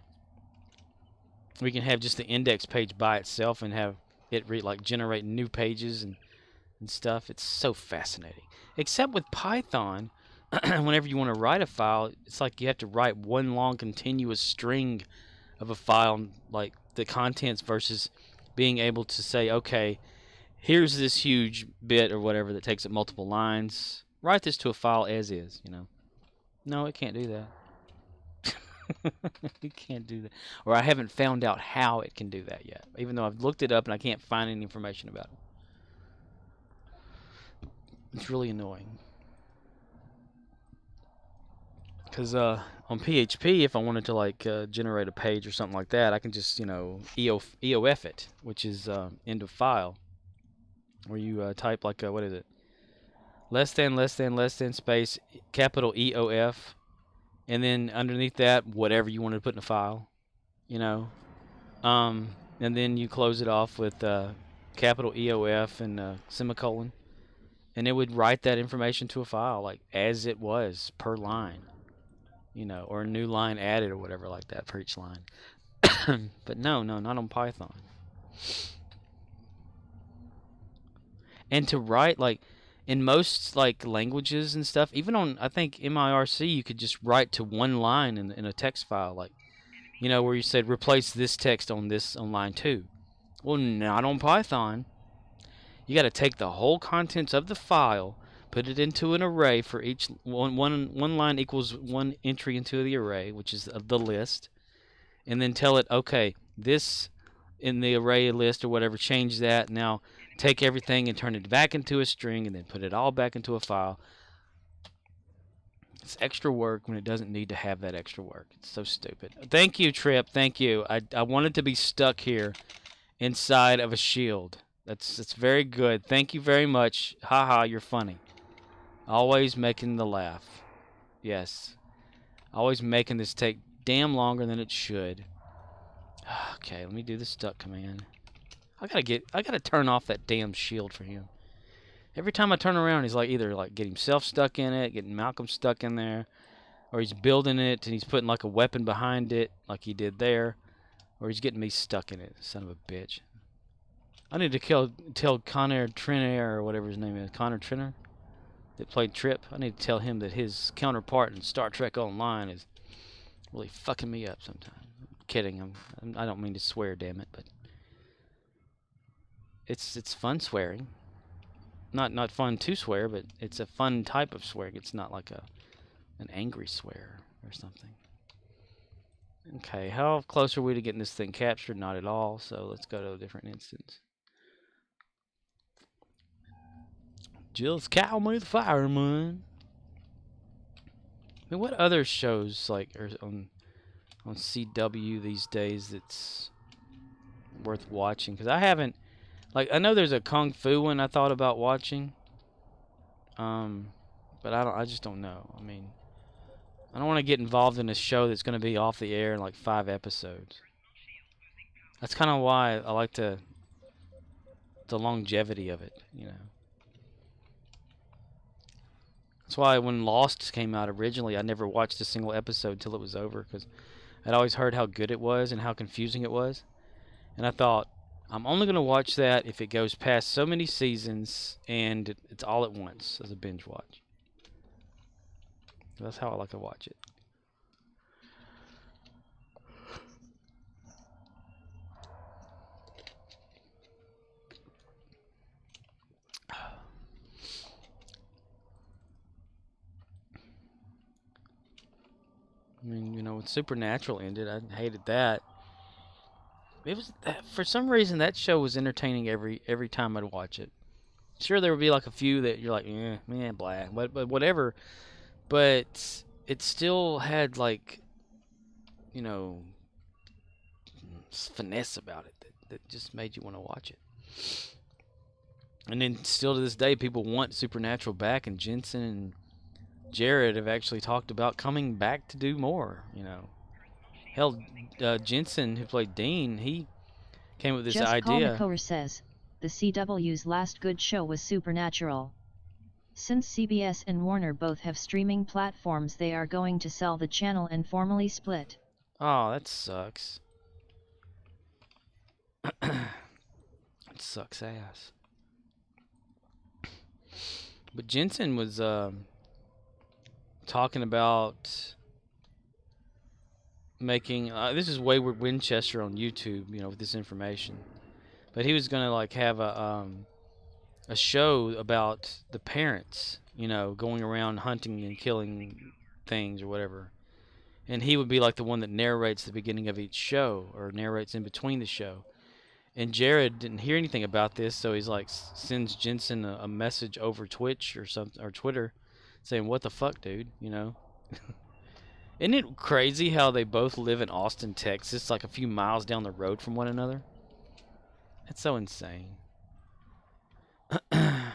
We can have just the index page by itself and have it generate new pages and stuff. It's so fascinating. Except with Python, whenever you want to write a file, it's like you have to write one long continuous string of a file, like the contents, versus being able to say, okay, here's this huge bit or whatever that takes up multiple lines. Write this to a file as is, No, it can't do that. It can't do that. Or I haven't found out how it can do that yet, even though I've looked it up and I can't find any information about it. It's really annoying. Because on PHP, if I wanted to generate a page or something like that, I can just EOF it, which is end of file, where you type what is it? Less than space capital EOF, and then underneath that whatever you want to put in a file, and then you close it off with capital EOF and semicolon, and it would write that information to a file as it was per line. Or a new line added or whatever like that for each line. But no, not on Python. And to write, in most, languages and stuff, even on, I think, MIRC, you could just write to one line in a text file, where you said, replace this text on line 2. Well, not on Python. You got to take the whole contents of the file, put it into an array for each one line equals one entry into the array, which is the list, and then tell it, okay, this in the array list or whatever, change that. Now take everything and turn it back into a string and then put it all back into a file. It's extra work when it doesn't need to have that extra work. It's so stupid. Thank you, Trip. Thank you. I wanted to be stuck here inside of a shield. That's very good. Thank you very much. Haha, you're funny. Always making the laugh. Yes. Always making this take damn longer than it should. Okay, let me do the stuck command. I gotta turn off that damn shield for him. Every time I turn around, he's like either like getting himself stuck in it, getting Malcolm stuck in there, or he's building it and he's putting like a weapon behind it, like he did there, or he's getting me stuck in it. Son of a bitch. I need to tell Connor Trinair, or whatever his name is, Connor Trinair, that played Trip. I need to tell him that his counterpart in Star Trek Online is really fucking me up sometimes. I'm kidding. I don't mean to swear, damn it, but it's fun swearing. Not fun to swear, but it's a fun type of swearing. It's not like an angry swear or something. Okay, how close are we to getting this thing captured? Not at all, so let's go to a different instance. Just call me the fireman. I mean, what other shows like are on CW these days that's worth watching? Because I haven't, like, I know there's a Kung Fu one I thought about watching. But I just don't know. I mean, I don't want to get involved in a show that's going to be off the air in like 5 episodes. That's kind of why I like the longevity of it, you know. That's why when Lost came out originally, I never watched a single episode till it was over, because I'd always heard how good it was and how confusing it was. And I thought, I'm only going to watch that if it goes past so many seasons and it's all at once as a binge watch. That's how I like to watch it. I mean, you know, when Supernatural ended, I hated that. It was, for some reason, that show was entertaining every time I'd watch it. Sure, there would be like a few that you're like, man, blah, but whatever. But it still had, like, you know, finesse about it that just made you want to watch it. And then still to this day, people want Supernatural back, and Jensen and Jared have actually talked about coming back to do more, you know. Hell, Jensen, who played Dean, he came with this Just idea. Call McCower says, the CW's last good show was Supernatural. Since CBS and Warner both have streaming platforms, they are going to sell the channel and formally split. Oh, that sucks. It sucks ass. But Jensen was talking about making this is Wayward Winchester on YouTube, you know, with this information. But he was gonna like have a show about the parents, you know, going around hunting and killing things or whatever. And he would be like the one that narrates the beginning of each show or narrates in between the show. And Jared didn't hear anything about this, so he's like sends Jensen a message over Twitch or something or Twitter saying, "What the fuck, dude?" You know. Isn't it crazy how they both live in Austin, Texas, like a few miles down the road from one another? It's so insane. And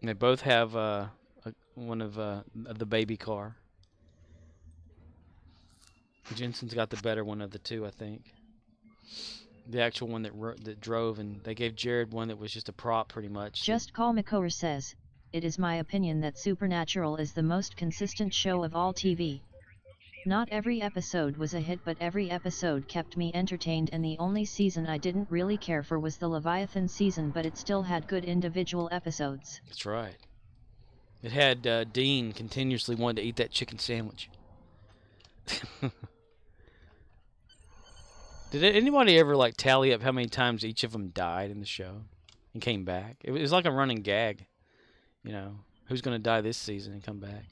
they both have one of the baby car. Jensen's got the better one of the two, I think. The actual one that drove, and they gave Jared one that was just a prop, pretty much. Just Call McCower says, it is my opinion that Supernatural is the most consistent show of all TV. Not every episode was a hit, but every episode kept me entertained, and the only season I didn't really care for was the Leviathan season, but it still had good individual episodes. That's right. It had Dean continuously wanting to eat that chicken sandwich. Did anybody ever like tally up how many times each of them died in the show? and came back. It was like a running gag, you know. Who's going to die this season and come back?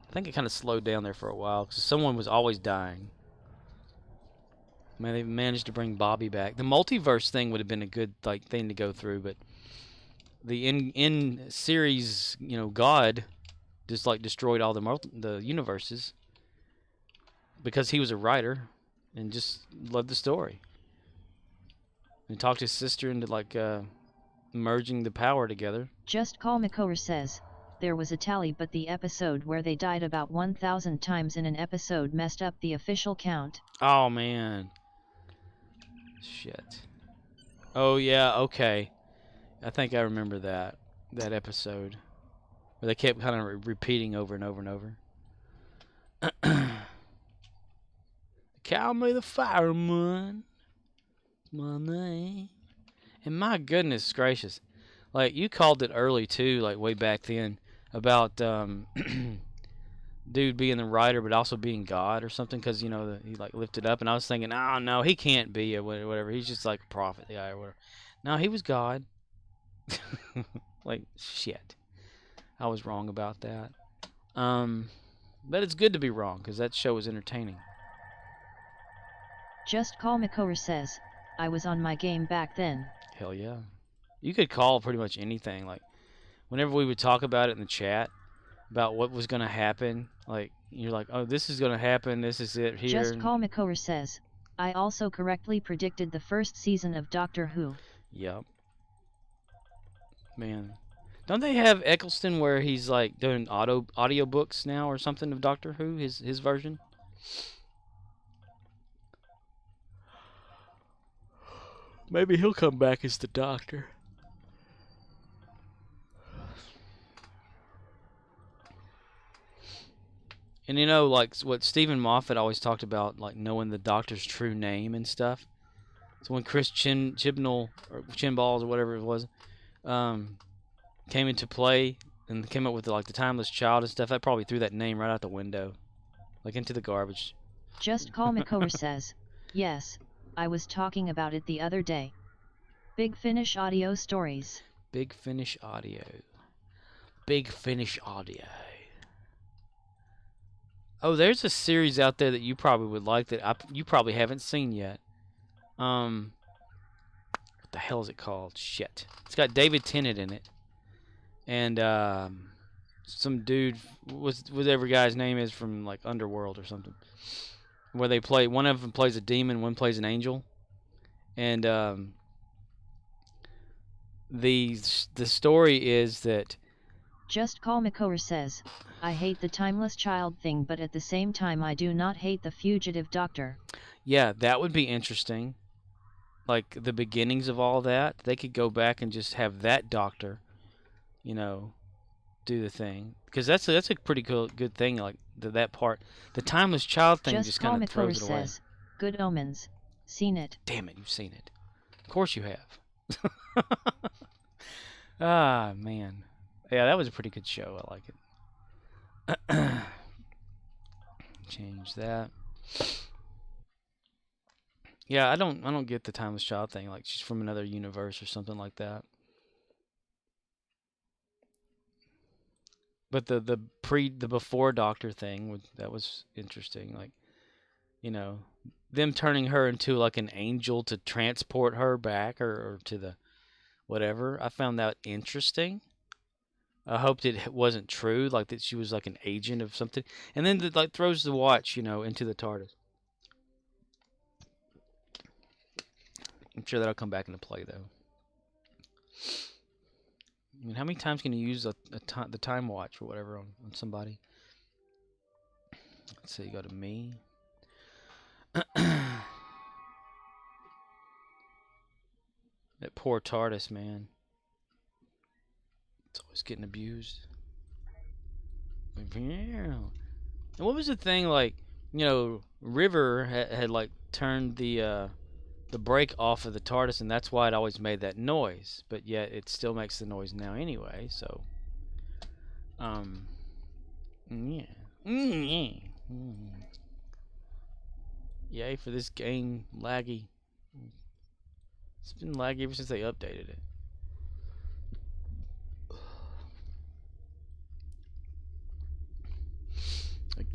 I think it kind of slowed down there for a while because someone was always dying. Man, they managed to bring Bobby back. The multiverse thing would have been a good like thing to go through, but the in series, you know, God just like destroyed all the universes because he was a writer and just loved the story and talked his sister into like merging the power together. Just Call Makover says, there was a tally, but the episode where they died about 1,000 times in an episode messed up the official count. Oh man. Shit. Oh yeah, okay. I think I remember that episode where they kept kind of repeating over and over and over. Call me the fireman. My name. And my goodness gracious, like you called it early too, like way back then about dude being the writer but also being God or something, because you know he like lifted up, and I was thinking, oh no, he can't be or whatever. He's just like a prophet guy or whatever. No, he was God. Like shit, I was wrong about that. But it's good to be wrong because that show was entertaining. Just Call Makover says, I was on my game back then. Hell yeah, you could call pretty much anything. Like whenever we would talk about it in the chat about what was going to happen, like you're like, oh, this is going to happen, this is it here. Just Call Makover says, I also correctly predicted the first season of Doctor Who. Yep. Man, don't they have Eccleston where he's like doing audiobooks now or something of Doctor Who, his version? Maybe he'll come back as the Doctor. And you know, like what Stephen Moffat always talked about, like knowing the Doctor's true name and stuff. So when Chris Chibnall or Chinballs or whatever it was, came into play and came up with like the Timeless Child and stuff, that probably threw that name right out the window, like into the garbage. Just Call Makover says, yes, I was talking about it the other day. Big Finish Audio Stories. Big Finish Audio. Big Finish Audio. Oh, there's a series out there that you probably would like that you probably haven't seen yet. What the hell is it called? Shit. It's got David Tennant in it. And some dude, whatever guy's name is from like Underworld or something. Where they play, one of them plays a demon, one plays an angel. And the story is that Just Call Makover says, I hate the Timeless Child thing, but at the same time I do not hate the Fugitive Doctor. yeah, that would be interesting. Like the beginnings of all that, they could go back and just have that Doctor, you know, do the thing, because that's a pretty good thing. Like that part, the Timeless Child thing just kind of throws it away. Says, Good Omens. Seen it. Damn it, you've seen it. Of course you have. Ah man, yeah, that was a pretty good show. I like it. Change that. Yeah, I don't get the Timeless Child thing. Like she's from another universe or something like that. But the before Doctor thing that was interesting. Like, you know, them turning her into like an angel to transport her back or to the whatever. I found that interesting. I hoped it wasn't true, like that she was like an agent of something. And then like throws the watch, you know, into the TARDIS. I'm sure that'll come back into play though. I mean, how many times can you use the time watch or whatever on somebody? Let's see, go to me. That poor TARDIS, man. It's always getting abused. And what was the thing, like, you know, River had like turned the brake off of the TARDIS, and that's why it always made that noise. But yet it still makes the noise now anyway. So, yeah, yay for this game laggy. It's been laggy ever since they updated it.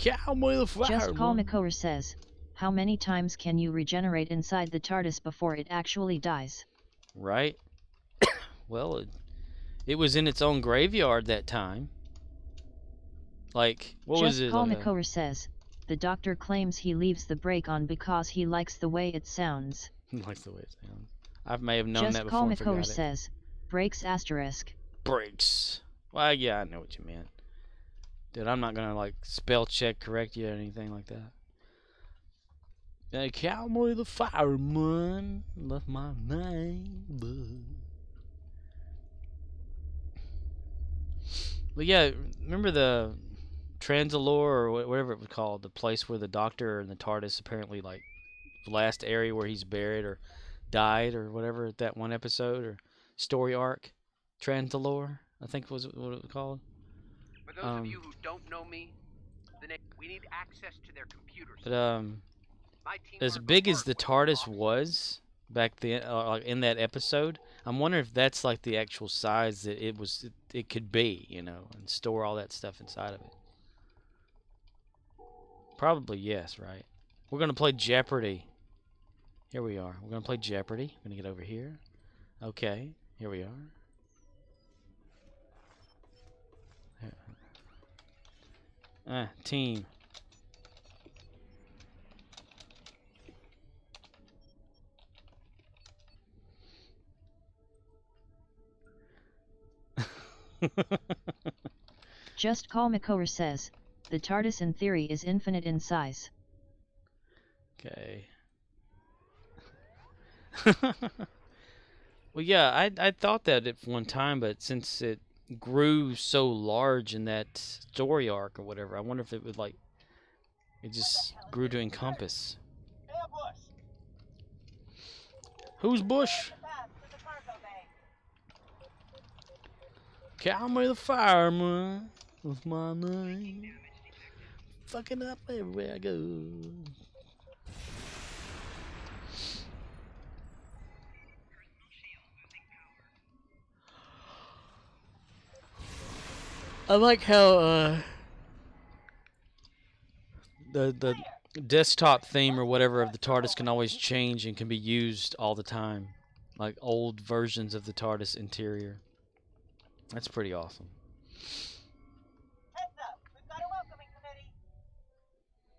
Cowboy the fire. Just Call Makover says, how many times can you regenerate inside the TARDIS before it actually dies? Right? Well, it was in its own graveyard that time. Like, what was Just it? Call Makover says, the Doctor claims he leaves the brake on because he likes the way it sounds. He likes the way it sounds. I may have known Just that before Call and forgot Makover it. says, brakes asterisk. Brakes. Well, yeah, I know what you meant. Dude, I'm not gonna, like, spell check correct you or anything like that. Cowboy the fireman left my name. But yeah, remember the Transalore or whatever it was called, the place where the Doctor and the TARDIS apparently, like, the last area where he's buried or died or whatever, that one episode or story arc? Transalore, I think was what it was called. For those of you who don't know me, we need access to their computers. But My team as learned big as hard the way TARDIS off. was back then, in that episode, I'm wondering if that's like the actual size that it could be, you know, and store all that stuff inside of it. Probably yes, right? We're gonna play Jeopardy. Here we are. We're gonna play Jeopardy. I'm gonna get over here. Okay, here we are. Team. Just Call Makover says, the TARDIS in theory is infinite in size. Okay. Well, yeah, I thought that at one time, but since it grew so large in that story arc or whatever, I wonder if it would, like, it just grew to encompass. Who's Bush? Cowboy the fireman with my name. Fucking up everywhere I go. I like how the desktop theme or whatever of the TARDIS can always change and can be used all the time, like old versions of the TARDIS interior. That's pretty awesome. Heads up, we've got a welcoming committee.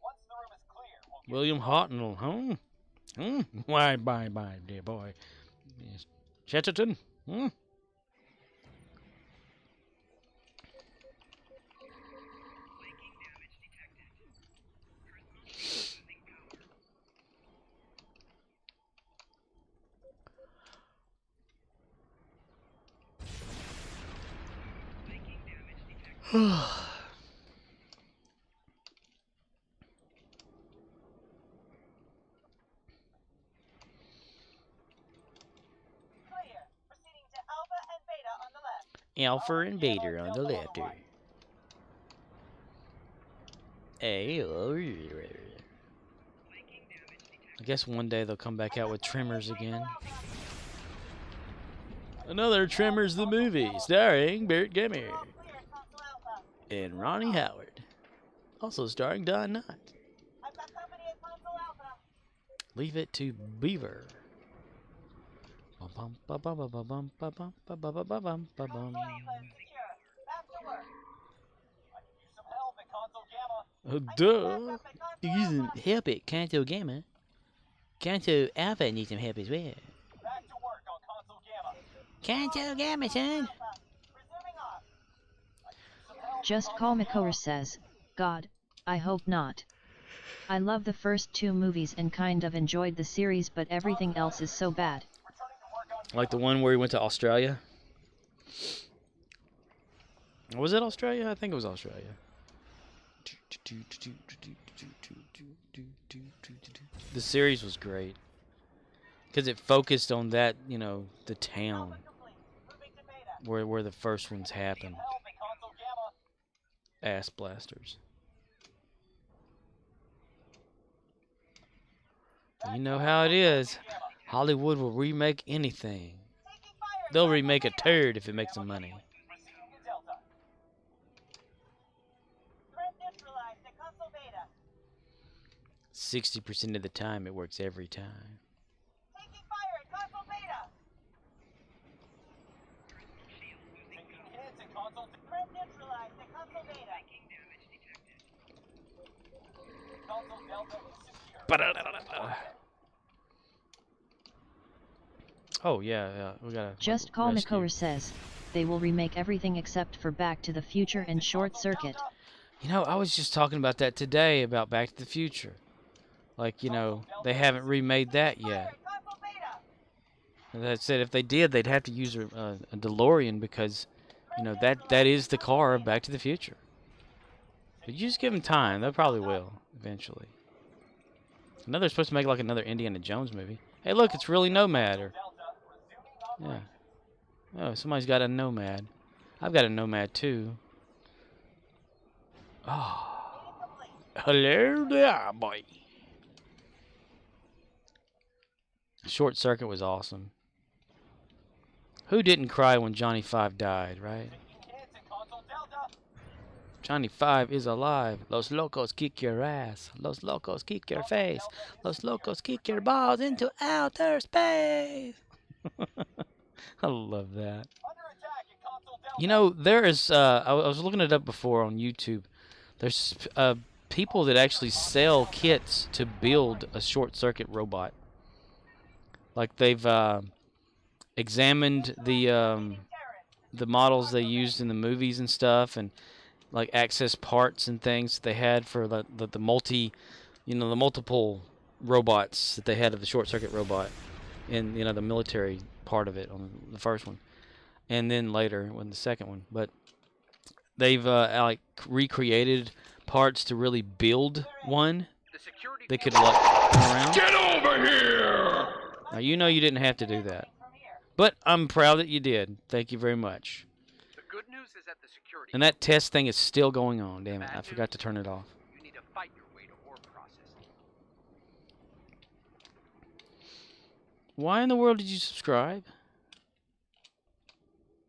Once the room is clear, William Hartnell, huh? Why, bye, dear boy. Yes. Chatterton, clear. Proceeding to Alpha and Beta on the left. Alpha and Beta on the left here. I guess one day they'll come back out with Tremors again. Another Tremors the movie, starring Bert Gemmer All clear at Console Alpha. and Ronnie Howard. Also starring Don Knott. I've got company at Console Alpha. Leave it to Beaver. Console Alpha is secure. Back to work. I could use some help at Console Gamma. Duh. Using help at Canto Gamma. Canto Alpha needs some help as well. Back to work on Console Gamma. Canto Gamma, son. Resuming off. I could use some help. Just Call Makover says, God, I hope not. I love the first two movies and kind of enjoyed the series, but everything else is so bad. Returning to work on Like the one where he went to Australia. Was it Australia? I think it was Australia. The series was great because it focused on that, you know, the town complete. Moving to Beta. where the first ones happened. Help at Console Gamma. Ass blasters. You know how it is. Hollywood will remake anything. Taking fire. They'll remake a turd if it makes them money. Proceeding to Delta. Threat neutralized at Console Beta. 60% of the time, it works every time. Taking fire at console beta. Taking hits at console. Threat neutralized at console beta. Console delta is secure. Oh yeah, we gotta. Just Call Makover says, they will remake everything except for Back to the Future and Short Circuit. You know, I was just talking about that today about Back to the Future. Like, you know, they haven't remade that yet. And that said, if they did, they'd have to use a DeLorean because, you know, that is the car of Back to the Future. But you just give them time; they probably will eventually. I know they're supposed to make like another Indiana Jones movie. Hey, look, it's really Nomad. Or, yeah. Oh, somebody's got a Nomad. I've got a Nomad too. Oh. Hello there, boy. Short Circuit was awesome. Who didn't cry when Johnny Five died, right? Johnny Five is alive. Los locos kick your ass. Los locos kick your face. Los locos kick your balls into outer space. I love that. You know, there is, I was looking it up before on YouTube. There's people that actually sell kits to build a short circuit robot. Like they've examined the models they used in the movies and stuff, and like access parts and things they had for the multi, you know, the multiple robots that they had of the short circuit robot, in, you know, the military part of it on the first one, and then later on the second one. But they've like recreated parts to really build one that could like turn around. Get over here! Now, you know you didn't have to do that, but I'm proud that you did. Thank you very much. The good news is that the security. And that test thing is still going on. Damn it, I forgot to turn it off. You need to fight your way to ore processing. Why in the world did you subscribe?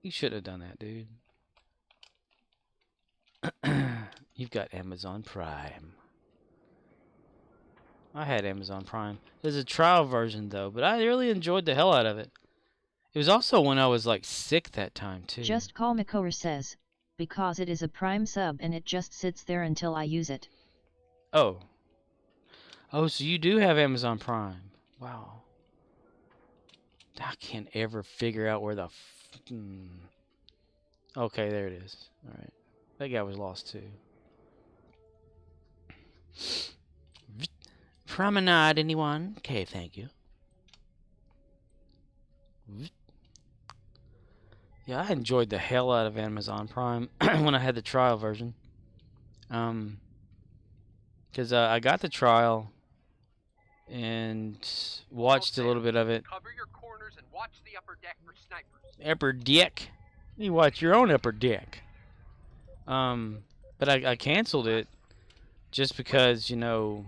You should have done that, dude. You've got Amazon Prime. I had Amazon Prime. There's a trial version, though, but I really enjoyed the hell out of it. It was also when I was, like, sick that time, too. Just Call Makover says, because it is a Prime sub and it just sits there until I use it. Oh. Oh, so you do have Amazon Prime. Wow. I can't ever figure out where the... Okay, there it is. Alright. That guy was lost, too. Promenade, anyone? Okay, thank you. Yeah, I enjoyed the hell out of Amazon Prime when I had the trial version. Because I got the trial and watched a little bit of it. Cover your corners and watch the upper deck for snipers. Upper deck? You watch your own upper deck. But I canceled it just because, you know,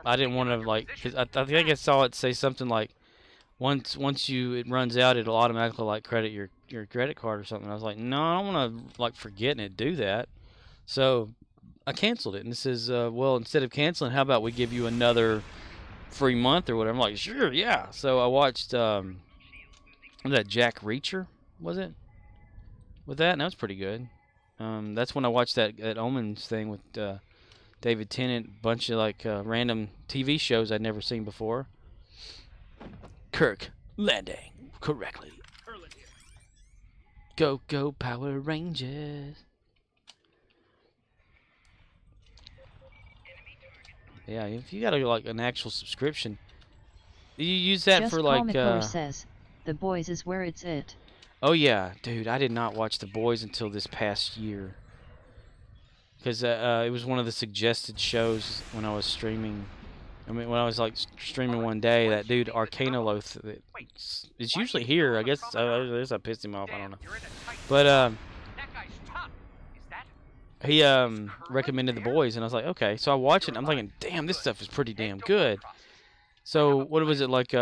I didn't want to, like, cause I think I saw it say something like, once it runs out, it'll automatically, like, credit your credit card or something. I was like, no, I don't want to, like, forget and do that. So I canceled it, and it says, well, instead of canceling, how about we give you another free month or whatever? I'm like, sure, yeah. So I watched that Jack Reacher, was it? With that, and that was pretty good. That's when I watched that Omens thing with David Tennant, bunch of like random TV shows I'd never seen before. Kirk landing correctly. Go, go, Power Rangers. Yeah, if you got like an actual subscription, you use that Just for Call like. Makover says, The Boys is where it's at. Oh yeah, dude, I did not watch The Boys until this past year. Because it was one of the suggested shows when I was streaming. I mean, when I was like streaming one day, that dude Arcanoloth, it's usually here. I guess I pissed him off. I don't know. But he recommended The Boys, and I was like, okay. So I watched it, and I'm thinking, damn, this stuff is pretty damn good. So what was it like?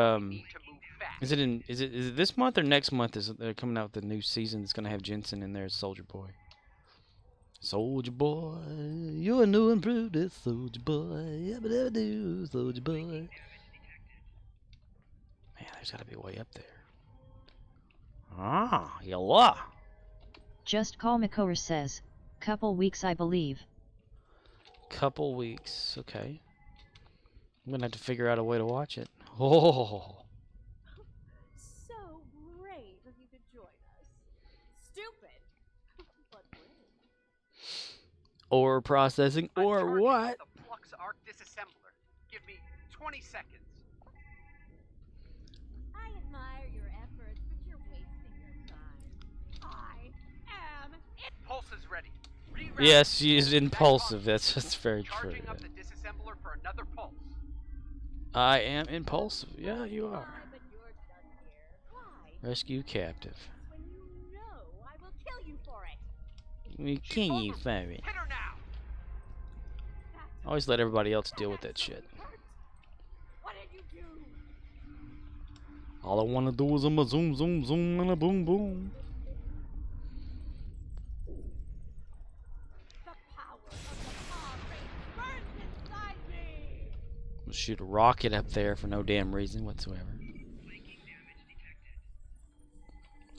Is it this month or next month? Is they're coming out with the new season that's gonna have Jensen in there as Soldier Boy? Soldier boy, you're new and improved, soldier boy. Yabba-dabba-doo, soldier boy. Man, there's gotta be a way up there. Ah, yalla. Just call Makor says. Couple weeks I believe. Couple weeks, okay. I'm gonna have to figure out a way to watch it. Oh, So brave of you to join us. Stupid, but brave. or processing, or Charging what? up the Flux Arc disassembler. Give me 20 seconds. I admire your efforts, but you're wasting your time. I am it. Pulse is ready. Reroute Yes, she is control to that impulsive. console. That's very true. Charging up the disassembler for another pulse. I am impulsive. Yeah, you are. Why, but you're done here. Why? Rescue captive. When you know I will kill you for it. We can you find it? Hit her now. Always let everybody else deal with that shit. What did you do? All I wanna do is a zoom zoom zoom and a boom boom. The power of the Padre burns inside me. We'll shoot a rocket up there for no damn reason whatsoever.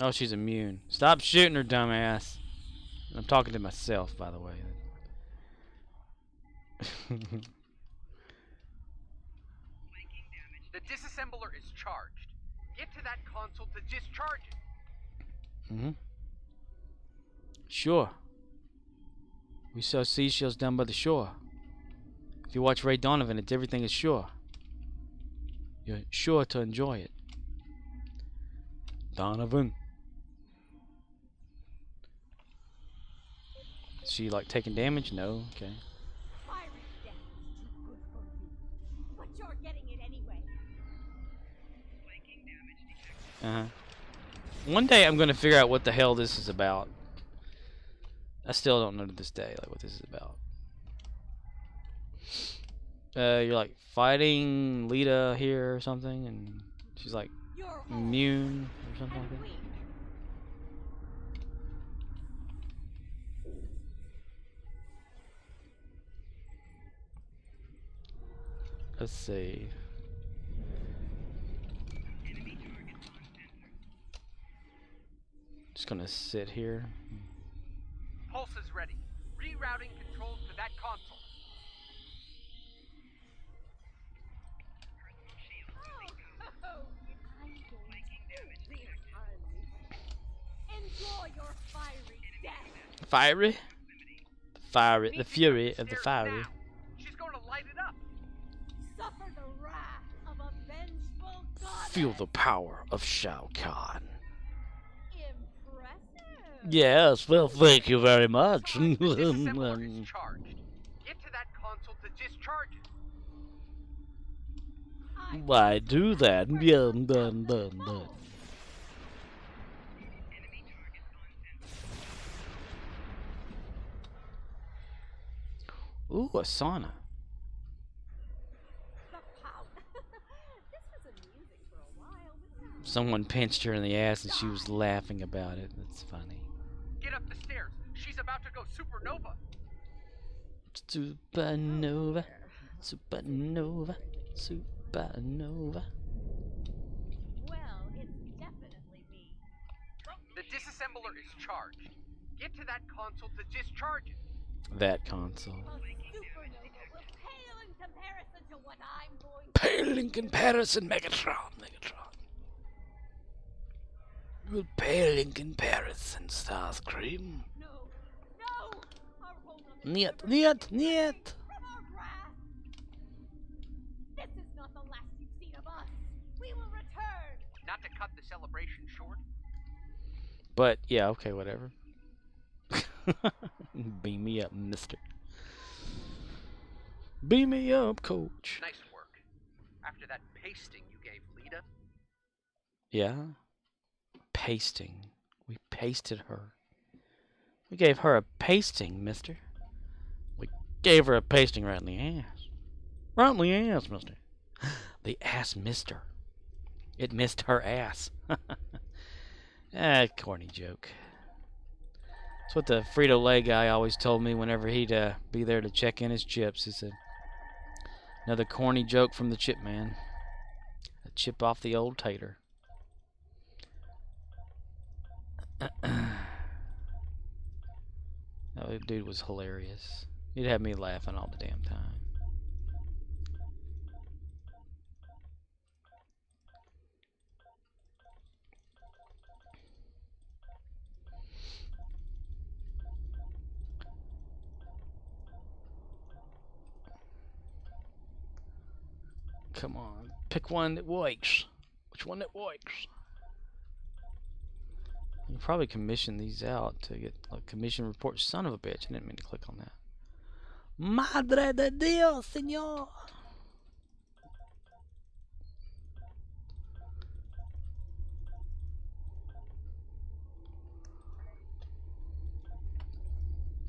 Oh, she's immune. Stop shooting her, dumbass. I'm talking to myself, by the way. The disassembler is charged. Get to that console to discharge it. Sure. We saw seashells down by the shore. If you watch Ray Donovan, it's everything is sure. You're sure to enjoy it. Donovan. Is she like taking damage? No. Okay. Fiery death is too good for you. But you're getting it anyway. One day I'm gonna figure out what the hell this is about. I still don't know to this day like what this is about. You're like fighting Lita here or something, and she's like You're immune or something like that. weak. Let's see. Just gonna sit here. Pulse is ready. Rerouting controls to that console. Enjoy your fiery death. Fiery? Fiery, the Meet me fury of the upstairs fiery. now. She's going to light it up. Suffer the wrath of a vengeful goddess. Feel the power of Shao Kahn. Impressive. Yes, well, thank you very much. The disassembler is charged. Get to that console to discharge it. Why do that? Dun, dun, dun, dun. Ooh, a sauna. The power. This was amusing for a while, but now Someone pinched her in the ass and she was laughing about it. That's funny. Get up the stairs. She's about to go supernova. Supernova, supernova, supernova. well, it's definitely me. The disassembler is charged. Get to that console to discharge it. That console. A supernova will pale in comparison to what I'm going to Pale in comparison, Megatron, Megatron. Will pale in comparison, Starscream. No, no! Our home of the Niet, universe niet, is niet. from our wrath. This is not the last you've seen of us. We will return. Not to cut the celebration short. But, yeah, okay, whatever. Beam me up, mister. Beam me up, coach. Nice work. After that pasting you gave Lita, Yeah? Pasting. We pasted her. We gave her a pasting, mister. We gave her a pasting right in the ass. Right in the ass, mister. The ass mister. It missed her ass. Ah, corny joke. That's what the Frito-Lay guy always told me whenever he'd be there to check in his chips. He said, another corny joke from the chip man. A chip off the old tater. That dude was hilarious. He'd have me laughing all the damn time. Come on, pick one that works. Which one that works? You can probably commission these out to get like commission report. Son of a bitch! I didn't mean to click on that. Madre de Dios, señor.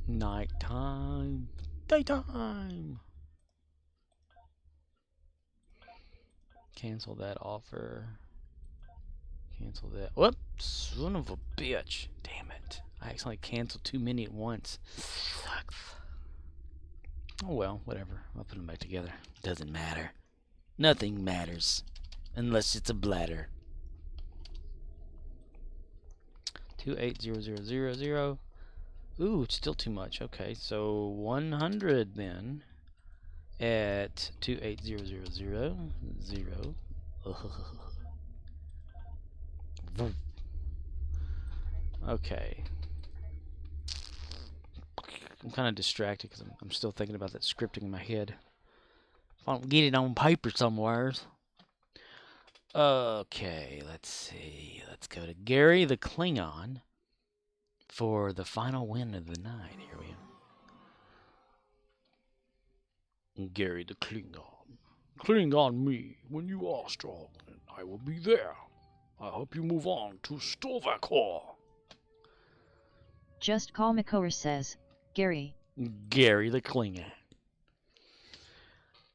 Nighttime, daytime. Cancel that offer. Cancel that. Whoops, son of a bitch. Damn it. I accidentally canceled too many at once. Sucks. Oh well, whatever. I'll put them back together. Doesn't matter. Nothing matters. Unless it's a bladder. 280000. Ooh, it's still too much. Okay, so 100 then. At 28000. Okay. I'm kind of distracted because I'm still thinking about that scripting in my head. If I don't get it on paper somewheres. Okay, let's see. Let's go to Gary the Klingon for the final win of the night. Here we go. Gary the Klingon. Cling on me when you are strong, and I will be there. I hope you move on to Stovakor. Just call Makor says, Gary. Gary the Klingon.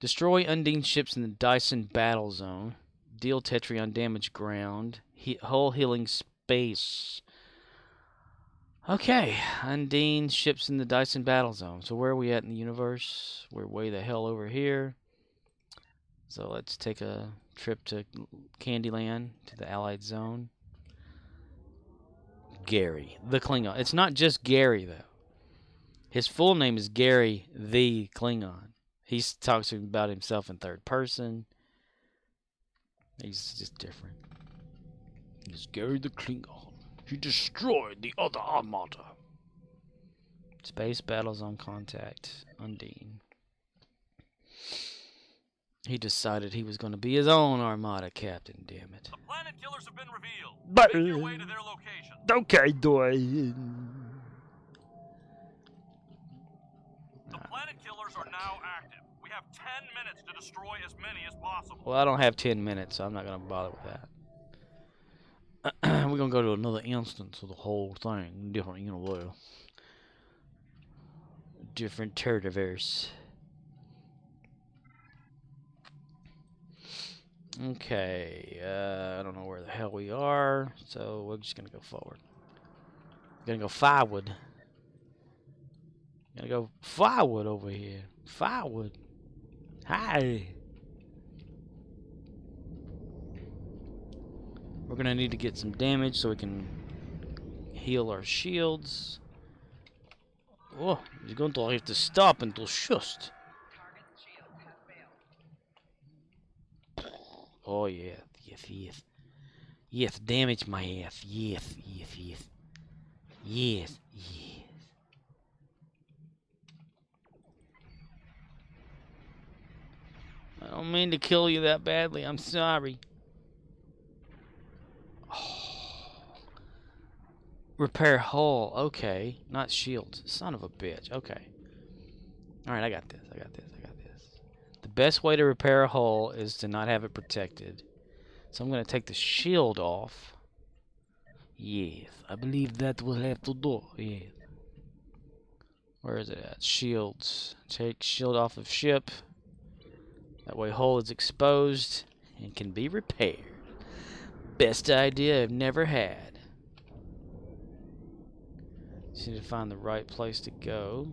Destroy Undine ships in the Dyson battle zone. Deal Tetri on damaged ground. Hull healing space. Okay, Undine ships in the Dyson battle zone. So where are we at in the universe? We're way the hell over here. So let's take a trip to Candyland, to the Allied Zone. Gary, the Klingon. It's not just Gary, though. His full name is Gary the Klingon. He talks about himself in third person. He's just different. He's Gary the Klingon. He destroyed the other armada. Space battles on contact. Undine. He decided he was going to be his own armada captain, damn it. The planet killers have been revealed. But Make your way to their location. okay, boy. The planet killers are now active. We have 10 minutes to destroy as many as possible. Well, I don't have 10 minutes, so I'm not going to bother with that. We're going to go to another instance of the whole thing. Different universe. Different turdiverse. Okay, I don't know where the hell we are, so we're just gonna go forward. We're gonna go forward. Gonna go forward over here. Forward. Hi. We're gonna need to get some damage so we can heal our shields. Oh, you're going to have to stop and to shoot. Oh yeah, yes. Yes, damage my ass. Yes. I don't mean to kill you that badly. I'm sorry. Oh. Repair hull. Okay, not shields. Son of a bitch. Okay. All right, I got this. The best way to repair a hull is to not have it protected. So I'm going to take the shield off. Yes, I believe that will have to do. Yes. Where is it at? Shields. Take shield off of ship. That way hull is exposed and can be repaired. Best idea I've never had. Just need to find the right place to go.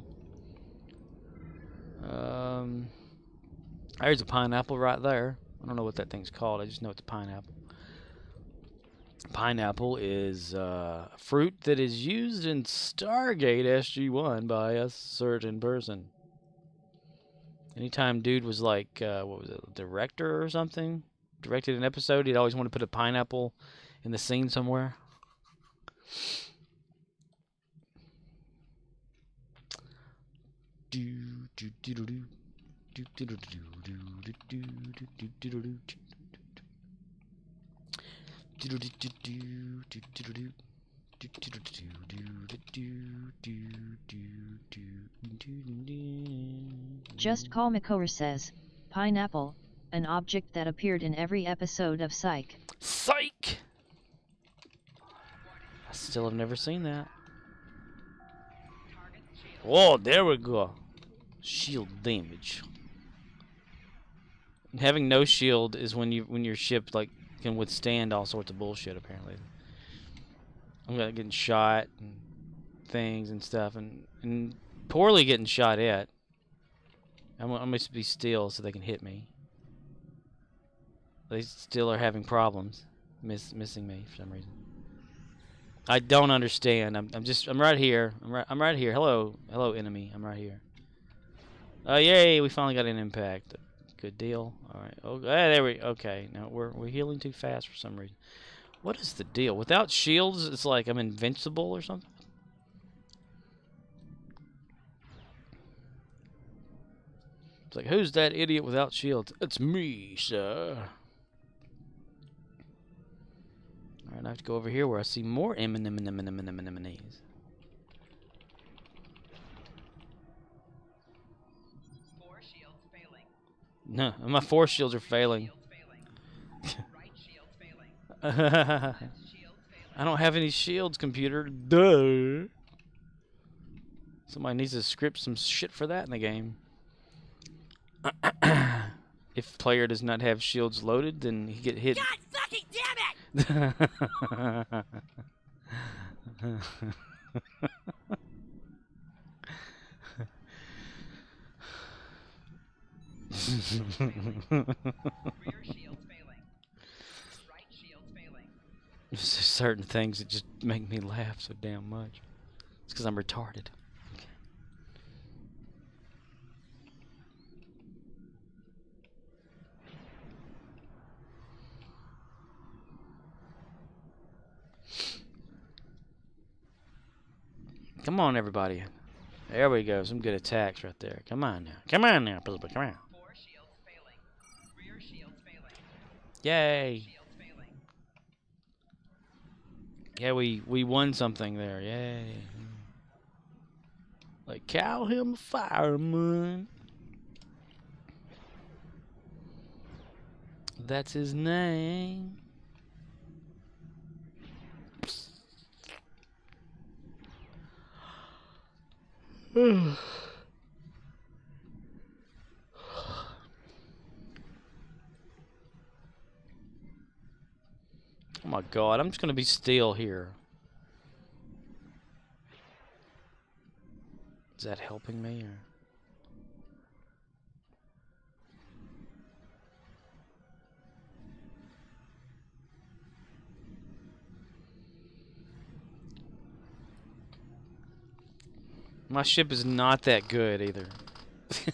There's a pineapple right there. I don't know what that thing's called. I just know it's a pineapple. Pineapple is a fruit that is used in Stargate SG-1 by a certain person. Anytime dude was like, what was it, a director or something? Directed an episode, he'd always want to put a pineapple in the scene somewhere. Just Call Makor says, pineapple, an object that appeared in every episode of Psych. Psych! I still have never seen that. Whoa, there we go. Shield damage. Having no shield is when your ship like can withstand all sorts of bullshit. Apparently, I'm getting shot and things and stuff, and poorly getting shot at. I must be still so they can hit me. They still are having problems, missing me for some reason. I don't understand. I'm right here. I'm right here. Hello, enemy. I'm right here. Oh yay! We finally got an impact. Good deal. All right. Okay. There we. Okay. Now we're healing too fast for some reason. What is the deal? Without shields, it's like I'm invincible or something. It's like, who's that idiot without shields? It's me, sir. All right. I have to go over here where I see more enemies. No, my force shields are failing. I don't have any shields, computer. Duh. Somebody needs to script some shit for that in the game. If player does not have shields loaded, then he get hit. God fucking damn it! There's certain things that just make me laugh so damn much. It's because I'm retarded. Okay. Come on, everybody. There we go. Some good attacks right there. Come on now. Come on now, people. Come on. Yay. Yeah, we won something there. Yay. Like cow him fireman. That's his name. Oh my god, I'm just gonna be still here. Is that helping me or? My ship is not that good either.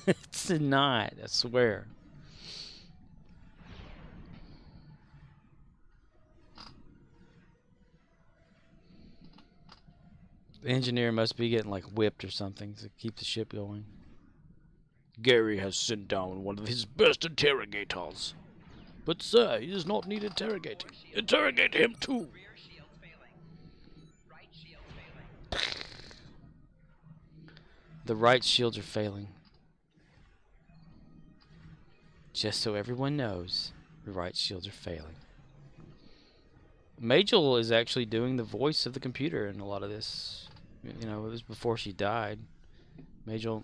It's not, I swear. The engineer must be getting like whipped or something to keep the ship going. Gary has sent down one of his best interrogators. But sir, he does not need interrogating. Interrogate him too. The right shields are failing. Just so everyone knows, the right shields are failing. Majel is actually doing the voice of the computer in a lot of this. You know, it was before she died. Majel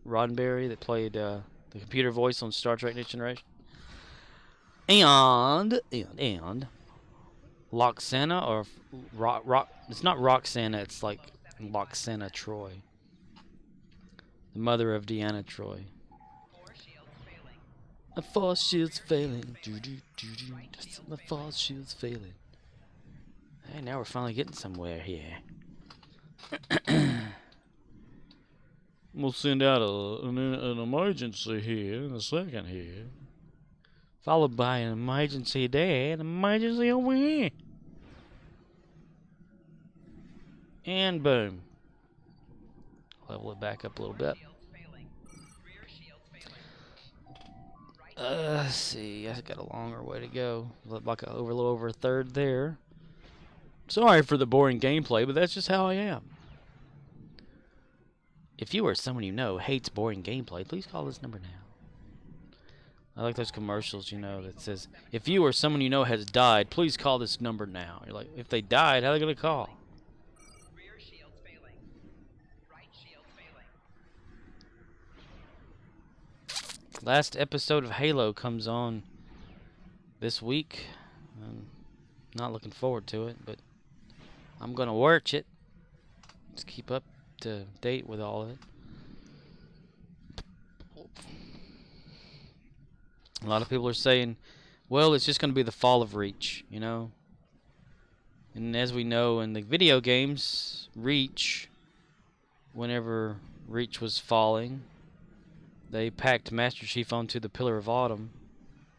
Roddenberry that played the computer voice on Star Trek Next Generation. And Loxana or Rock. It's not Roxana. It's like Loxana Troy. The mother of Deanna Troy. My force shield's failing. My force shield's failing. Hey, now we're finally getting somewhere here. We'll send out an emergency here in a second here. Followed by an emergency there, an emergency over here. And boom. Level it back up a little bit. Let's see, I got a longer way to go. Like a little over a third there. Sorry for the boring gameplay, but that's just how I am. If you or someone you know hates boring gameplay, please call this number now. I like those commercials, you know, that says, if you or someone you know has died, please call this number now. You're like, if they died, how are they going to call? Last episode of Halo comes on this week. I'm not looking forward to it, but I'm going to watch it. Just keep up to date with all of it. A lot of people are saying, well, it's just going to be the fall of Reach, you know? And as we know in the video games, Reach, whenever Reach was falling, they packed Master Chief onto the Pillar of Autumn,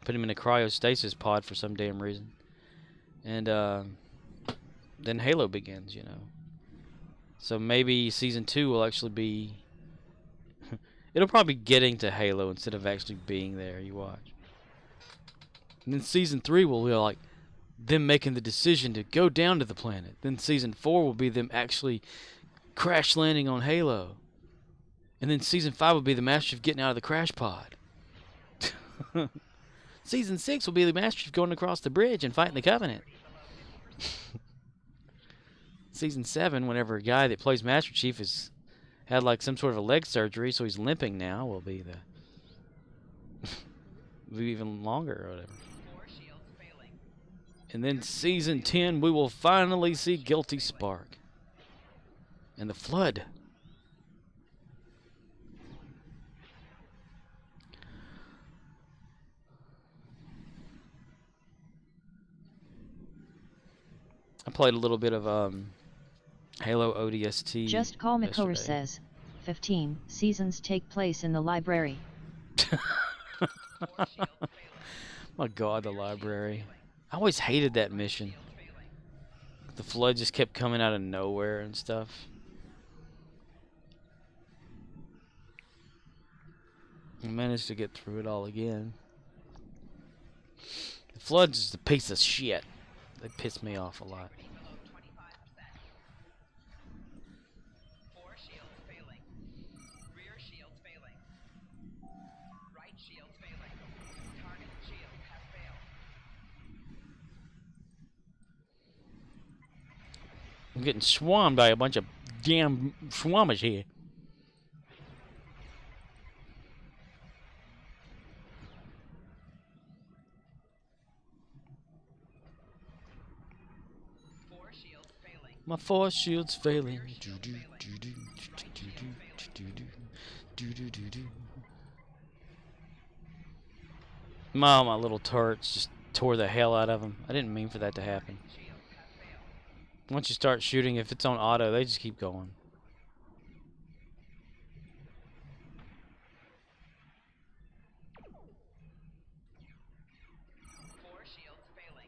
put him in a cryostasis pod for some damn reason. And then Halo begins, you know? So maybe Season 2 will actually be... It'll probably be getting to Halo instead of actually being there, you watch. And then Season 3 will be like them making the decision to go down to the planet. Then Season 4 will be them actually crash landing on Halo. And then Season 5 will be the Master Chief getting out of the crash pod. Season 6 will be the Master Chief going across the bridge and fighting the Covenant. Season 7, whenever a guy that plays Master Chief has had like some sort of a leg surgery, so he's limping now, will be the... be even longer or whatever. And then Season 10, we will finally see Guilty Spark. And the Flood. I played a little bit of Halo ODST. Just Call Mikora yesterday. says, 15 seasons take place in the library. My God, the library. I always hated that mission. The Flood just kept coming out of nowhere and stuff. I managed to get through it all again. The Flood's just a piece of shit. They piss me off a lot. I'm getting swarmed by a bunch of damn swammers here. My force shield's failing. My little turrets just tore the hell out of them. I didn't mean for that to happen. Once you start shooting, if it's on auto, they just keep going.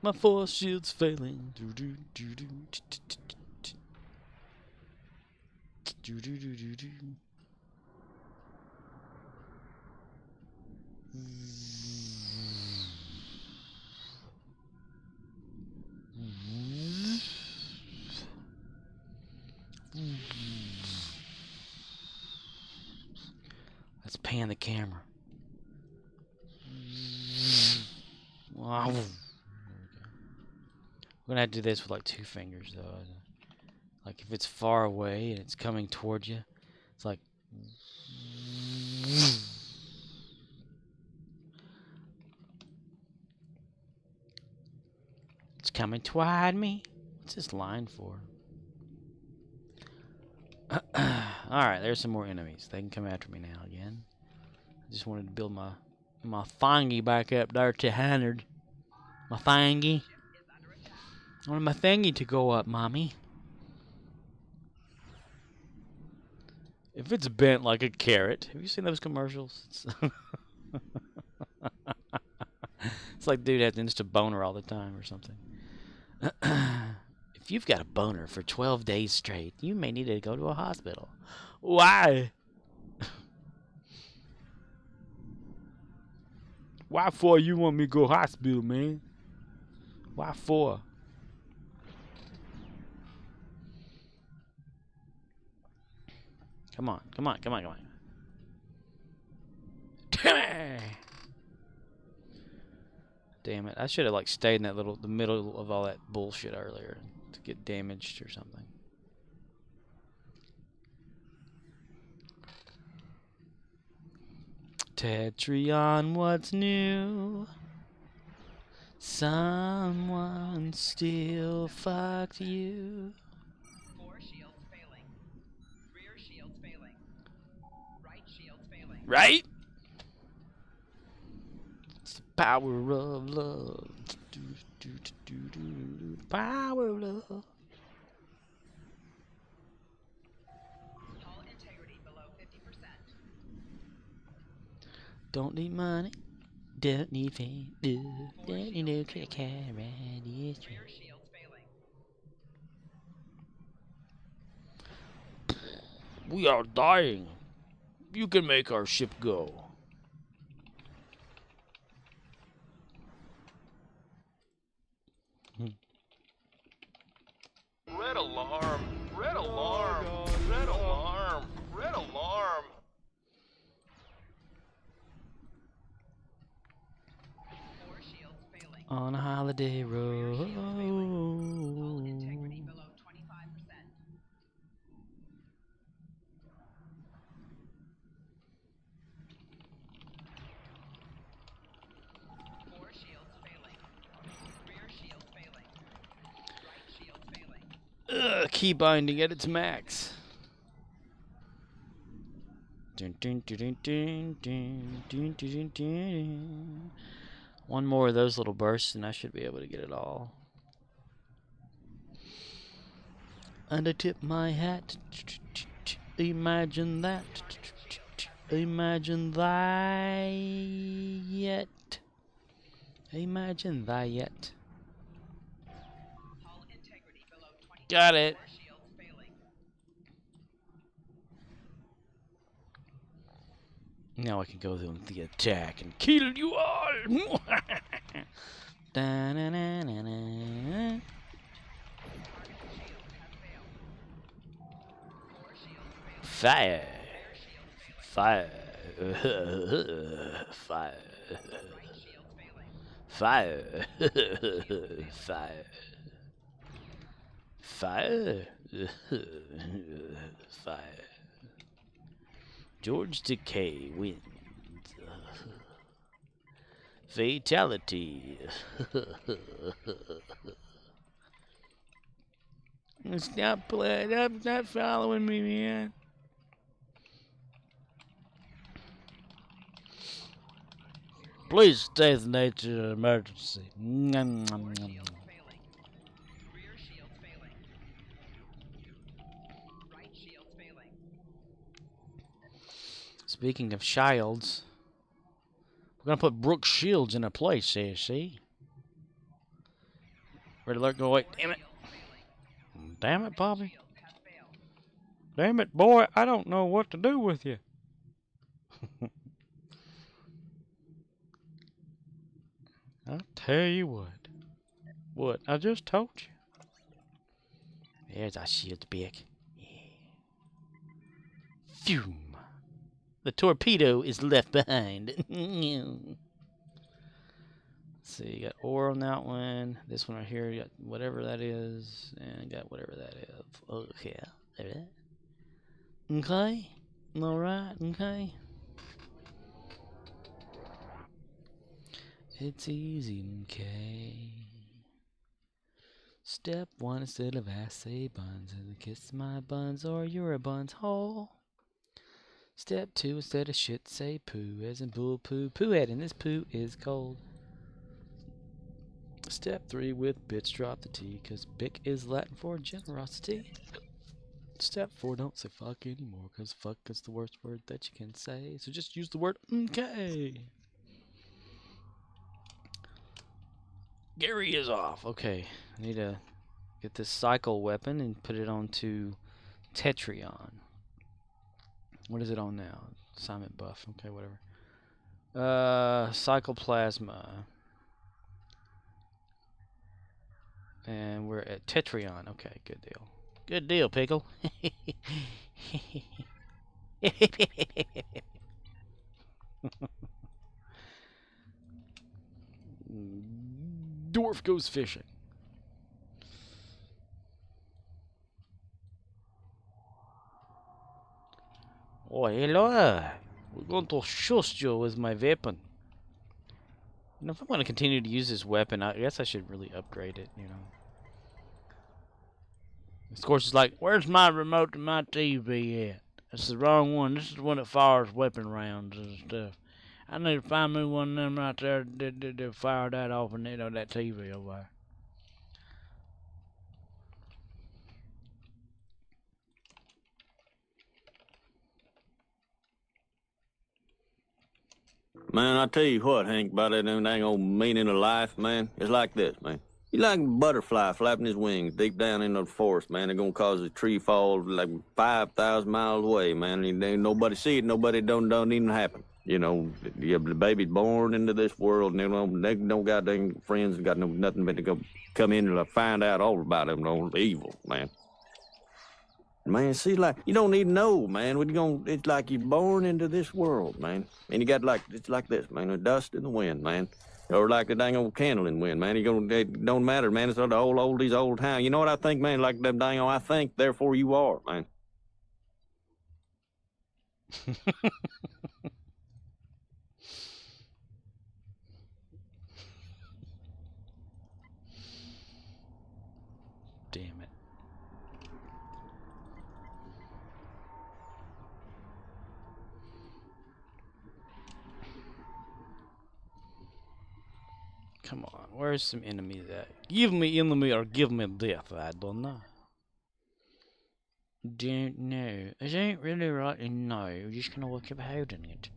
My force shield's failing. Let's pan the camera. Wow. We're gonna have to do this with like 2 fingers though. Like if it's far away and it's coming towards you, it's like it's coming toward me. What's this line for? Alright, there's some more enemies. They can come after me now again. I just wanted to build my thingy back up there to 100. My thingy. I want my thingy to go up, mommy. If it's bent like a carrot. Have you seen those commercials? It's like dude has insta boner all the time or something. If you've got a boner for 12 days straight, you may need to go to a hospital. Why? Why for you want me to go hospital, man? Why for? Come on, come on, come on, come on. Damn it! I should have like stayed in that the middle of all that bullshit earlier to get damaged or something. Tetrion, what's new? Someone still fucked you. 4 shields failing. Rear shields failing. Right shields failing. Right? It's the power of love. Power of love. Hull integrity below 50%. Don't need money. Don't need fame. Don't need no credit card. Rear shields failing. We are dying. You can make our ship go. Red alarm! Red alarm! Red alarm! Red alarm! 4 shields failing. On a holiday road. Hull integrity below 25%. 4 shields failing. Rear shields failing. Right shield failing. Key binding at its max. Dun, dun, dun, dun, dun, dun, dun, dun, dun. One more of those little bursts and I should be able to get it all. And I tip my hat. Imagine that. Imagine that yet. Imagine that yet. Hull integrity below 20. Got it. 4 shields failing. Now I can go through the attack and kill you all. Da-na-na-na-na. Fire. Fire. Fire. Fire. Fire. Fire. Fire. George Decay wins. Fatality. Stop playing. Stop following me, man. Please stay the nature of emergency. Nom, nom, nom. Rear shields failing. Right shields failing. Speaking of shields, we're gonna put Brooke Shields in a place here, see? Red alert, go away. Damn it. Damn it, Bobby. Damn it, boy, I don't know what to do with you. I'll tell you what. What? I just told you. There's our shield back. Yeah. Phew. The torpedo is left behind. Let's see, you got ore on that one. This one right here, you got whatever that is. And got whatever that is. Okay. Alright. Okay. Alright, okay. It's easy, okay. Step one, instead of I say buns, and kiss my buns or you're a buns hole. Step 2, instead of shit, say poo, as in bull poo. Poo head, and this poo is cold. Step 3, with bits, drop the T, because bic is Latin for generosity. Step 4, don't say fuck anymore, because fuck is the worst word that you can say. So just use the word okay. Gary is off. Okay, I need to get this cycle weapon and put it onto Tetrion. What is it on now? Assignment buff. Okay, whatever. Cycloplasma. And we're at Tetrion. Okay, good deal. Good deal, Pickle. Dwarf goes fishing. Oh, hello. We're going to shoot you with my weapon. You know, if I'm going to continue to use this weapon, I guess I should really upgrade it, you know. Of course, it's like, where's my remote to my TV at? That's the wrong one. This is the one that fires weapon rounds and stuff. I need to find me one of them right there to fire that off and you know, that TV over there. Man, I tell you what, Hank, about that dang old meaning of life, man. It's like this, man. You like a butterfly flapping his wings deep down in the forest, man. They're gonna cause a tree fall like 5,000 miles away, man. And ain't nobody see it, nobody don't even happen. You know, the baby's born into this world, and they don't got dang friends, got nothing but to go come in and find out all about them, no evil, man. Man, see, like, you don't even know, man. It's like you're born into this world, man. And you got, like, it's like this, man, the dust in the wind, man. Or like a dang old candle in the wind, man. It don't matter, man. It's all the oldies, old time. You know what I think, man? Like them dang old, I think, therefore you are, man. Damn it. Come on, where's some enemies at? Give me enemy or give me death, I don't know. Don't know. It ain't really right to know, we're just gonna look up holding it.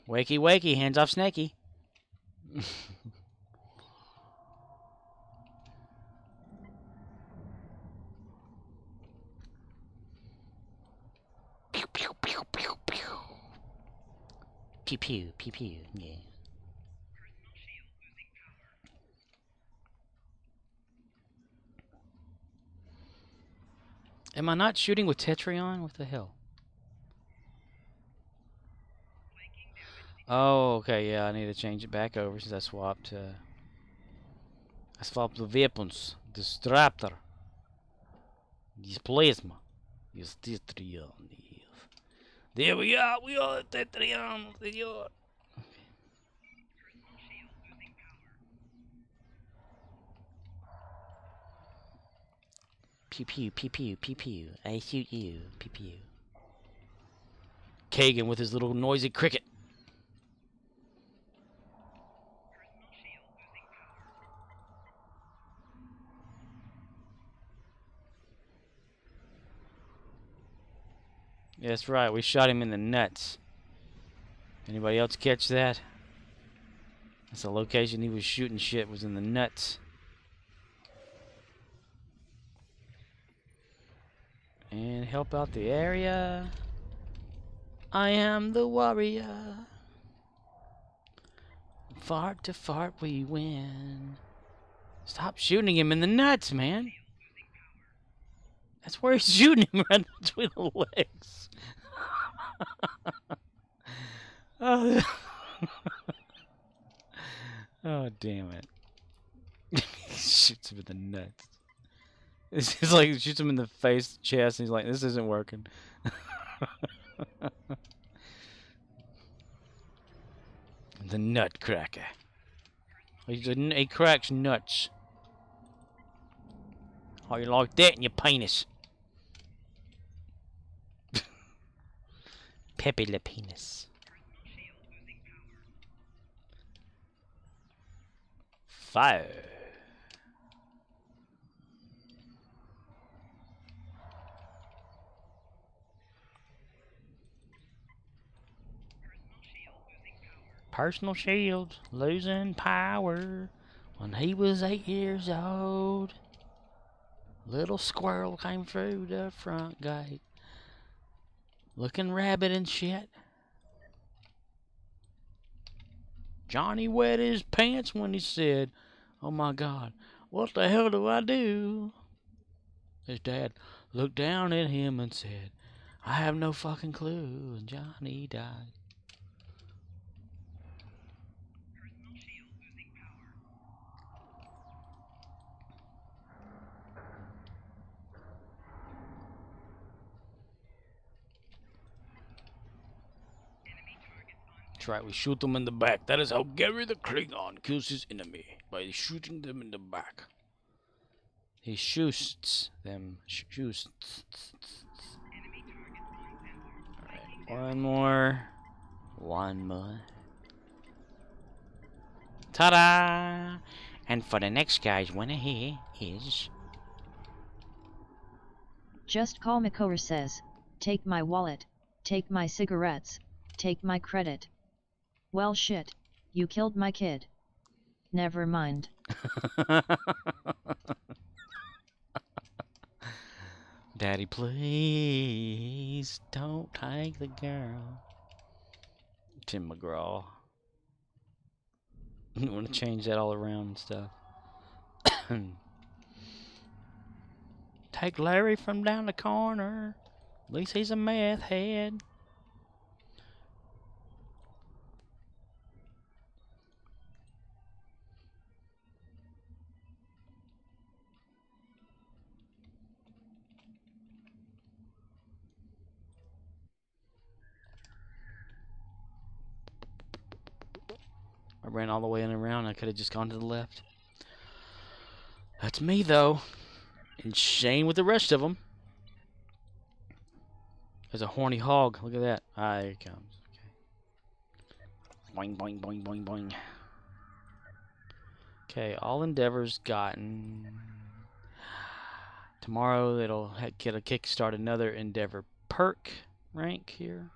Wakey wakey, hands off Snaky. Pew pew pew pew pew. Pew pew pew pew, yeah. Am I not shooting with Tetrion? What the hell? Oh, okay, yeah, I need to change it back over since I swapped the weapons. Disruptor. Displacement. Use Tetrion. There we are, we are Tetrion. Pew pew pew pew pew pew. I shoot you. Pew pew. Kagan with his little noisy cricket. Yeah, that's right. We shot him in the nuts. Anybody else catch that? That's the location he was shooting shit, was in the nuts. And help out the area. I am the warrior. Fart to fart we win. Stop shooting him in the nuts, man. That's where he's shooting him, right between the legs. Oh. Oh, damn it. Shoots him in the nuts. It's like shoots him in the face, chest, and he's like, this isn't working. The nutcracker. He cracks nuts. How you like that in your penis? Pepe Le Penis. Fire. Personal shield losing power when he was 8 years old. Little squirrel came through the front gate, looking rabid and shit. Johnny wet his pants when he said, "Oh my God, what the hell do I do?" His dad looked down at him and said, "I have no fucking clue," and Johnny died. That's right, we shoot them in the back. That is how Gary the Klingon kills his enemy, by shooting them in the back. He shoots them. Shoots. Alright, one more. One more. Ta-da! And for the next guy's winner here is... Just Call Makora says, take my wallet, take my cigarettes, take my credit. Well shit, you killed my kid. Never mind. Daddy, please don't take the girl. Tim McGraw. You want to change that all around and stuff. Take Larry from down the corner. At least he's a meth head. I ran all the way in and around. I could have just gone to the left. That's me, though. And Shane with the rest of them. There's a horny hog. Look at that. Ah, here he comes. Okay. Boing, boing, boing, boing, boing. Okay, all endeavors gotten. Tomorrow it'll get a kickstart another endeavor perk rank here.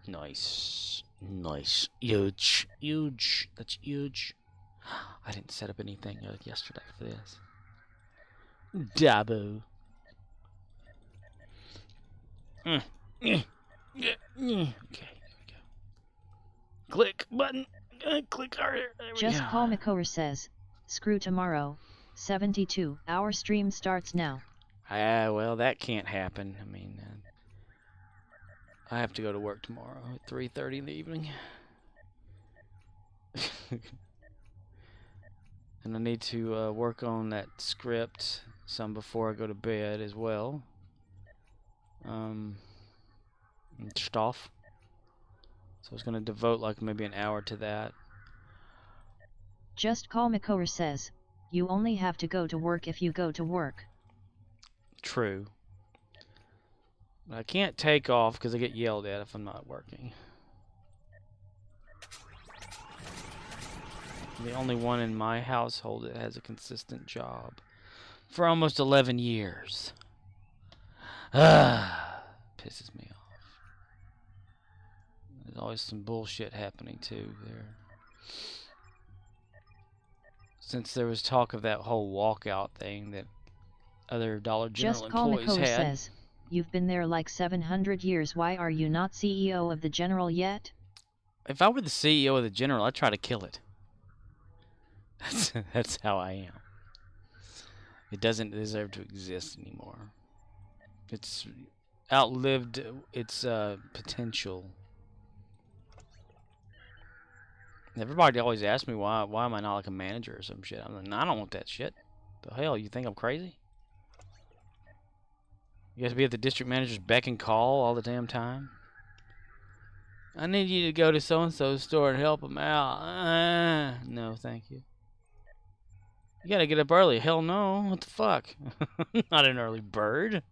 Nice. Nice. Huge. Huge. That's huge. I didn't set up anything yesterday for this. Dabo. Okay, here we go. Click button. Click harder. There we Just go. Call Makora says, screw tomorrow. 72-hour stream starts now. Ah, well, that can't happen. I mean, I have to go to work tomorrow at 3:30 in the evening. And I need to work on that script some before I go to bed as well. And stuff. So I was going to devote like maybe an hour to that. Just Call Makora says, you only have to go to work if you go to work. True. But I can't take off because I get yelled at if I'm not working. I'm the only one in my household that has a consistent job for almost 11 years. Pisses me off. There's always some bullshit happening too there. Since there was talk of that whole walkout thing that other Dollar General Just Call employees Makora had. says, you've been there like 700 years. Why are you not CEO of the General yet? If I were the CEO of the General, I'd try to kill it. That's how I am. It doesn't deserve to exist anymore. It's outlived its potential. Everybody always asks me why am I not like a manager or some shit. I'm like, nah, I don't want that shit. The hell, you think I'm crazy? You have to be at the district manager's beck and call all the damn time? I need you to go to so-and-so's store and help them out. No, thank you. You gotta get up early. Hell no. What the fuck? Not an early bird.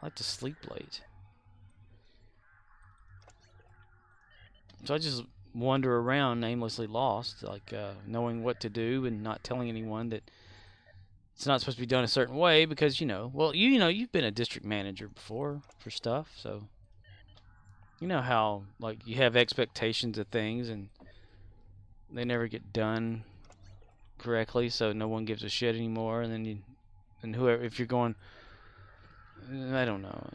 I like to sleep late. So I just wander around aimlessly lost, like knowing what to do and not telling anyone that it's not supposed to be done a certain way because, well, you've been a district manager before for stuff, so you know how, like, you have expectations of things and they never get done correctly, so no one gives a shit anymore, and then whoever, if you're going, I don't know.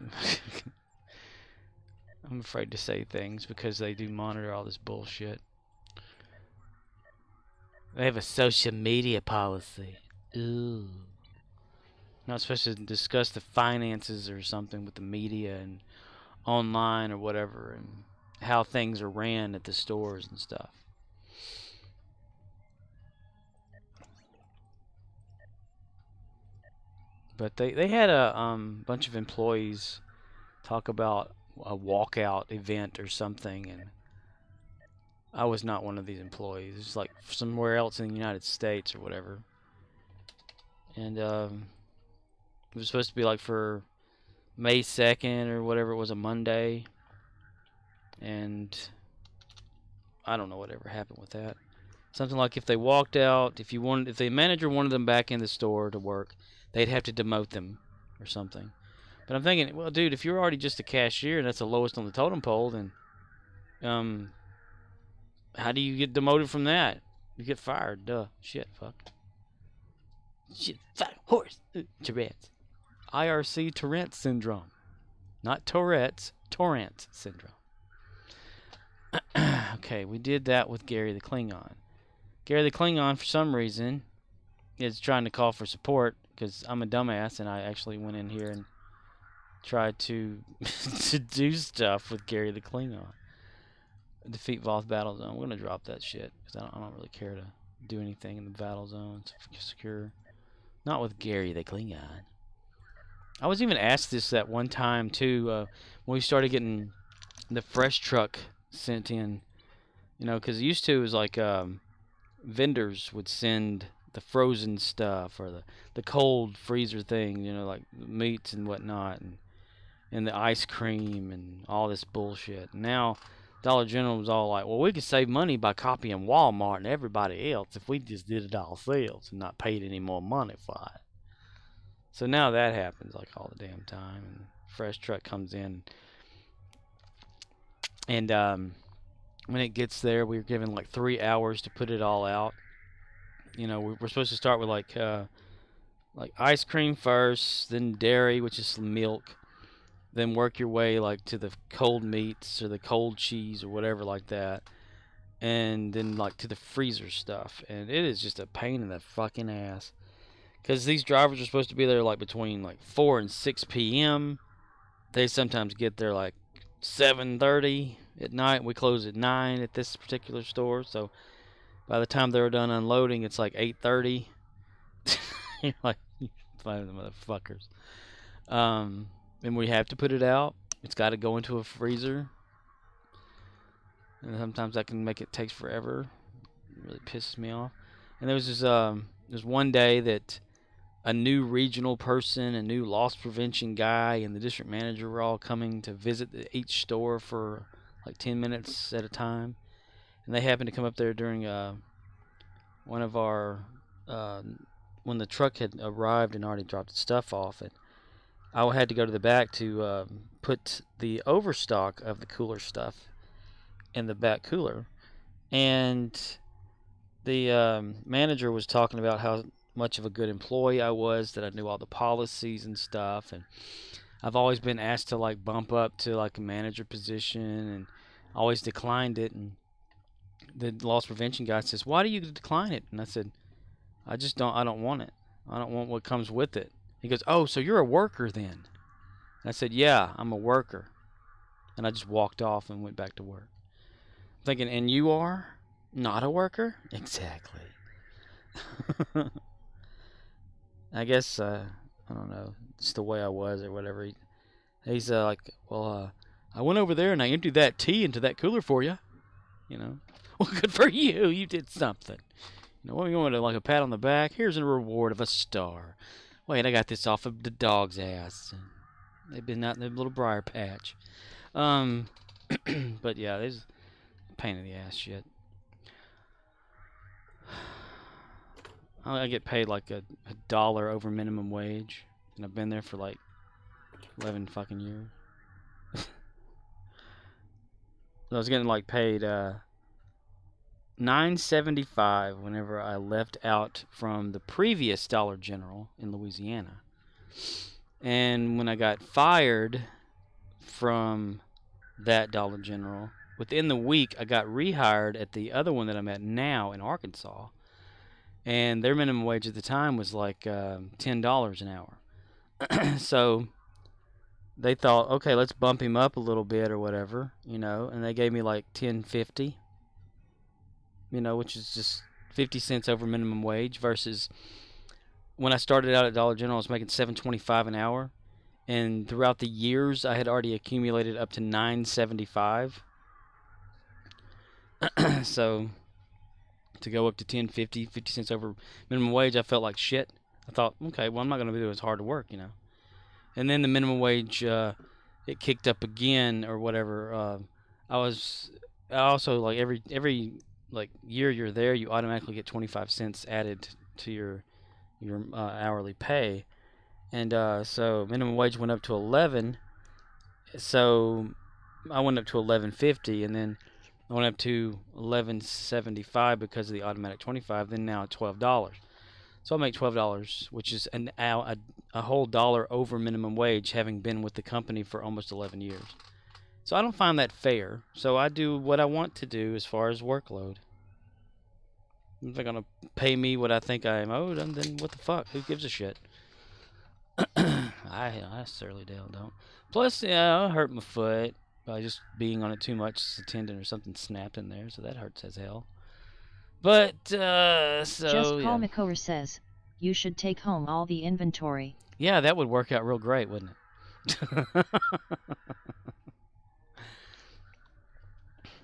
I'm afraid to say things because they do monitor all this bullshit. They have a social media policy. Ooh. Not supposed to discuss the finances or something with the media and online or whatever, and how things are ran at the stores and stuff. But they had a bunch of employees talk about a walkout event or something, and I was not one of these employees. It's like somewhere else in the United States or whatever. And it was supposed to be like for May 2nd or whatever. It was a Monday. And I don't know whatever happened with that. Something like if they walked out, if the manager wanted them back in the store to work, they'd have to demote them or something. But I'm thinking, well, dude, if you're already just a cashier and that's the lowest on the totem pole, then how do you get demoted from that? You get fired. Duh. Shit. Fuck. Shit. Fuck. Horse. Tourette's. IRC Tourette's syndrome. Not Tourette's. Torrance syndrome. Okay, we did that with Gary the Klingon. Gary the Klingon, for some reason, is trying to call for support because I'm a dumbass and I actually went in here and tried to to do stuff with Gary the Klingon. Defeat Voth Battle Zone. We're gonna drop that shit because I don't really care to do anything in the battle zone. It's secure. Not with Gary the Klingon. I was even asked this that one time too when we started getting the fresh truck sent in. Because used to it was like vendors would send the frozen stuff or the cold freezer thing, like meats and whatnot, and the ice cream and all this bullshit. Now Dollar General was all like, well, we could save money by copying Walmart and everybody else if we just did it ourselves and not paid any more money for it. So now that happens like all the damn time, and fresh truck comes in, and when it gets there, we're given like 3 hours to put it all out. We're supposed to start with like ice cream first, then dairy, which is milk, then work your way like to the cold meats or the cold cheese or whatever like that, and then like to the freezer stuff. And it is just a pain in the fucking ass because these drivers are supposed to be there like between like 4 and 6 p.m. They sometimes get there like 7:30 at night. We close at 9 at this particular store, so by the time they're done unloading, it's like 8:30. You're like, you find the motherfuckers. And we have to put it out. It's got to go into a freezer, and sometimes that can make it take forever. It really pisses me off. And there was there's one day that a new regional person, a new loss prevention guy, and the district manager were all coming to visit each store for like 10 minutes at a time. And they happened to come up there during one of our when the truck had arrived and already dropped its stuff off. And I had to go to the back to put the overstock of the cooler stuff in the back cooler. And the manager was talking about how much of a good employee I was, that I knew all the policies and stuff, and I've always been asked to like bump up to like a manager position, and always declined it. And the loss prevention guy says, "Why do you decline it?" And I said, I don't want it. I don't want what comes with it." He goes, "Oh, so you're a worker then?" And I said, "Yeah, I'm a worker." And I just walked off and went back to work. Thinking, and you are not a worker? Exactly. I guess, I don't know, it's the way I was or whatever. He's like, "Well, I went over there and I emptied that tea into that cooler for you." Well, good for you. You did something. What, you want like a pat on the back? Here's a reward of a star. Wait, I got this off of the dog's ass. They've been out in their little briar patch. But yeah, there's a pain in the ass shit. I get paid like a dollar over minimum wage, and I've been there for like 11 fucking years. I was getting like paid $9.75 whenever I left out from the previous Dollar General in Louisiana. And when I got fired from that Dollar General, within the week I got rehired at the other one that I'm at now in Arkansas. And their minimum wage at the time was like $10 an hour. So they thought, okay, let's bump him up a little bit or whatever, and they gave me like $10.50, which is just 50 cents over minimum wage versus when I started out at Dollar General, I was making $7.25 an hour, and throughout the years, I had already accumulated up to $9.75. So to go up to $10.50, 50 cents over minimum wage, I felt like shit. I thought, okay, well, I'm not going to do as hard to work, And then the minimum wage, it kicked up again or whatever. I also like every like year you're there, you automatically get 25 cents added to your hourly pay, and so minimum wage went up to 11. So I went up to 11.50, and then I went up to 11.75 because of the automatic 25. Then now $12. So I make $12, which is a whole dollar over minimum wage, having been with the company for almost 11 years. So I don't find that fair. So I do what I want to do as far as workload. If they're gonna pay me what I think I am owed, then what the fuck? Who gives a shit? I certainly don't. Plus, I hurt my foot by just being on it too much. A tendon or something snapped in there, so that hurts as hell. But, so, Just Call yeah. McCower says, you should take home all the inventory. Yeah, that would work out real great, wouldn't it?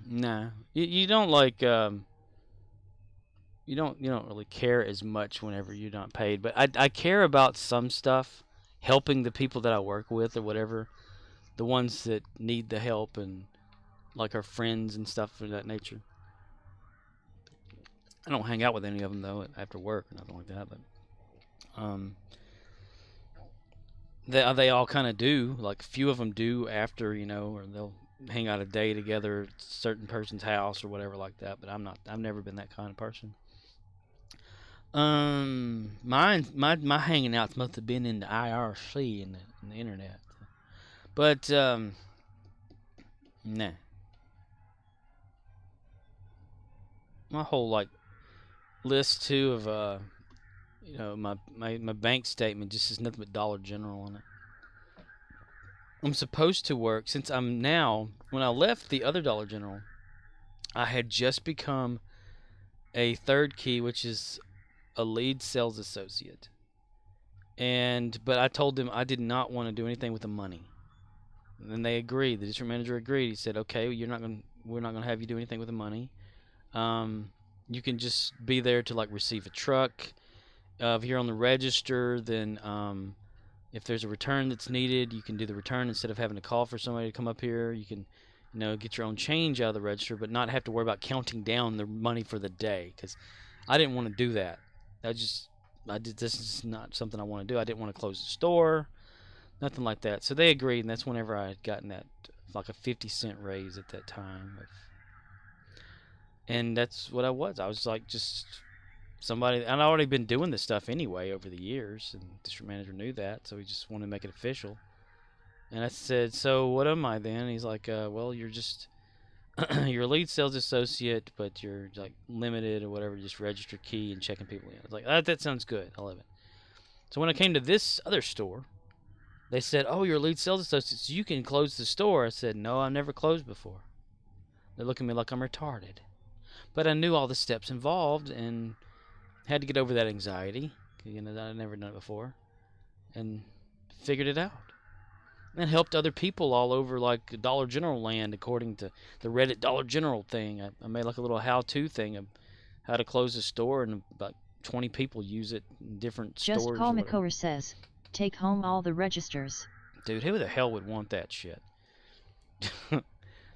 Nah. You don't like, you don't really care as much whenever you're not paid. But I care about some stuff, helping the people that I work with or whatever. The ones that need the help and like our friends and stuff of that nature. I don't hang out with any of them though after work or nothing like that, but they all kind of do. Like a few of them do after, or they'll hang out a day together at a certain person's house or whatever like that. But I've never been that kind of person. My hanging outs must have been in the IRC and the internet, but nah. My whole like list too of my bank statement just has nothing but Dollar General on it. I'm supposed to work since I'm now. When I left the other Dollar General, I had just become a third key, which is a lead sales associate. But I told them I did not want to do anything with the money. And then they agreed. The district manager agreed. He said, "Okay, we're not going to have you do anything with the money. You can just be there to like receive a truck. If you're on the register, then if there's a return that's needed, you can do the return instead of having to call for somebody to come up here. You can, get your own change out of the register, but not have to worry about counting down the money for the day. Because I didn't want to do that. This is not something I want to do. I didn't want to close the store, nothing like that. So they agreed, and that's whenever I had gotten that like a 50-cent raise at that time. And that's what I was. I was like just somebody, and I'd already been doing this stuff anyway over the years, and the district manager knew that, so he just wanted to make it official. And I said, "So what am I then?" And he's like, "Well, you're just you're a lead sales associate, but you're like limited or whatever, just register key and checking people in." I was like, "That sounds good. I love it." So when I came to this other store, they said, "Oh, you're a lead sales associate, so you can close the store." I said, "No, I've never closed before." They're looking at me like I'm retarded. But I knew all the steps involved and had to get over that anxiety. I'd never done it before. And figured it out. And helped other people all over like Dollar General land according to the Reddit Dollar General thing. I made like a little how-to thing of how to close a store, and about 20 people use it in different Just stores. Call McCower says, take home all the registers. Dude, who the hell would want that shit?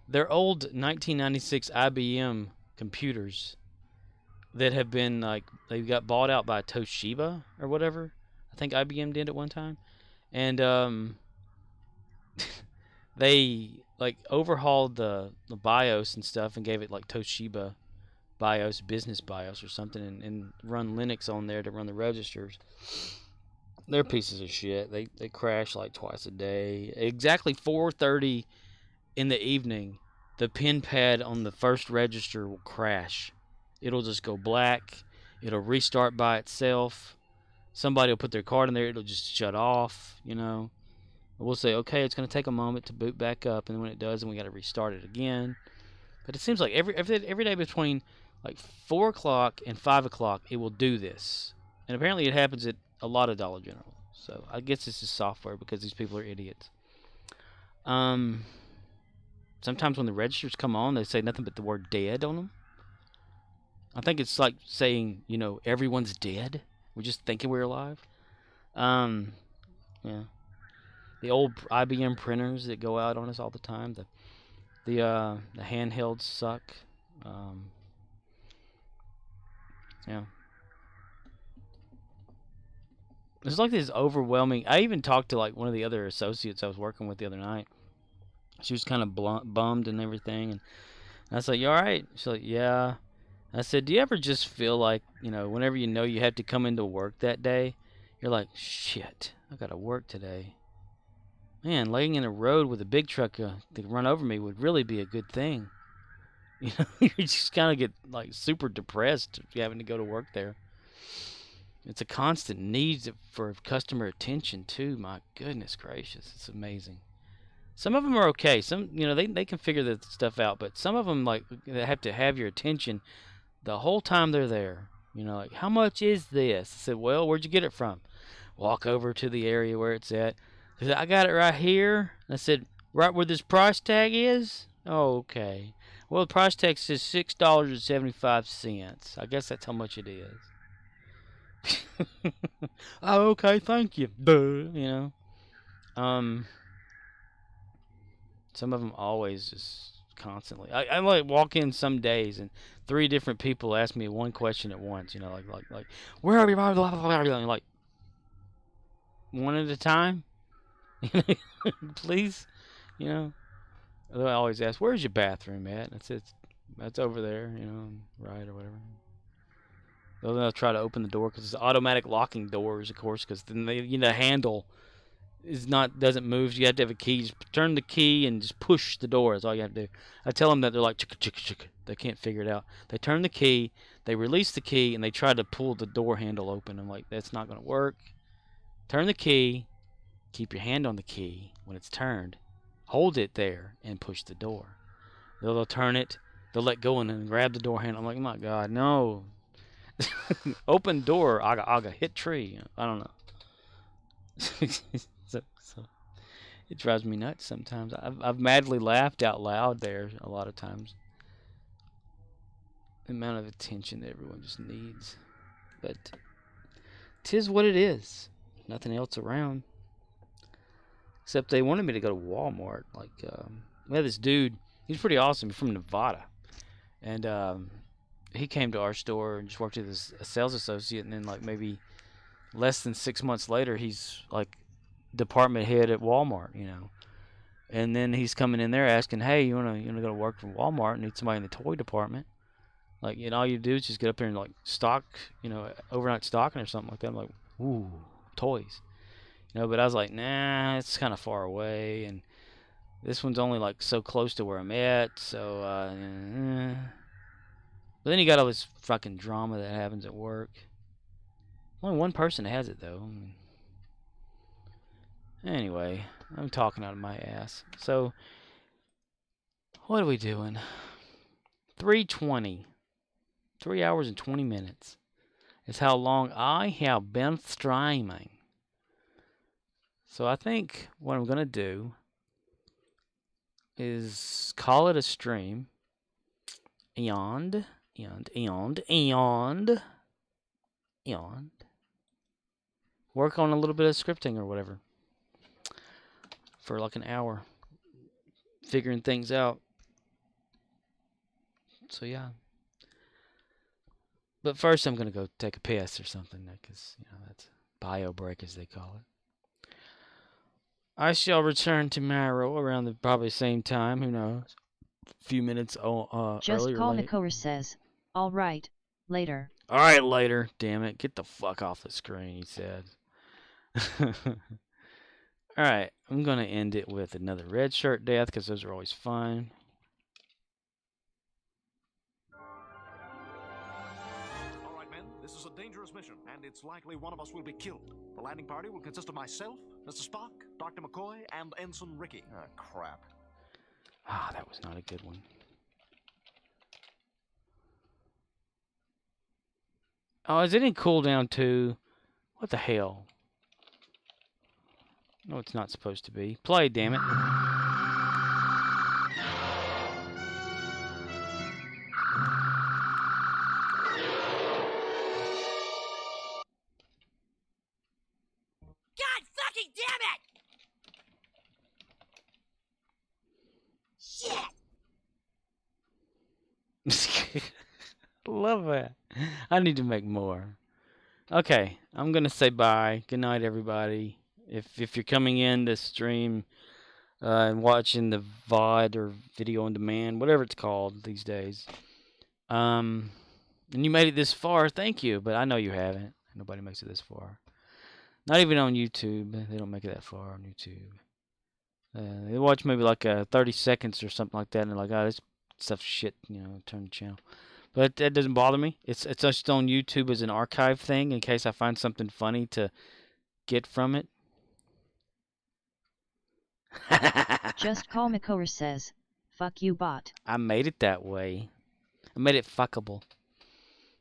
They're old 1996 IBM computers that have been like they got bought out by Toshiba or whatever. I think IBM did at one time, and they like overhauled the BIOS and stuff and gave it like Toshiba BIOS, business BIOS or something, and run Linux on there to run the registers. They're pieces of shit. They crash like twice a day. Exactly 4:30 in the evening, the pin pad on the first register will crash. It'll just go black. It'll restart by itself. Somebody will put their card in there. It'll just shut off, you know. We'll say, okay, it's going to take a moment to boot back up, and when it does, then we got to restart it again. But it seems like every day between like 4 o'clock and 5 o'clock, it will do this. And apparently it happens at a lot of Dollar General. So I guess this is software because these people are idiots. Sometimes when the registers come on, they say nothing but the word dead on them. I think it's like saying, you know, everyone's dead. We're just thinking we're alive. Yeah. The old IBM printers that go out on us all the time. The handhelds suck. Yeah. It's like this overwhelming. I even talked to like one of the other associates I was working with the other night. She was kind of bummed and everything, and I was like, "You all right?" She's like, "Yeah." I said, "Do you ever just feel like, you know, whenever you know you have to come into work that day, you're like, shit, I gotta work today. Man, laying in a road with a big truck to run over me would really be a good thing." You know, you just kind of get like super depressed if you're having to go to work there. It's a constant need for customer attention too. My goodness gracious, it's amazing. Some of them are okay. Some, you know, they can figure that stuff out, but some of them like they have to have your attention the whole time they're there. You know, like, how much is this? I said, well, where'd you get it from? Walk over to the area where it's at. They said, I got it right here. I said, right where this price tag is? Oh, okay. Well, the price tag says $6.75. I guess that's how much it is. Oh, okay, thank you. Duh, you know. Some of them always just constantly. I like walk in some days and 3 different people ask me one question at once. You know, like where are you? Blah, blah, blah, blah, blah, like one at a time. Please, you know. I always ask, "Where's your bathroom at?" And I said, "That's over there." You know, right or whatever. They'll try to open the door because it's automatic locking doors, of course, because then the handle doesn't move. You have to have a key. Just turn the key and just push the door. That's all you have to do. I tell them that they're like chicka chicka chicka. They can't figure it out. They turn the key, they release the key, and they try to pull the door handle open. I'm like, that's not going to work. Turn the key. Keep your hand on the key when it's turned. Hold it there and push the door. They'll turn it. They'll let go and then grab the door handle. I'm like, oh my God, no. Open door. Aga hit tree. I don't know. So it drives me nuts sometimes. I've madly laughed out loud there a lot of times. The amount of attention that everyone just needs. But 'tis what it is. Nothing else around. Except they wanted me to go to Walmart. Like, we had this dude. He's pretty awesome. He's from Nevada. And he came to our store and just worked as a sales associate. And then, like, maybe less than 6 months later, he's, like, department head at Walmart, you know. And then he's coming in there asking, hey, you wanna go to work for Walmart? Need somebody in the toy department. Like, you know, all you do is just get up there and, like, stock, you know, overnight stocking or something like that. I'm like, ooh, toys. You know, but I was like, nah, it's kind of far away, and this one's only like so close to where I'm at, so But then you got all this fucking drama that happens at work. Only one person has it though. Anyway, I'm talking out of my ass. So what are we doing? 3:20. 3 hours and 20 minutes is how long I have been streaming. So I think what I'm going to do is call it a stream and work on a little bit of scripting or whatever. for like an hour figuring things out. So yeah. But first I'm gonna go take a piss or something, because that's bio break as they call it. I shall return tomorrow around the probably same time. Who knows? A few minutes Just early or call late. Makora says, all right, later. All right, later. Damn it, get the fuck off the screen, he said. All right, I'm gonna end it with another red shirt death because those are always fun. All right, men, this is a dangerous mission, and it's likely one of us will be killed. The landing party will consist of myself, Mr. Spock, Dr. McCoy, and Ensign Ricky. Ah, crap. Ah, that was not a good one. Oh, is it in cooldown too? What the hell? No, it's not supposed to be. Play, damn it. God fucking damn it! Shit! Love that. I need to make more. Okay, I'm gonna say bye. Good night, everybody. If you're coming in to stream and watching the VOD or video on demand, whatever it's called these days, and you made it this far, thank you. But I know you haven't. Nobody makes it this far. Not even on YouTube. They don't make it that far on YouTube. They watch maybe like 30 seconds or something like that, and they're like, "Oh, this stuff's shit." Turn the channel. But that doesn't bother me. It's just on YouTube as an archive thing in case I find something funny to get from it. Just call Makora says, fuck you bot. I made it that way. I made it fuckable.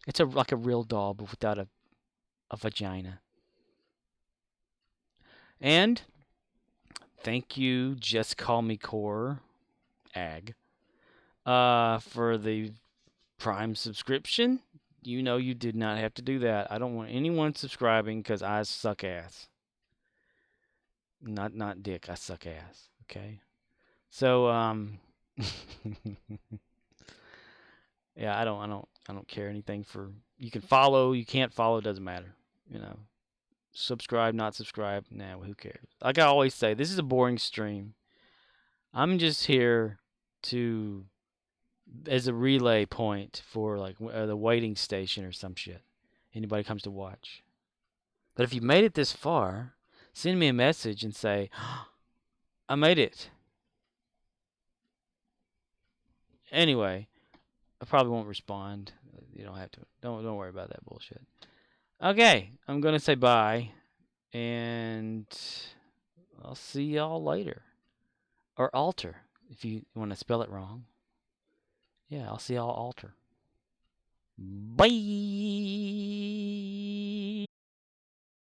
It's like a real doll, but without a vagina. And thank you, Just Call Me Core, Ag, for the Prime subscription. You did not have to do that. I don't want anyone subscribing because I suck ass. Not dick. I suck ass. Okay. So yeah, I don't care anything for. You can follow. You can't follow. Doesn't matter. Subscribe, not subscribe. Nah, who cares? Like I always say, this is a boring stream. I'm just here to as a relay point for like the waiting station or some shit. Anybody comes to watch. But if you made it this far, send me a message and say, I made it. Anyway, I probably won't respond. You don't have to. Don't worry about that bullshit. Okay, I'm gonna say bye, and I'll see y'all later. Or alter, if you want to spell it wrong. Yeah, I'll see y'all alter. Bye.